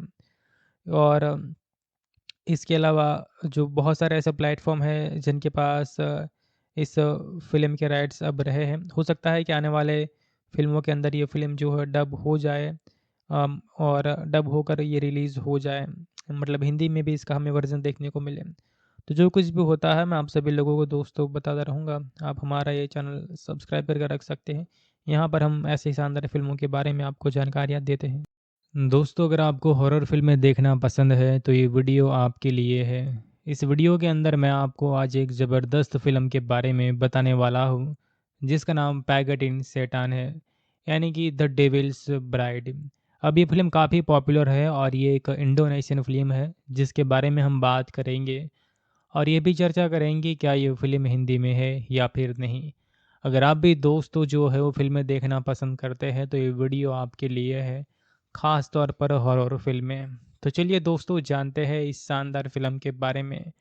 और इसके अलावा जो बहुत सारे ऐसे प्लेटफॉर्म हैं जिनके पास इस फ़िल्म के राइट्स अब रहे हैं। हो सकता है कि आने वाले फ़िल्मों के अंदर ये फ़िल्म जो है डब हो जाए, और डब होकर ये रिलीज़ हो जाए, मतलब हिंदी में भी इसका हमें वर्ज़न देखने को मिले। तो जो कुछ भी होता है मैं आप सभी लोगों को दोस्तों बताता रहूँगा। आप हमारा ये चैनल सब्सक्राइब करके रख सकते हैं। यहाँ पर हम ऐसे ही शानदार फ़िल्मों के बारे में आपको जानकारियाँ देते हैं। दोस्तों, अगर आपको हॉरर फिल्में देखना पसंद है तो ये वीडियो आपके लिए है। इस वीडियो के अंदर मैं आपको आज एक ज़बरदस्त फ़िल्म के बारे में बताने वाला हूँ जिसका नाम पैगट इन सैटान है, यानी कि द डेविल्स ब्राइड। अब ये फ़िल्म काफ़ी पॉपुलर है और ये एक इंडोनेशियन फ़िल्म है जिसके बारे में हम बात करेंगे और ये भी चर्चा करेंगे क्या ये फ़िल्म हिंदी में है या फिर नहीं। अगर आप भी दोस्तों जो है वो फ़िल्में देखना पसंद करते हैं तो ये वीडियो आपके लिए है, ख़ास तौर पर हॉरर फिल्में। तो चलिए दोस्तों, जानते हैं इस शानदार फिल्म के बारे में।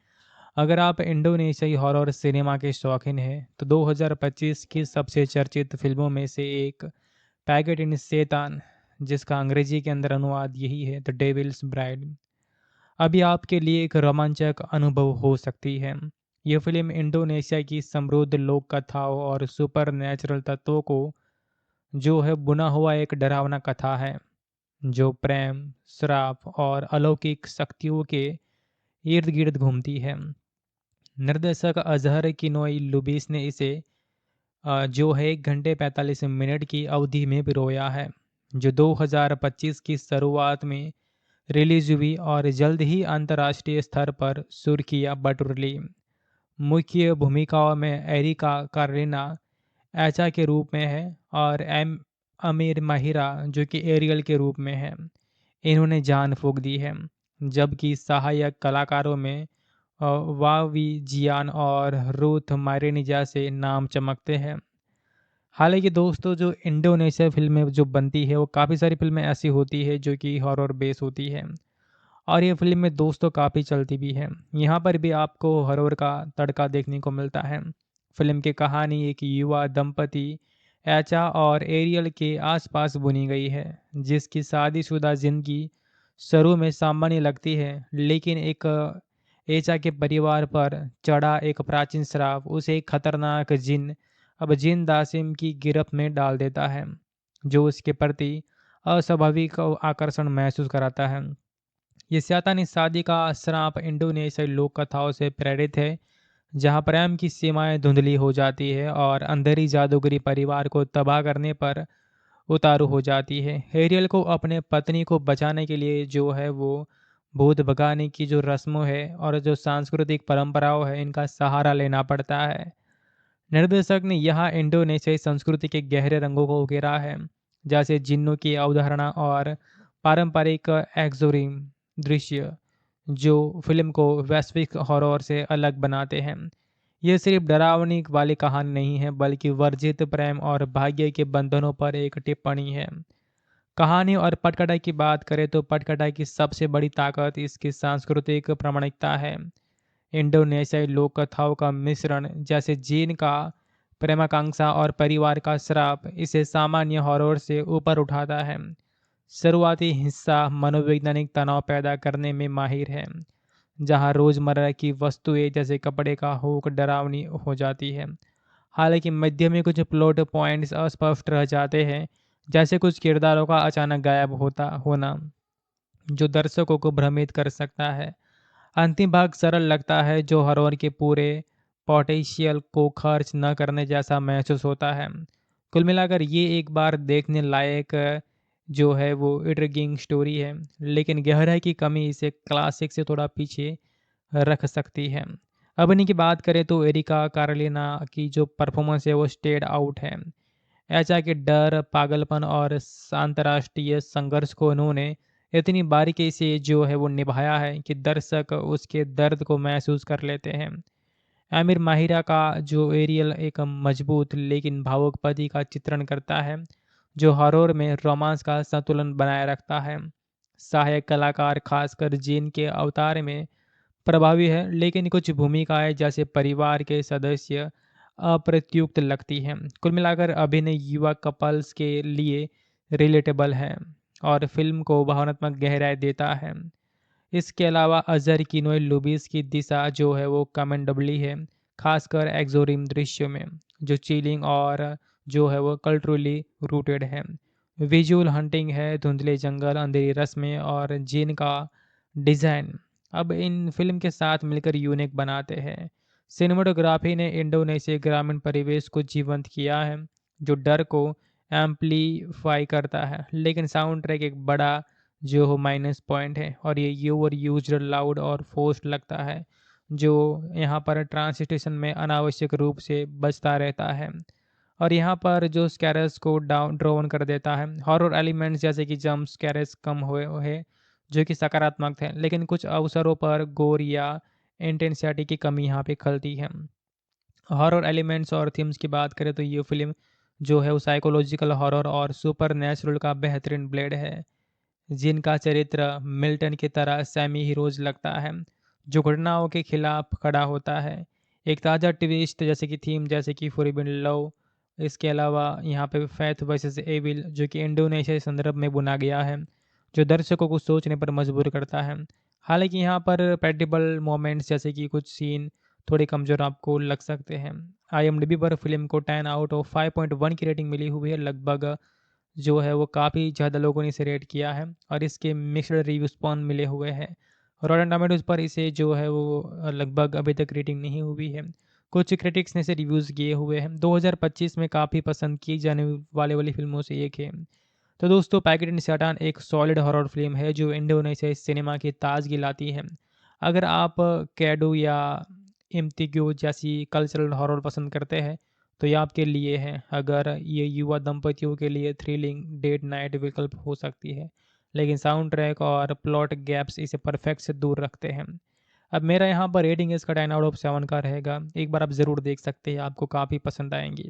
अगर आप इंडोनेशियाई हॉरर सिनेमा के शौकीन हैं तो 2025 की सबसे चर्चित फिल्मों में से एक पैगेट इन सेतान, जिसका अंग्रेजी के अंदर अनुवाद यही है द डेविल्स ब्राइड, अभी आपके लिए एक रोमांचक अनुभव हो सकती है। यह फिल्म इंडोनेशिया की समृद्ध लोक कथाओं और सुपर नेचुरल तत्वों को जो है बुना हुआ एक डरावना कथा है जो प्रेम, श्राप और अलौकिक शक्तियों के इर्द गिर्द घूमती है। निर्देशक अजहर किनोई लुबिस ने इसे जो है 1 घंटे 45 मिनट की अवधि में पिरोया है, जो 2025 की शुरुआत में रिलीज हुई और जल्द ही अंतर्राष्ट्रीय स्तर पर सुर्खियां बटोर ली। मुख्य भूमिकाओं में एरिका कार्लिना एचा के रूप में है और अमीर माहिरा जो कि एरियल के रूप में है, इन्होंने जान फूंक दी है। जबकि सहायक कलाकारों में वावी जियान और रूथ मारेनिजा से नाम चमकते हैं। हालांकि दोस्तों, जो इंडोनेशिया फिल्में जो बनती है वो काफ़ी सारी फिल्में ऐसी होती है जो कि हॉरर बेस होती है और ये फिल्में दोस्तों काफ़ी चलती भी है। यहाँ पर भी आपको हॉरर का तड़का देखने को मिलता है। फिल्म की कहानी एक युवा दंपति एचा और एरियल के आसपास बुनी गई है, जिसकी शादीशुदा जिंदगी शुरू में सामान्य लगती है, लेकिन एक एचा के परिवार पर चढ़ा एक प्राचीन श्राप उसे एक खतरनाक जिन अब जिन दासिम की गिरफ्त में डाल देता है, जो उसके प्रति अस्वाभाविक आकर्षण महसूस कराता है। ये शैतानी शादी का श्राप इंडोनेशियाई लोक कथाओं से प्रेरित है, जहां प्रेम की सीमाएं धुंधली हो जाती है और अंधेरी जादूगरी परिवार को तबाह करने पर उतारू हो जाती है। एरियल को अपने पत्नी को बचाने के लिए जो है वो भूत भगाने की जो रस्मों है और जो सांस्कृतिक परंपराओं है इनका सहारा लेना पड़ता है। निर्देशक ने यहाँ इंडोनेशियाई संस्कृति के गहरे रंगों को उकेरा है, जैसे जिन्नों की अवधारणा और पारंपरिक एक्सोरिम दृश्य, जो फिल्म को वैश्विक हॉरर से अलग बनाते हैं। ये सिर्फ डरावनी वाली कहानी नहीं है, बल्कि वर्जित प्रेम और भाग्य के बंधनों पर एक टिप्पणी है। कहानी और पटकथा की बात करें तो पटकथा की सबसे बड़ी ताकत इसकी सांस्कृतिक प्रामाणिकता है। इंडोनेशियाई लोक कथाओं का मिश्रण, जैसे जीन का प्रेमाकांक्षा और परिवार का श्राप, इसे सामान्य हॉरर से ऊपर उठाता है। शुरुआती हिस्सा मनोवैज्ञानिक तनाव पैदा करने में माहिर है, जहां रोजमर्रा की वस्तुएं जैसे कपड़े का हुक डरावनी हो जाती है। हालांकि मध्य में कुछ प्लॉट पॉइंट्स अस्पष्ट रह जाते हैं, जैसे कुछ किरदारों का अचानक गायब होता होना, जो दर्शकों को भ्रमित कर सकता है। अंतिम भाग सरल लगता है, जो हॉरर के पूरे पोटेंशियल को खर्च न करने जैसा महसूस होता है। कुल मिलाकर ये एक बार देखने लायक जो है वो इंट्रिगिंग स्टोरी है, लेकिन गहराई की कमी इसे क्लासिक से थोड़ा पीछे रख सकती है। अभिनय की बात करें तो एरिका कार्लिना की जो परफॉर्मेंस है वो स्टेड आउट है। ऐसा कि डर, पागलपन और अंतर्राष्ट्रीय संघर्ष को उन्होंने इतनी बारीकी से जो है वो निभाया है कि दर्शक उसके दर्द को महसूस कर लेते हैं। आमिर माहिरा का जो एरियल एक मजबूत लेकिन भावुक पति का चित्रण करता है, जो हॉरर में रोमांस का संतुलन बनाए रखता है। सहायक कलाकार खासकर जीन के अवतार में प्रभावी है, लेकिन कुछ भूमिकाएं जैसे परिवार के सदस्य अप्रत्युक्त लगती हैं। कुल मिलाकर अभिनय युवा कपल्स के लिए रिलेटेबल है और फिल्म को भावनात्मक गहराई देता है। इसके अलावा अजहर किनोय लुबिस की दिशा जो है वो कमेंडेबली है, खासकर एक्सोरिम दृश्य में, जो चिलिंग और जो है वो कल्चरली रूटेड है। विजुअल हंटिंग है, धुंधले जंगल, अंधेरी रस्में और जिन का डिज़ाइन अब इन फिल्म के साथ मिलकर यूनिक बनाते हैं। सिनेमाटोग्राफी ने इंडोनेशिया ग्रामीण परिवेश को जीवंत किया है, जो डर को एम्पलीफाई करता है, लेकिन साउंड ट्रैक एक बड़ा जो हो माइनस पॉइंट है और ये ओवर यूज्ड, लाउड और फोर्स्ड लगता है, जो यहाँ पर ट्रांसलेशन में अनावश्यक रूप से बजता रहता है और यहाँ पर जो स्कैरस को डाउन ड्रोन कर देता है। हॉरर एलिमेंट्स जैसे कि जंप स्कैरस कम हुए है, जो कि सकारात्मक है, लेकिन कुछ अवसरों पर गोर या इंटेंसिटी की कमी यहाँ पे खलती है। हॉरर एलिमेंट्स और थीम्स की बात करें तो ये फिल्म जो है वो साइकोलॉजिकल हॉरर और सुपर नेचुरल का बेहतरीन ब्लेड है, जिनका चरित्र मिल्टन की तरह सेमी हीरोज लगता है, जो घटनाओं के खिलाफ खड़ा होता है। एक ताज़ा ट्विस्ट जैसे कि थीम जैसे कि फॉरबिडन लव, इसके अलावा यहाँ पे फैथ वर्सेस एविल, जो कि इंडोनेशिया के संदर्भ में बुना गया है, जो दर्शकों को सोचने पर मजबूर करता है। हालांकि यहाँ पर प्रेडिक्टेबल मोमेंट्स जैसे कि कुछ सीन थोड़े कमज़ोर आपको लग सकते हैं। IMDb पर फिल्म को 10 आउट ऑफ 5.1 की रेटिंग मिली हुई है। लगभग जो है वो काफ़ी ज़्यादा लोगों ने इसे रेट किया है और इसके मिक्स्ड रिव्यू स्पॉन मिले हुए हैं। रॉटन टोमेटोज़ पर इसे जो है वो लगभग अभी तक रेटिंग नहीं हुई है। कुछ क्रिटिक्स ने इसे रिव्यूज़ किए हुए हैं। 2025 में काफ़ी पसंद की जाने वाले वाली फिल्मों से एक है। तो दोस्तों, पैकेट इन सैटान एक सॉलिड हॉरर फिल्म है जो इंडोनेशियाई सिनेमा की ताजगी लाती है। अगर आप कैडो या इम्तिग्यो जैसी कल्चरल हॉरर पसंद करते हैं तो ये आपके लिए है। अगर ये युवा दंपतियों के लिए थ्रिलिंग डेट नाइट विकल्प हो सकती है, लेकिन साउंड ट्रैक और प्लॉट गैप्स इसे परफेक्ट से दूर रखते हैं। अब मेरा यहाँ पर रेटिंग इसका 10 आउट ऑफ 7 का रहेगा। एक बार आप ज़रूर देख सकते हैं, आपको काफ़ी पसंद आएंगी।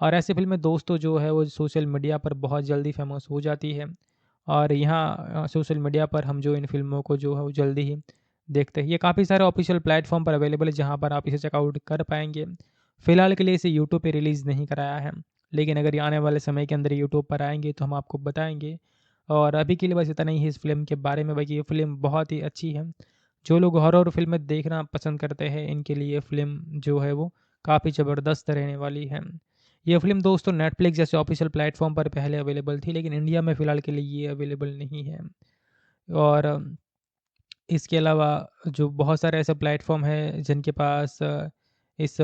और ऐसी फिल्में दोस्तों जो है वो सोशल मीडिया पर बहुत जल्दी फेमस हो जाती है और यहाँ सोशल मीडिया पर हम जो इन फिल्मों को जो है वो जल्दी ही देखते हैं। ये काफ़ी सारे ऑफिशियल प्लेटफॉर्म पर अवेलेबल है, जहाँ पर आप इसे चेकआउट कर पाएंगे। फ़िलहाल के लिए इसे यूट्यूब पे रिलीज़ नहीं कराया है, लेकिन अगर ये आने वाले समय के अंदर यूट्यूब पर आएंगे तो हम आपको बताएंगे। और अभी के लिए बस इतना ही है इस फिल्म के बारे में। बाकी ये फिल्म बहुत ही अच्छी है। जो लोग हॉरर फिल्में देखना पसंद करते हैं, इनके लिए फिल्म जो है वो काफ़ी ज़बरदस्त रहने वाली है। ये फिल्म दोस्तों नेटफ्लिक्स जैसे ऑफिशियल प्लेटफॉर्म पर पहले अवेलेबल थी, लेकिन इंडिया में फ़िलहाल के लिए ये अवेलेबल नहीं है। और इसके अलावा जो बहुत सारे ऐसे प्लेटफॉर्म हैं जिनके पास इस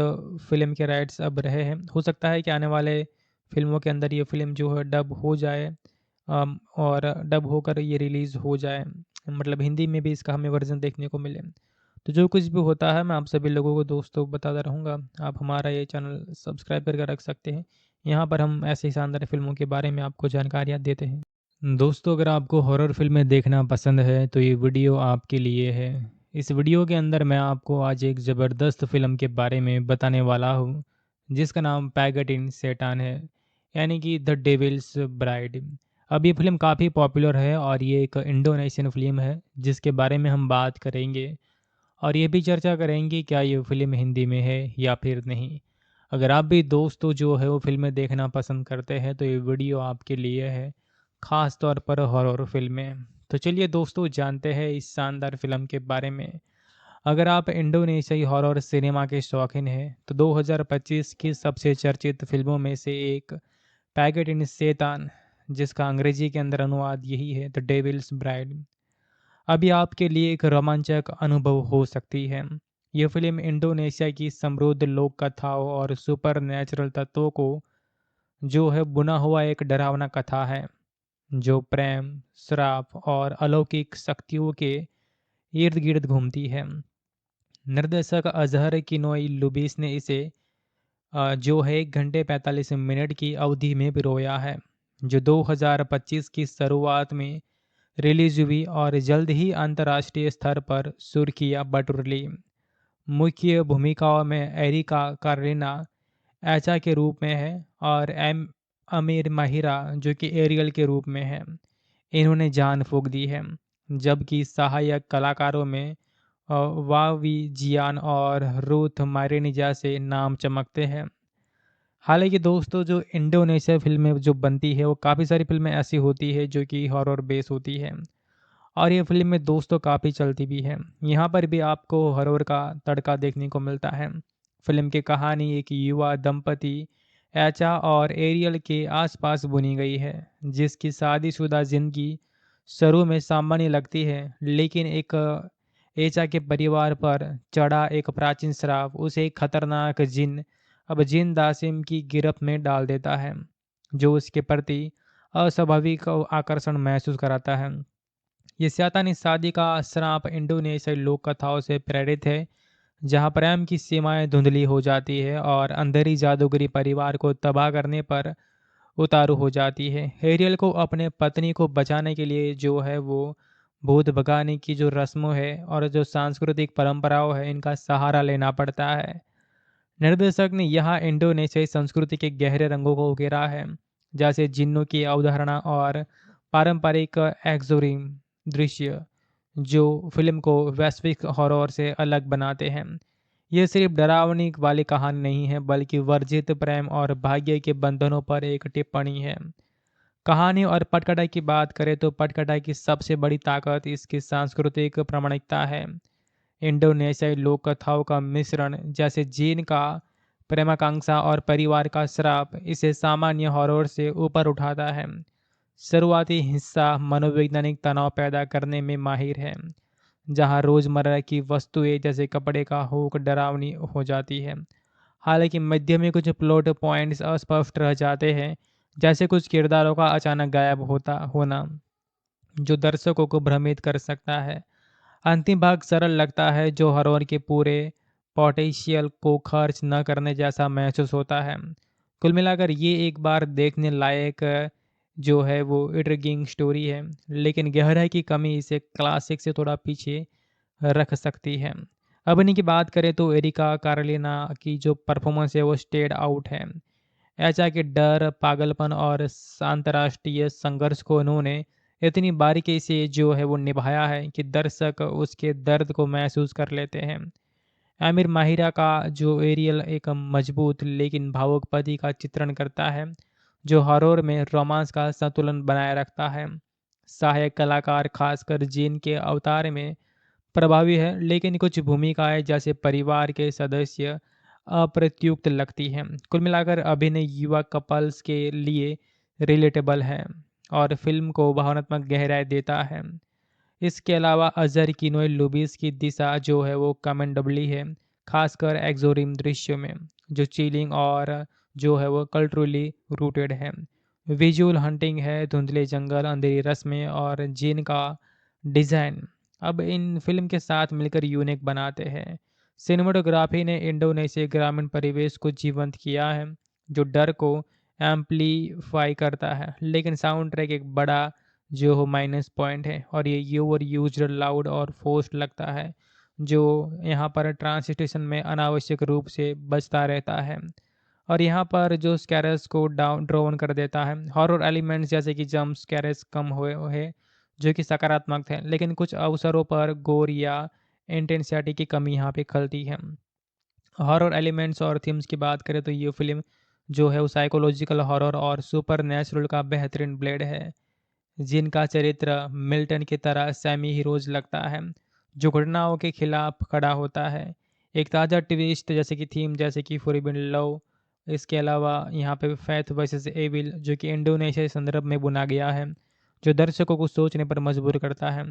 फ़िल्म के राइट्स अब रहे हैं। हो सकता है कि आने वाले फ़िल्मों के अंदर ये फ़िल्म जो है डब हो जाए, और डब होकर ये रिलीज़ हो जाए। मतलब हिंदी में भी इसका हमें वर्ज़न देखने को मिले। तो जो कुछ भी होता है मैं आप सभी लोगों को दोस्तों बताता रहूँगा। आप हमारा ये चैनल सब्सक्राइब करके रख सकते हैं। यहाँ पर हम ऐसे ही शानदार फ़िल्मों के बारे में आपको जानकारियाँ देते हैं। दोस्तों, अगर आपको हॉरर फ़िल्में देखना पसंद है तो ये वीडियो आपके लिए है। इस वीडियो के अंदर मैं आपको आज एक ज़बरदस्त फ़िल्म के बारे में बताने वाला हूँ, जिसका नाम पैगट इन सैटान है, यानी कि द डेविल्स ब्राइड। अब ये फ़िल्म काफ़ी पॉपुलर है और ये एक इंडोनेशियन फ़िल्म है, जिसके बारे में हम बात करेंगे और ये भी चर्चा करेंगे क्या ये फ़िल्म हिंदी में है या फिर नहीं। अगर आप भी दोस्तों जो है वो फ़िल्में देखना पसंद करते हैं तो ये वीडियो आपके लिए है, ख़ास तौर पर हॉरर फ़िल्में। तो चलिए दोस्तों जानते हैं इस शानदार फ़िल्म के बारे में। अगर आप इंडोनेशियाई हॉरर सिनेमा के शौकीन हैं तो 2025 की सबसे चर्चित फ़िल्मों में से एक पैगट इन शैतान, जिसका अंग्रेजी के अंदर अनुवाद यही है द डेविल्स ब्राइड, अभी आपके लिए एक रोमांचक अनुभव हो सकती है। ये फ़िल्म इंडोनेशिया की समृद्ध लोक कथाओं और सुपर नेचुरल तत्वों को जो है बुना हुआ एक डरावना कथा है, जो प्रेम, श्राप और अलौकिक शक्तियों के इर्द गिर्द घूमती है। निर्देशक अजहर किनोई लुबिस ने इसे जो है 1 घंटे 45 मिनट की अवधि में पिरोया है, जो 2025 की शुरुआत में रिलीज हुई और जल्द ही अंतर्राष्ट्रीय स्तर पर सुर्खियां बटोर ली। मुख्य भूमिकाओं में एरिका कार्लिना एचा के रूप में है और एम अमीर माहिरा जो कि एरियल के रूप में है। इन्होंने जान फूंक दी है, जबकि सहायक कलाकारों में वावी जियान और रूथ मारिनिजा से नाम चमकते हैं। हालांकि दोस्तों जो इंडोनेशिया फिल्में जो बनती है वो काफ़ी सारी फिल्में ऐसी होती है जो कि हॉरर बेस होती है और ये फिल्म में दोस्तों काफ़ी चलती भी है। यहाँ पर भी आपको हॉरर का तड़का देखने को मिलता है। फिल्म की कहानी एक युवा दंपति एचा और एरियल के आसपास बुनी गई है, जिसकी शादीशुदा जिंदगी शुरू में सामान्य लगती है, लेकिन एक एचा के परिवार पर चढ़ा एक प्राचीन श्राप उसे एक खतरनाक जिन अब जिन दासिम की गिरफ्त में डाल देता है, जो उसके प्रति अस्वाभाविक आकर्षण महसूस कराता है। ये शैतानी शादी का श्राप इंडोनेशियाई लोक कथाओं से प्रेरित है, जहां प्रेम की सीमाएं धुंधली हो जाती है और अंधेरी जादूगरी परिवार को तबाह करने पर उतारू हो जाती है। हेरियल को अपने पत्नी को बचाने के लिए जो है वो भूत भगाने की जो रस्मों है और जो सांस्कृतिक परंपराओं है इनका सहारा लेना पड़ता है। निर्देशक ने यहाँ इंडोनेशियाई संस्कृति के गहरे रंगों को उकेरा है, जैसे जिन्नों की अवधारणा और पारंपरिक एक्सोरिम दृश्य, जो फिल्म को वैश्विक हॉरर से अलग बनाते हैं। ये सिर्फ डरावनी वाली कहानी नहीं है, बल्कि वर्जित प्रेम और भाग्य के बंधनों पर एक टिप्पणी है। कहानी और पटकथा की बात करें तो पटकथा की सबसे बड़ी ताकत इसकी सांस्कृतिक प्रामाणिकता है। इंडोनेशियाई लोक कथाओं का मिश्रण, जैसे जीन का प्रेमाकांक्षा और परिवार का श्राप, इसे सामान्य हॉरर से ऊपर उठाता है। शुरुआती हिस्सा मनोवैज्ञानिक तनाव पैदा करने में माहिर है, जहां रोजमर्रा की वस्तुएं जैसे कपड़े का हुक डरावनी हो जाती है। हालांकि मध्य में कुछ प्लॉट पॉइंट्स अस्पष्ट रह जाते हैं, जैसे कुछ किरदारों का अचानक गायब होता होना, जो दर्शकों को भ्रमित कर सकता है। अंतिम भाग सरल लगता है, जो हॉरर के पूरे पोटेंशियल को खर्च न करने जैसा महसूस होता है। कुल मिलाकर ये एक बार देखने लायक जो है वो इंट्रिगिंग स्टोरी है, लेकिन गहराई की कमी इसे क्लासिक से थोड़ा पीछे रख सकती है। अभिनय की बात करें तो एरिका कार्लिना की जो परफॉर्मेंस है वो स्टेड आउट है। ऐसा कि डर, पागलपन और अंतर्राष्ट्रीय संघर्ष को उन्होंने इतनी बारीकी से जो है वो निभाया है कि दर्शक उसके दर्द को महसूस कर लेते हैं। आमिर माहिरा का जो एरियल एक मजबूत लेकिन भावुक पति का चित्रण करता है, जो हॉरर में रोमांस का संतुलन बनाए रखता है। सहायक कलाकार खासकर जीन के अवतार में प्रभावी है, लेकिन कुछ भूमिकाएं जैसे परिवार के सदस्य अप्रत्युक्त लगती हैं। कुल मिलाकर अभिनय युवा कपल्स के लिए रिलेटेबल है और फिल्म को भावनात्मक गहराई देता है। इसके अलावा अजहर किनोय लुबिस की दिशा जो है वो कमेंडेबली है, खासकर एक्सोरिम दृश्यों में, जो चिलिंग और जो है वो कल्चरली रूटेड है। विजुअल हंटिंग है, धुंधले जंगल, अंधेरी रस्में और जिन का डिज़ाइन अब इन फिल्म के साथ मिलकर यूनिक बनाते हैं। सिनेमाटोग्राफी ने इंडोनेशिया ग्रामीण परिवेश को जीवंत किया है, जो डर को एम्पलीफाई करता है। लेकिन साउंड ट्रैक एक बड़ा जो हो माइनस पॉइंट है, और ये ओवर यूज्ड, लाउड और फोर्स्ड लगता है, जो यहाँ पर ट्रांसलेशन में अनावश्यक रूप से बजता रहता है, और यहाँ पर जो स्कैरस को डाउन ड्रोन कर देता है। हॉरर एलिमेंट्स जैसे कि जंप स्कैरस कम हुए है, जो कि सकारात्मक थे, लेकिन कुछ अवसरों पर गोर या इंटेंसिटी की कमी यहाँ पे खलती है। हॉरर एलिमेंट्स और थीम्स की बात करें तो ये फिल्म जो है वो साइकोलॉजिकल हॉरर और सुपर नेचुरल का बेहतरीन ब्लेड है, जिनका चरित्र मिल्टन की तरह सेमी हीरोज लगता है, जो घटनाओं के खिलाफ खड़ा होता है। एक ताज़ा ट्विस्ट जैसे कि थीम जैसे कि फॉरबिडन लव, इसके अलावा यहाँ पे फैथ वर्सेस एविल, जो कि इंडोनेशिया संदर्भ में बुना गया है, जो दर्शकों को सोचने पर मजबूर करता है।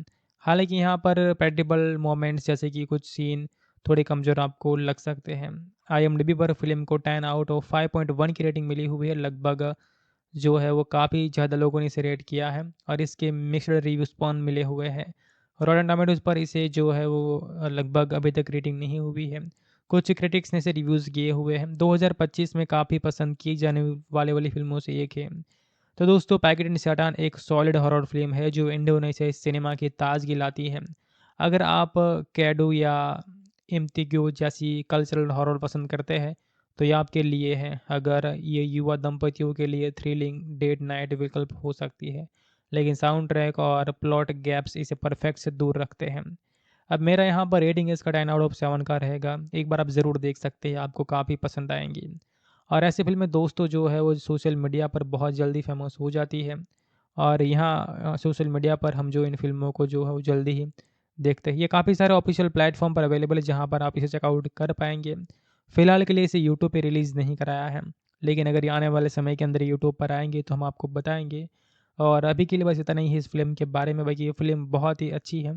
हालांकि यहाँ पर पेडिबल मोमेंट्स जैसे कि कुछ सीन थोड़े कमज़ोर आपको लग सकते हैं। IMDb पर फिल्म को 10 आउट ऑफ 5.1 की रेटिंग मिली हुई है। लगभग जो है वो काफ़ी ज़्यादा लोगों ने इसे रेट किया है, और इसके मिक्स्ड रिव्यूज पॉन मिले हुए हैं। रॉटन टोमेटोज़ पर इसे जो है वो लगभग अभी तक रेटिंग नहीं हुई है। कुछ क्रिटिक्स ने इसे रिव्यूज़ किए हुए हैं। 2025 में काफ़ी पसंद की जाने वाले वाली फिल्मों से एक है। तो दोस्तों, पैकेट इन सैटान एक सॉलिड हॉरर फिल्म है जो इंडोनेशियाई सिनेमा की ताजगी लाती है। अगर आप कैडो या इम्तिग्यो जैसी कल्चरल हॉरर पसंद करते हैं तो ये आपके लिए है। अगर ये युवा दंपतियों के लिए थ्रिलिंग डेट नाइट विकल्प हो सकती है, लेकिन साउंड ट्रैक और प्लॉट गैप्स इसे परफेक्ट से दूर रखते हैं। अब मेरा यहाँ पर रेटिंग इसका 10 आउट ऑफ 7 का रहेगा। एक बार आप ज़रूर देख सकते हैं, आपको काफ़ी पसंद आएंगी। और ऐसी फिल्में दोस्तों जो है वो सोशल मीडिया पर बहुत जल्दी फेमस हो जाती है, और यहाँ सोशल मीडिया पर हम जो इन फिल्मों को जो है वो जल्दी ही देखते हैं। ये काफ़ी सारे ऑफिशियल प्लेटफॉर्म पर अवेलेबल है, जहाँ पर आप इसे चेकआउट कर पाएंगे। फ़िलहाल के लिए इसे यूट्यूब पे रिलीज़ नहीं कराया है, लेकिन अगर ये आने वाले समय के अंदर यूट्यूब पर आएंगे तो हम आपको बताएंगे। और अभी के लिए बस इतना ही है इस फिल्म के बारे में। बाकी ये फिल्म बहुत ही अच्छी है।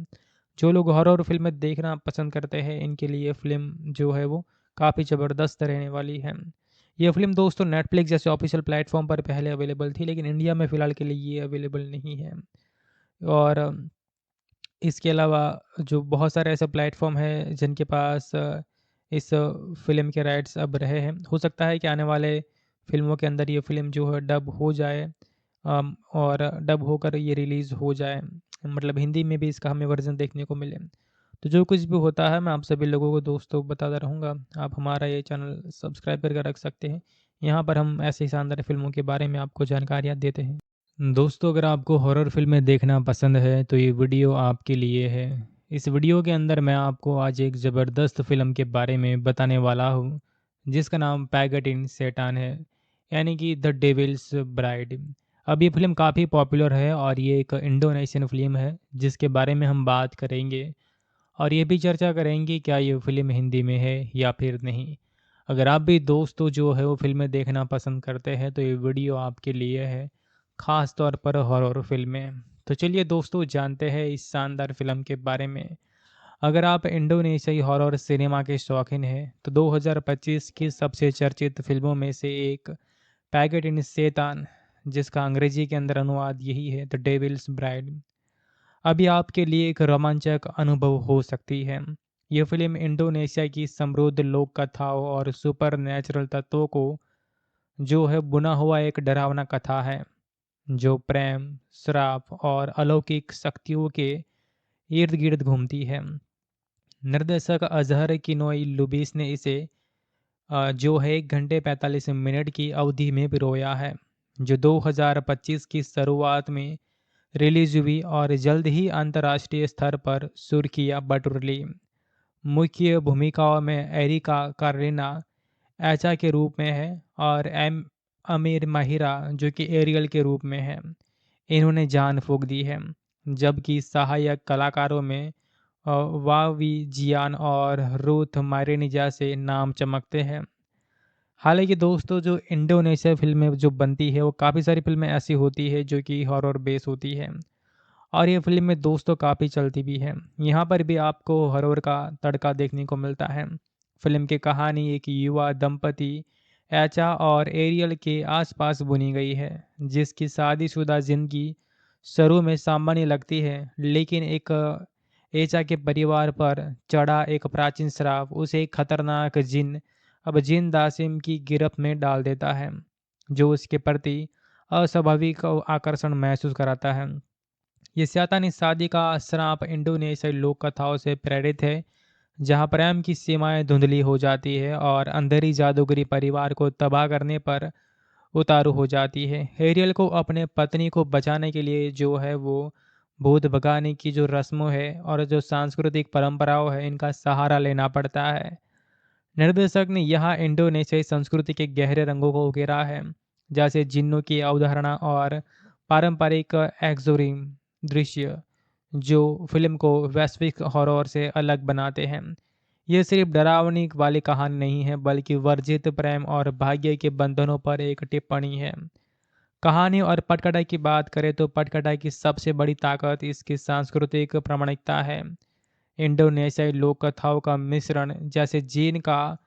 जो लोग हॉरर फिल्में देखना पसंद करते हैं, इनके लिए ये फिल्म जो है वो काफ़ी ज़बरदस्त रहने वाली है। ये फ़िल्म दोस्तों नेटफ्लिक्स जैसे ऑफिशियल प्लेटफॉर्म पर पहले अवेलेबल थी, लेकिन इंडिया में फ़िलहाल के लिए ये अवेलेबल नहीं है। और इसके अलावा जो बहुत सारे ऐसे प्लेटफॉर्म हैं जिनके पास इस फ़िल्म के राइट्स अब रहे हैं। हो सकता है कि आने वाले फ़िल्मों के अंदर ये फ़िल्म जो है डब हो जाए, और डब होकर ये रिलीज़ हो जाए, मतलब हिंदी में भी इसका हमें वर्ज़न देखने को मिले। तो जो कुछ भी होता है मैं आप सभी लोगों को दोस्तों बताता रहूँगा। आप हमारा ये चैनल सब्सक्राइब करके रख सकते हैं। यहाँ पर हम ऐसे ही शानदार फ़िल्मों के बारे में आपको जानकारियाँ देते हैं। दोस्तों, अगर आपको हॉरर फिल्में देखना पसंद है तो ये वीडियो आपके लिए है। इस वीडियो के अंदर मैं आपको आज एक ज़बरदस्त फिल्म के बारे में बताने वाला हूँ, जिसका नाम पैगट इन सैटान है, यानी कि द डेविल्स ब्राइड। अब ये फिल्म काफ़ी पॉपुलर है, और ये एक इंडोनेशियन फिल्म है जिसके बारे में हम बात करेंगे, और ये भी चर्चा करेंगे क्या ये फिल्म हिंदी में है या फिर नहीं। अगर आप भी दोस्तों जो है वो फिल्में देखना पसंद करते हैं तो ये वीडियो आपके लिए है, ख़ास तौर पर हॉरर फिल्में। तो चलिए दोस्तों, जानते हैं इस शानदार फिल्म के बारे में। अगर आप इंडोनेशियाई हॉरर सिनेमा के शौकीन हैं तो 2025 की सबसे चर्चित फिल्मों में से एक पैगेट इन सेतान, जिसका अंग्रेजी के अंदर अनुवाद यही है, द डेविल्स ब्राइड, अभी आपके लिए एक रोमांचक अनुभव हो सकती है। यह फिल्म इंडोनेशिया की समृद्ध लोक कथाओं और सुपर नेचुरल तत्वों को जो है बुना हुआ एक डरावना कथा है, जो प्रेम, श्राप और अलौकिक शक्तियों के इर्द गिर्द घूमती है। निर्देशक अजहर किनोई लुबिस ने इसे जो है 1 घंटे 45 मिनट की अवधि में पिरोया है, जो 2025 की शुरुआत में रिलीज हुई और जल्द ही अंतर्राष्ट्रीय स्तर पर सुर्खियां बटोर ली। मुख्य भूमिकाओं में एरिका कार्लिना एचा के रूप में है, और अमीर माहिरा जो कि एरियल के रूप में है, इन्होंने जान फूंक दी है। जबकि सहायक कलाकारों में वावी जियान और रूथ मारिनिजा से नाम चमकते हैं। हालांकि दोस्तों, जो इंडोनेशिया फिल्में जो बनती है वो काफ़ी सारी फिल्में ऐसी होती है जो कि हॉरर बेस होती है, और ये फिल्म में दोस्तों काफ़ी चलती भी है। यहाँ पर भी आपको हॉरर का तड़का देखने को मिलता है। फिल्म की कहानी एक युवा दंपति एचा और एरियल के आसपास बुनी गई है, जिसकी शादीशुदा जिंदगी शुरू में सामान्य लगती है, लेकिन एक एचा के परिवार पर चढ़ा एक प्राचीन श्राप उसे एक खतरनाक जिन दासिम की गिरफ्त में डाल देता है, जो उसके प्रति अस्वाभाविक आकर्षण महसूस कराता है। ये शैतानी शादी का श्राप इंडोनेशियाई लोक कथाओं से प्रेरित है, जहां प्रेम की सीमाएं धुंधली हो जाती है और अंधेरी जादूगरी परिवार को तबाह करने पर उतारू हो जाती है। एरियल को अपने पत्नी को बचाने के लिए जो है वो भूत भगाने की जो रस्मों है और जो सांस्कृतिक परंपराओं है, इनका सहारा लेना पड़ता है। निर्देशक ने यहाँ इंडोनेशियाई संस्कृति के गहरे रंगों को उकेरा है, जैसे जिन्नों की अवधारणा और पारंपरिक एक्सोरिम दृश्य, जो फिल्म को वैश्विक हॉरर से अलग बनाते हैं। ये सिर्फ डरावनी वाली कहानी नहीं है, बल्कि वर्जित प्रेम और भाग्य के बंधनों पर एक टिप्पणी है। कहानी और पटकथा की बात करें तो पटकथा की सबसे बड़ी ताकत इसकी सांस्कृतिक प्रामाणिकता है। इंडोनेशियाई लोक कथाओं का मिश्रण, जैसे जीन का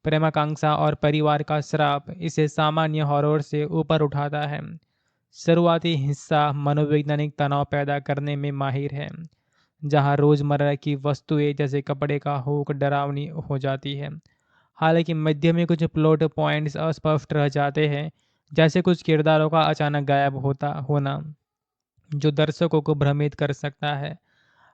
प्रेमाकांक्षा और परिवार का श्राप, इसे सामान्य हॉरर से ऊपर उठाता है। शुरुआती हिस्सा मनोवैज्ञानिक तनाव पैदा करने में माहिर है, जहां रोजमर्रा की वस्तुएं जैसे कपड़े का हुक डरावनी हो जाती है। हालांकि मध्य में कुछ प्लॉट पॉइंट्स अस्पष्ट रह जाते हैं, जैसे कुछ किरदारों का अचानक गायब होता होना, जो दर्शकों को भ्रमित कर सकता है।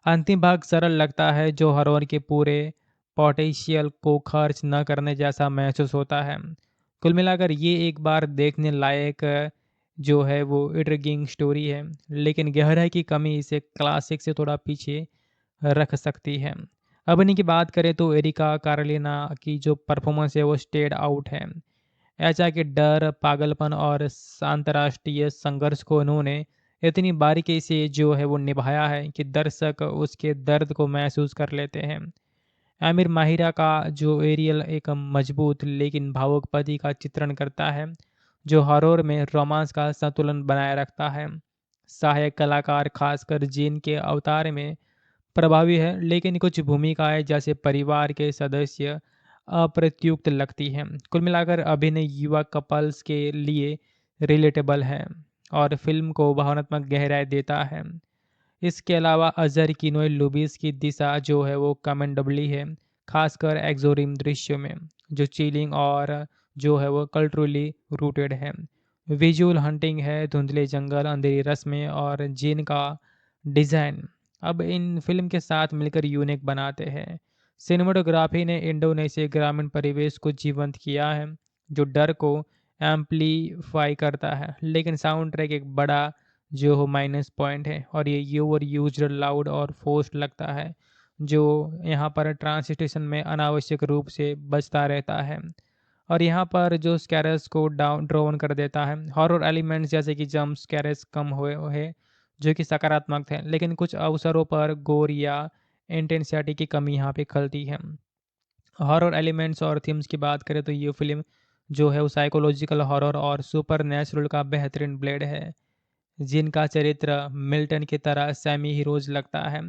अंतिम भाग सरल लगता है, जो हॉरर के पूरे पोटेंशियल को खर्च न करने जैसा महसूस होता है। कुल मिलाकर ये एक बार देखने लायक जो है वो इंट्रिगिंग स्टोरी है, लेकिन गहराई की कमी इसे क्लासिक से थोड़ा पीछे रख सकती है। अभिनय की बात करें तो एरिका कार्लिना की जो परफॉर्मेंस है वो स्टेड आउट है। ऐसा कि डर, पागलपन और अंतर्राष्ट्रीय संघर्ष को उन्होंने इतनी बारीकी से जो है वो निभाया है कि दर्शक उसके दर्द को महसूस कर लेते हैं। आमिर माहिरा का जो एरियल एक मजबूत लेकिन भावुक पति का चित्रण करता है, जो हॉरर में रोमांस का संतुलन बनाए रखता है। सहायक कलाकार खासकर जीन के अवतार में प्रभावी है, लेकिन कुछ भूमिकाएं जैसे परिवार के सदस्य अप्रत्युक्त लगती हैं। कुल मिलाकर अभिनय युवा कपल्स के लिए रिलेटेबल है और फिल्म को भावनात्मक गहराई देता है। इसके अलावा अजहर किनोय लुबिस की दिशा जो है वो कमेंडेबली है, खासकर एक्सोरिम दृश्यों में, जो चिलिंग और जो है वो कल्चरली रूटेड है। विजुअल हंटिंग है, धुंधले जंगल, अंधेरी रस्में और जिन का डिज़ाइन अब इन फिल्म के साथ मिलकर यूनिक बनाते हैं। सिनेमाटोग्राफी ने इंडोनेशिया ग्रामीण परिवेश को जीवंत किया है, जो डर को एम्पलीफाई करता है, लेकिन साउंड ट्रैक एक बड़ा जो हो माइनस पॉइंट है और ये ओवर यूज्ड, लाउड और फोर्स्ड लगता है, जो यहाँ पर ट्रांसलेशन में अनावश्यक रूप से बजता रहता है और यहाँ पर जो स्कैरस को डाउन ड्रोन कर देता है। हॉरर एलिमेंट्स जैसे कि जंप स्कैरस कम हुए है, जो कि सकारात्मक है, लेकिन कुछ अवसरों पर गोर या इंटेंसिटी की कमी यहाँ पे खलती है। हॉरर एलिमेंट्स और थीम्स की बात करें तो ये फिल्म जो है वो साइकोलॉजिकल हॉरर और सुपर नेचुरल का बेहतरीन ब्लेड है, जिनका चरित्र मिल्टन की तरह सेमी हीरोज लगता है,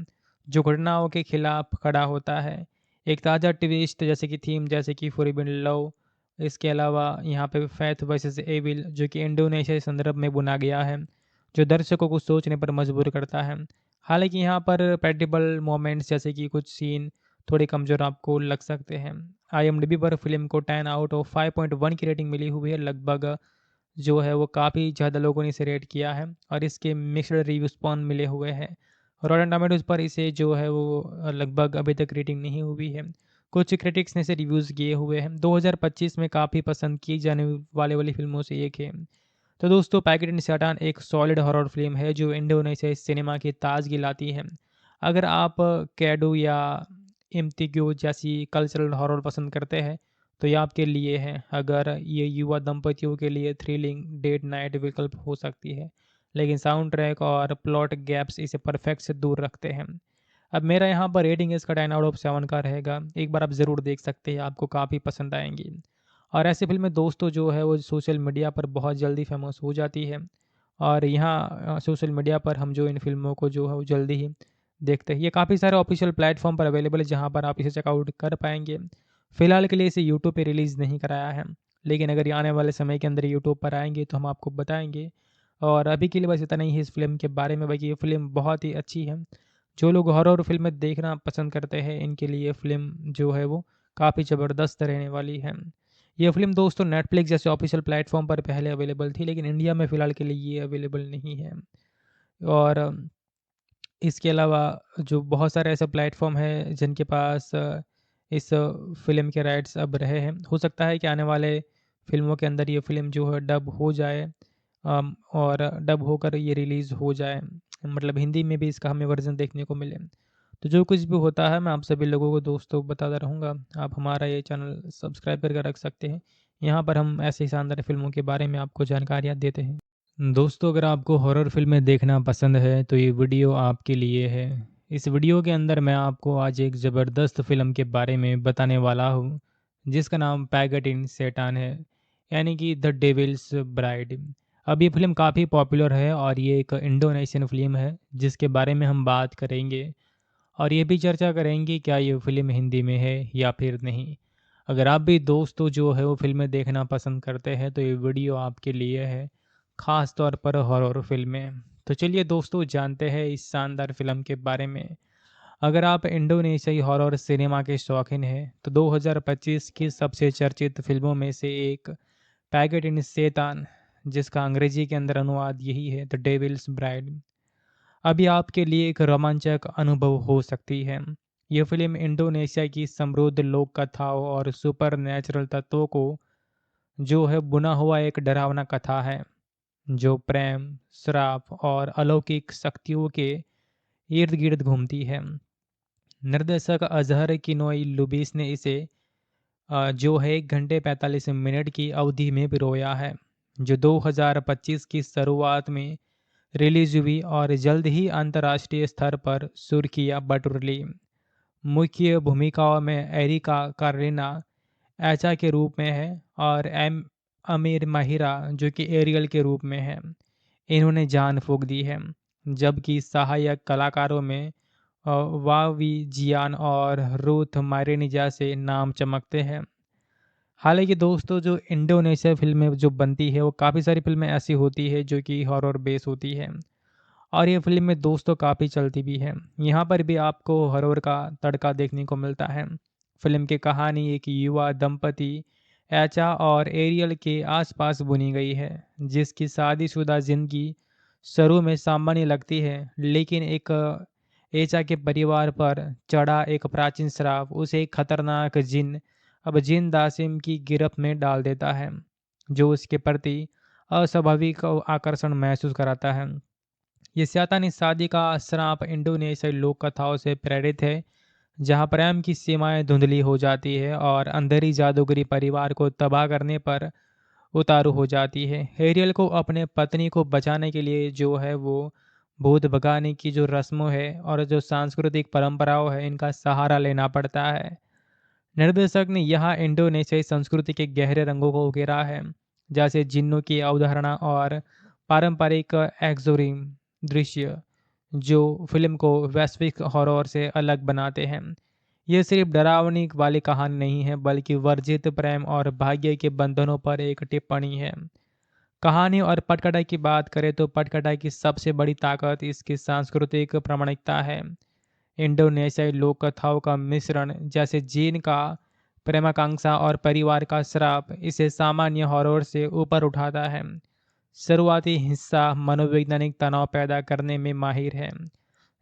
जो घटनाओं के खिलाफ खड़ा होता है। एक ताज़ा ट्विस्ट जैसे कि थीम जैसे कि फॉरबिडन लव, इसके अलावा यहाँ पे फैथ वर्सेस एविल, जो कि इंडोनेशिया के संदर्भ में बुना गया है, जो दर्शकों को सोचने पर मजबूर करता है। हालांकि यहाँ पर प्रेडिक्टेबल मोमेंट्स जैसे कि कुछ सीन थोड़े कमज़ोर आपको लग सकते हैं। IMDb पर फिल्म को 10 आउट ऑफ 5.1 की रेटिंग मिली हुई है। लगभग जो है वो काफ़ी ज़्यादा लोगों ने इसे रेट किया है और इसके मिक्सड रिव्यू स्पॉन मिले हुए हैं। रॉटन टोमेटोज़ पर इसे जो है वो लगभग अभी तक रेटिंग नहीं हुई है। कुछ क्रिटिक्स ने इसे रिव्यूज़ किए हुए हैं। 2025 में काफ़ी पसंद की जाने वाले वाली फिल्मों से एक है। तो दोस्तों, पैकेट इन सैटान एक सॉलिड हॉरर फिल्म है जो इंडोनेशियाई सिनेमा की ताजगी लाती है। अगर आप कैडो या इम्तिग्यो जैसी कल्चरल हॉरर पसंद करते हैं तो ये आपके लिए है। अगर ये युवा दंपतियों के लिए थ्रिलिंग डेट नाइट विकल्प हो सकती है, लेकिन साउंड ट्रैक और प्लॉट गैप्स इसे परफेक्ट से दूर रखते हैं। अब मेरा यहाँ पर रेटिंग इसका 10 आउट ऑफ 7 का रहेगा। एक बार आप ज़रूर देख सकते हैं, आपको काफ़ी पसंद आएंगी। और ऐसी फिल्में दोस्तों जो है वो सोशल मीडिया पर बहुत जल्दी फेमस हो जाती है और यहाँ सोशल मीडिया पर हम जो इन फिल्मों को जो है वो जल्दी ही देखते हैं। ये काफ़ी सारे ऑफिशियल प्लेटफॉर्म पर अवेलेबल है, जहाँ पर आप इसे चेकआउट कर पाएंगे। फ़िलहाल के लिए इसे यूट्यूब पे रिलीज़ नहीं कराया है, लेकिन अगर ये आने वाले समय के अंदर यूट्यूब पर आएँगे तो हम आपको बताएँगे। और अभी के लिए बस इतना ही है इस फ़िल्म के बारे में। बाकी ये फ़िल्म बहुत ही अच्छी है। जो लोग हॉरर फ़िल्में देखना पसंद करते हैं, इनके लिए फ़िल्म जो है वो काफ़ी ज़बरदस्त रहने वाली है। ये फ़िल्म दोस्तों नेटफ्लिक्स जैसे ऑफ़िशियल प्लेटफ़ॉर्म पर पहले अवेलेबल थी, लेकिन इंडिया में फ़िलहाल के लिए ये अवेलेबल नहीं है। और इसके अलावा जो बहुत सारे ऐसे प्लेटफ़ॉर्म हैं जिनके पास इस फ़िल्म के राइट्स अब रहे हैं। हो सकता है कि आने वाले फ़िल्मों के अंदर ये फ़िल्म जो है डब हो जाए, और डब होकर ये रिलीज़ हो जाए। मतलब हिंदी में भी इसका हमें वर्ज़न देखने को मिले। तो जो कुछ भी होता है मैं आप सभी लोगों को दोस्तों बताता रहूँगा। आप हमारा ये चैनल सब्सक्राइब करके रख सकते हैं। यहाँ पर हम ऐसे ही शानदार फ़िल्मों के बारे में आपको जानकारियाँ देते हैं। दोस्तों, अगर आपको हॉरर फ़िल्में देखना पसंद है तो ये वीडियो आपके लिए है। इस वीडियो के अंदर मैं आपको आज एक ज़बरदस्त फ़िल्म के बारे में बताने वाला हूँ, जिसका नाम पैगट इन सैटान है, यानी कि द डेविल्स ब्राइड। अब ये फ़िल्म काफ़ी पॉपुलर है और ये एक इंडोनेशियन फ़िल्म है, जिसके बारे में हम बात करेंगे और ये भी चर्चा करेंगे क्या ये फ़िल्म हिंदी में है या फिर नहीं। अगर आप भी दोस्तों जो है वो फ़िल्में देखना पसंद करते हैं तो ये वीडियो आपके लिए है, ख़ास तौर पर हॉरर फ़िल्में। तो चलिए दोस्तों जानते हैं इस शानदार फ़िल्म के बारे में। अगर आप इंडोनेशियाई हॉरर सिनेमा के शौकीन हैं तो 2025 की सबसे चर्चित फ़िल्मों में से एक पैगट इन शैतान, जिसका अंग्रेजी के अंदर अनुवाद यही है द डेविल्स ब्राइड, अभी आपके लिए एक रोमांचक अनुभव हो सकती है। ये फ़िल्म इंडोनेशिया की समृद्ध लोक कथाओं और सुपर नेचुरल तत्वों को जो है बुना हुआ एक डरावना कथा है, जो प्रेम, श्राप और अलौकिक शक्तियों के इर्द-गिर्द घूमती है। निर्देशक अज़हर किनोई लुबिस ने इसे जो है 1 घंटे 45 मिनट की अवधि में पिरोया है, जो 2025 की शुरुआत में रिलीज़ हुई और जल्द ही अंतर्राष्ट्रीय स्तर पर सुर्खियाँ बटोर ली। मुख्य भूमिकाओं में एरिका कार्लिना एचा के रूप में है और अमीर माहिरा जो कि एरियल के रूप में है। इन्होंने जान फूँक दी है। जबकि सहायक कलाकारों में वावी जियान और रूथ मारिनिजा से नाम चमकते हैं। हालाँकि दोस्तों जो इंडोनेशिया फ़िल्में जो बनती है वो काफ़ी सारी फ़िल्में ऐसी होती है जो कि हॉरर बेस होती है और ये फ़िल्में दोस्तों काफ़ी चलती भी है। यहाँ पर भी आपको हॉरर का तड़का देखने को मिलता है। फ़िल्म की कहानी एक युवा दंपति एचा और एरियल के आसपास बुनी गई है, जिसकी शादीशुदा ज़िंदगी शुरू में सामान्य लगती है, लेकिन एक एचा के परिवार पर चढ़ा एक प्राचीन श्राप उसे एक खतरनाक जिन अब जिन दासिम की गिरफ्त में डाल देता है, जो उसके प्रति अस्वाभाविक आकर्षण महसूस कराता है। ये शैतानी शादी का श्राप इंडोनेशियाई लोक कथाओं से प्रेरित है, जहाँ प्रेम की सीमाएं धुंधली हो जाती है और अंधेरी जादूगरी परिवार को तबाह करने पर उतारू हो जाती है। एरियल को अपने पत्नी को बचाने के लिए जो है वो भूत भगाने की जो रस्मों है और जो सांस्कृतिक परंपराओं है, इनका सहारा लेना पड़ता है। निर्देशक ने यहाँ इंडोनेशियाई संस्कृति के गहरे रंगों को उकेरा है, जैसे जिन्नों की अवधारणा और पारंपरिक एक्सोरिम दृश्य, जो फिल्म को वैश्विक हॉरर से अलग बनाते हैं। ये सिर्फ डरावनी वाली कहानी नहीं है, बल्कि वर्जित प्रेम और भाग्य के बंधनों पर एक टिप्पणी है। कहानी और पटकथा की बात करें तो पटकथा की सबसे बड़ी ताकत इसकी सांस्कृतिक प्रामाणिकता है। इंडोनेशियाई लोक कथाओं का मिश्रण, जैसे जीन का प्रेमाकांक्षा और परिवार का श्राप, इसे सामान्य हॉरर से ऊपर उठाता है। शुरुआती हिस्सा मनोवैज्ञानिक तनाव पैदा करने में माहिर है,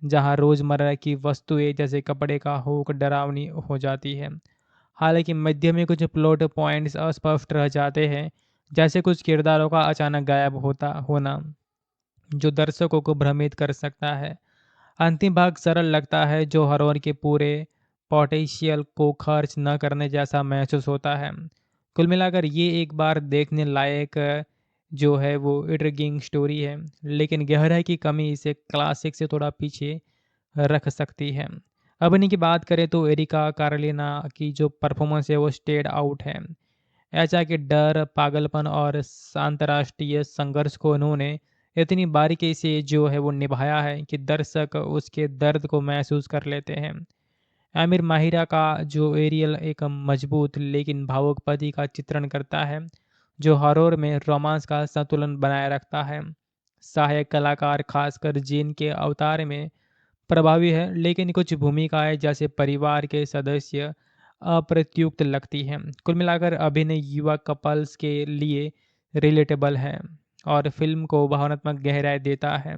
जहां रोजमर्रा की वस्तुएं जैसे कपड़े का हुक डरावनी हो जाती है। हालांकि मध्य में कुछ प्लॉट पॉइंट्स अस्पष्ट रह जाते हैं, जैसे कुछ किरदारों का अचानक गायब होता होना, जो दर्शकों को भ्रमित कर सकता है। अंतिम भाग सरल लगता है, जो हॉरर के पूरे पोटेंशियल को खर्च न करने जैसा महसूस होता है। कुल मिलाकर ये एक बार देखने लायक जो है वो इंट्रिगिंग स्टोरी है, लेकिन गहराई की कमी इसे क्लासिक से थोड़ा पीछे रख सकती है। अभिनय की बात करें तो एरिका कार्लिना की जो परफॉर्मेंस है वो स्टेड आउट है। ऐसा कि डर, पागलपन और अंतर्राष्ट्रीय संघर्ष को उन्होंने इतनी बारीकी से जो है वो निभाया है कि दर्शक उसके दर्द को महसूस कर लेते हैं। आमिर माहिरा का जो एरियल एक मजबूत लेकिन भावुक पति का चित्रण करता है, जो हॉरर में रोमांस का संतुलन बनाए रखता है। सहायक कलाकार खासकर जीन के अवतार में प्रभावी है, लेकिन कुछ भूमिकाएं जैसे परिवार के सदस्य अप्रत्युक्त लगती हैं। कुल मिलाकर अभिनय युवा कपल्स के लिए रिलेटेबल है और फिल्म को भावनात्मक गहराई देता है।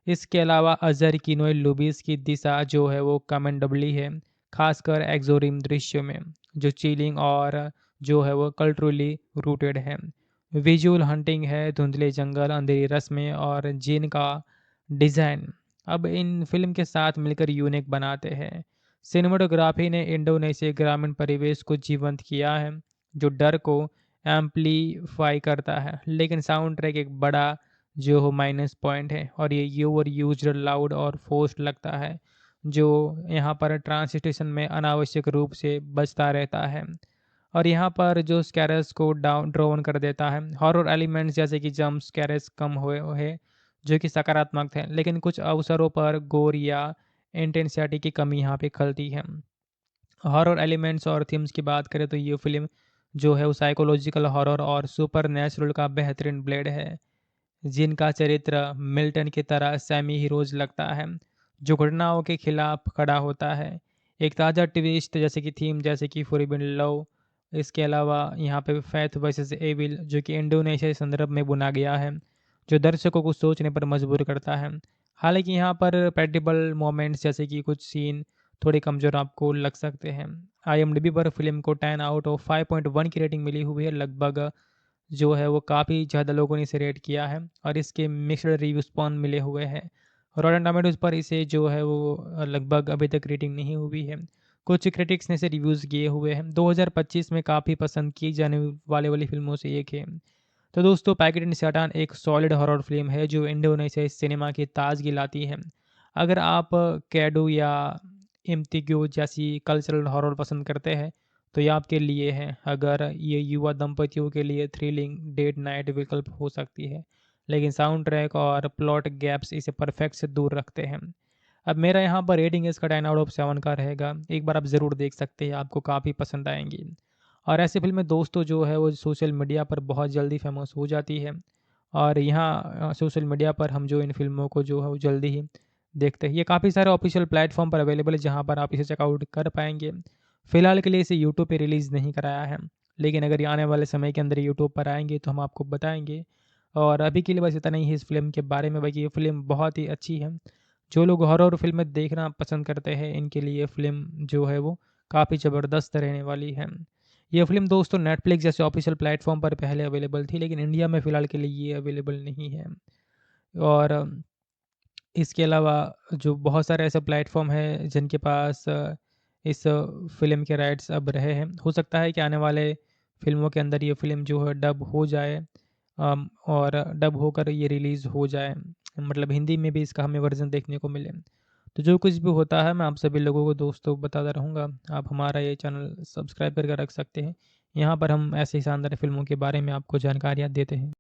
इसके अलावा अजहर किनोय लुबिस की दिशा जो है वो कमेंडेबली है, खासकर एक्सोरिम दृश्यों में, जो चिलिंग और जो है वो कल्चरली रूटेड है। विजुअल हंटिंग है, धुंधले जंगल, अंधेरी रस्में और जिन का डिज़ाइन अब इन फिल्म के साथ मिलकर यूनिक बनाते हैं। सिनेमाटोग्राफी ने इंडोनेशिया ग्रामीण परिवेश को जीवंत किया है, जो डर को एम्पलीफाई करता है, लेकिन साउंड ट्रैक एक बड़ा जो हो माइनस पॉइंट है और ये ओवर यूज्ड लाउड और फोर्स्ड लगता है, जो यहाँ पर ट्रांसलेशन में अनावश्यक रूप से बजता रहता है और यहाँ पर जो स्कैरस को डाउन ड्रोन कर देता है। हॉरर एलिमेंट्स जैसे कि जंप स्कैरस कम हुए है, जो कि सकारात्मक थे, लेकिन कुछ अवसरों पर गोर या इंटेंसिटी की कमी यहाँ पे खलती है। हॉरर एलिमेंट्स और थीम्स की बात करें तो ये फिल्म जो है वो साइकोलॉजिकल हॉरर और सुपर नेचुरल का बेहतरीन ब्लेड है, जिनका चरित्र मिल्टन की तरह सेमी हीरोज लगता है, जो घटनाओं के खिलाफ खड़ा होता है। एक ताज़ा ट्विस्ट जैसे कि थीम जैसे कि फॉरबिडन लव, इसके अलावा यहाँ पे फैथ वर्सेस एविल जो कि इंडोनेशिया के संदर्भ में बुना गया है, जो दर्शकों को सोचने पर मजबूर करता है। हालांकि यहाँ पर प्रेडिक्टेबल मोमेंट्स जैसे कि कुछ सीन थोड़े कमज़ोर आपको लग सकते हैं। IMDb पर फिल्म को 10 आउट ऑफ 5.1 की रेटिंग मिली हुई है। लगभग जो है वो काफ़ी ज़्यादा लोगों ने इसे रेट किया है और इसके मिक्स्ड रिव्यू स्पॉन मिले हुए हैं। रॉटन टोमेटोज़ पर इसे जो है वो लगभग अभी तक रेटिंग नहीं हुई है। कुछ क्रिटिक्स ने इसे रिव्यूज़ किए हुए हैं। 2025 में काफ़ी पसंद की जाने वाले वाली फिल्मों से एक है। तो दोस्तों, पैकेट इन शैतान एक सॉलिड हॉरर फिल्म है जो इंडोनेशियाई सिनेमा की ताजगी लाती है। अगर आप कैडो या इम्तिग्यो जैसी कल्चरल हॉरर पसंद करते हैं तो ये आपके लिए है। अगर ये युवा दंपतियों के लिए थ्रिलिंग डेट नाइट विकल्प हो सकती है, लेकिन साउंड ट्रैक और प्लॉट गैप्स इसे परफेक्ट से दूर रखते हैं। अब मेरा यहाँ पर रेटिंग इसका 10 आउट ऑफ 7 का रहेगा। एक बार आप ज़रूर देख सकते हैं, आपको काफ़ी पसंद आएंगी। और ऐसी फिल्में दोस्तों जो है वो सोशल मीडिया पर बहुत जल्दी फेमस हो जाती है और यहाँ सोशल मीडिया पर हम जो इन फिल्मों को जो है वो जल्दी ही देखते हैं। ये काफ़ी सारे ऑफिशियल प्लेटफॉर्म पर अवेलेबल है जहाँ पर आप इसे चेकआउट कर पाएंगे। फ़िलहाल के लिए इसे यूट्यूब पे रिलीज़ नहीं कराया है, लेकिन अगर ये आने वाले समय के अंदर यूट्यूब पर आएंगे तो हम आपको बताएंगे। और अभी के लिए बस इतना ही है इस फिल्म के बारे में। बाकी ये फ़िल्म बहुत ही अच्छी है। जो लोग हॉरर फिल्में देखना पसंद करते हैं इनके लिए ये फ़िल्म जो है वो काफ़ी ज़बरदस्त रहने वाली है। ये फ़िल्म दोस्तों नेटफ्लिक्स जैसे ऑफिशियल प्लेटफॉर्म पर पहले अवेलेबल थी, लेकिन इंडिया में फ़िलहाल के लिए ये अवेलेबल नहीं है। और इसके अलावा जो बहुत सारे ऐसे प्लेटफॉर्म हैं जिनके पास इस फ़िल्म के राइट्स अब रहे हैं। हो सकता है कि आने वाले फ़िल्मों के अंदर ये फ़िल्म जो है डब हो जाए, और डब होकर ये रिलीज़ हो जाए, मतलब हिंदी में भी इसका हमें वर्ज़न देखने को मिले। तो जो कुछ भी होता है मैं आप सभी लोगों को दोस्तों बताता रहूँगा। आप हमारा ये चैनल सब्सक्राइब करके रख सकते हैं। यहाँ पर हम ऐसे ही शानदार फ़िल्मों के बारे में आपको जानकारियाँ देते हैं।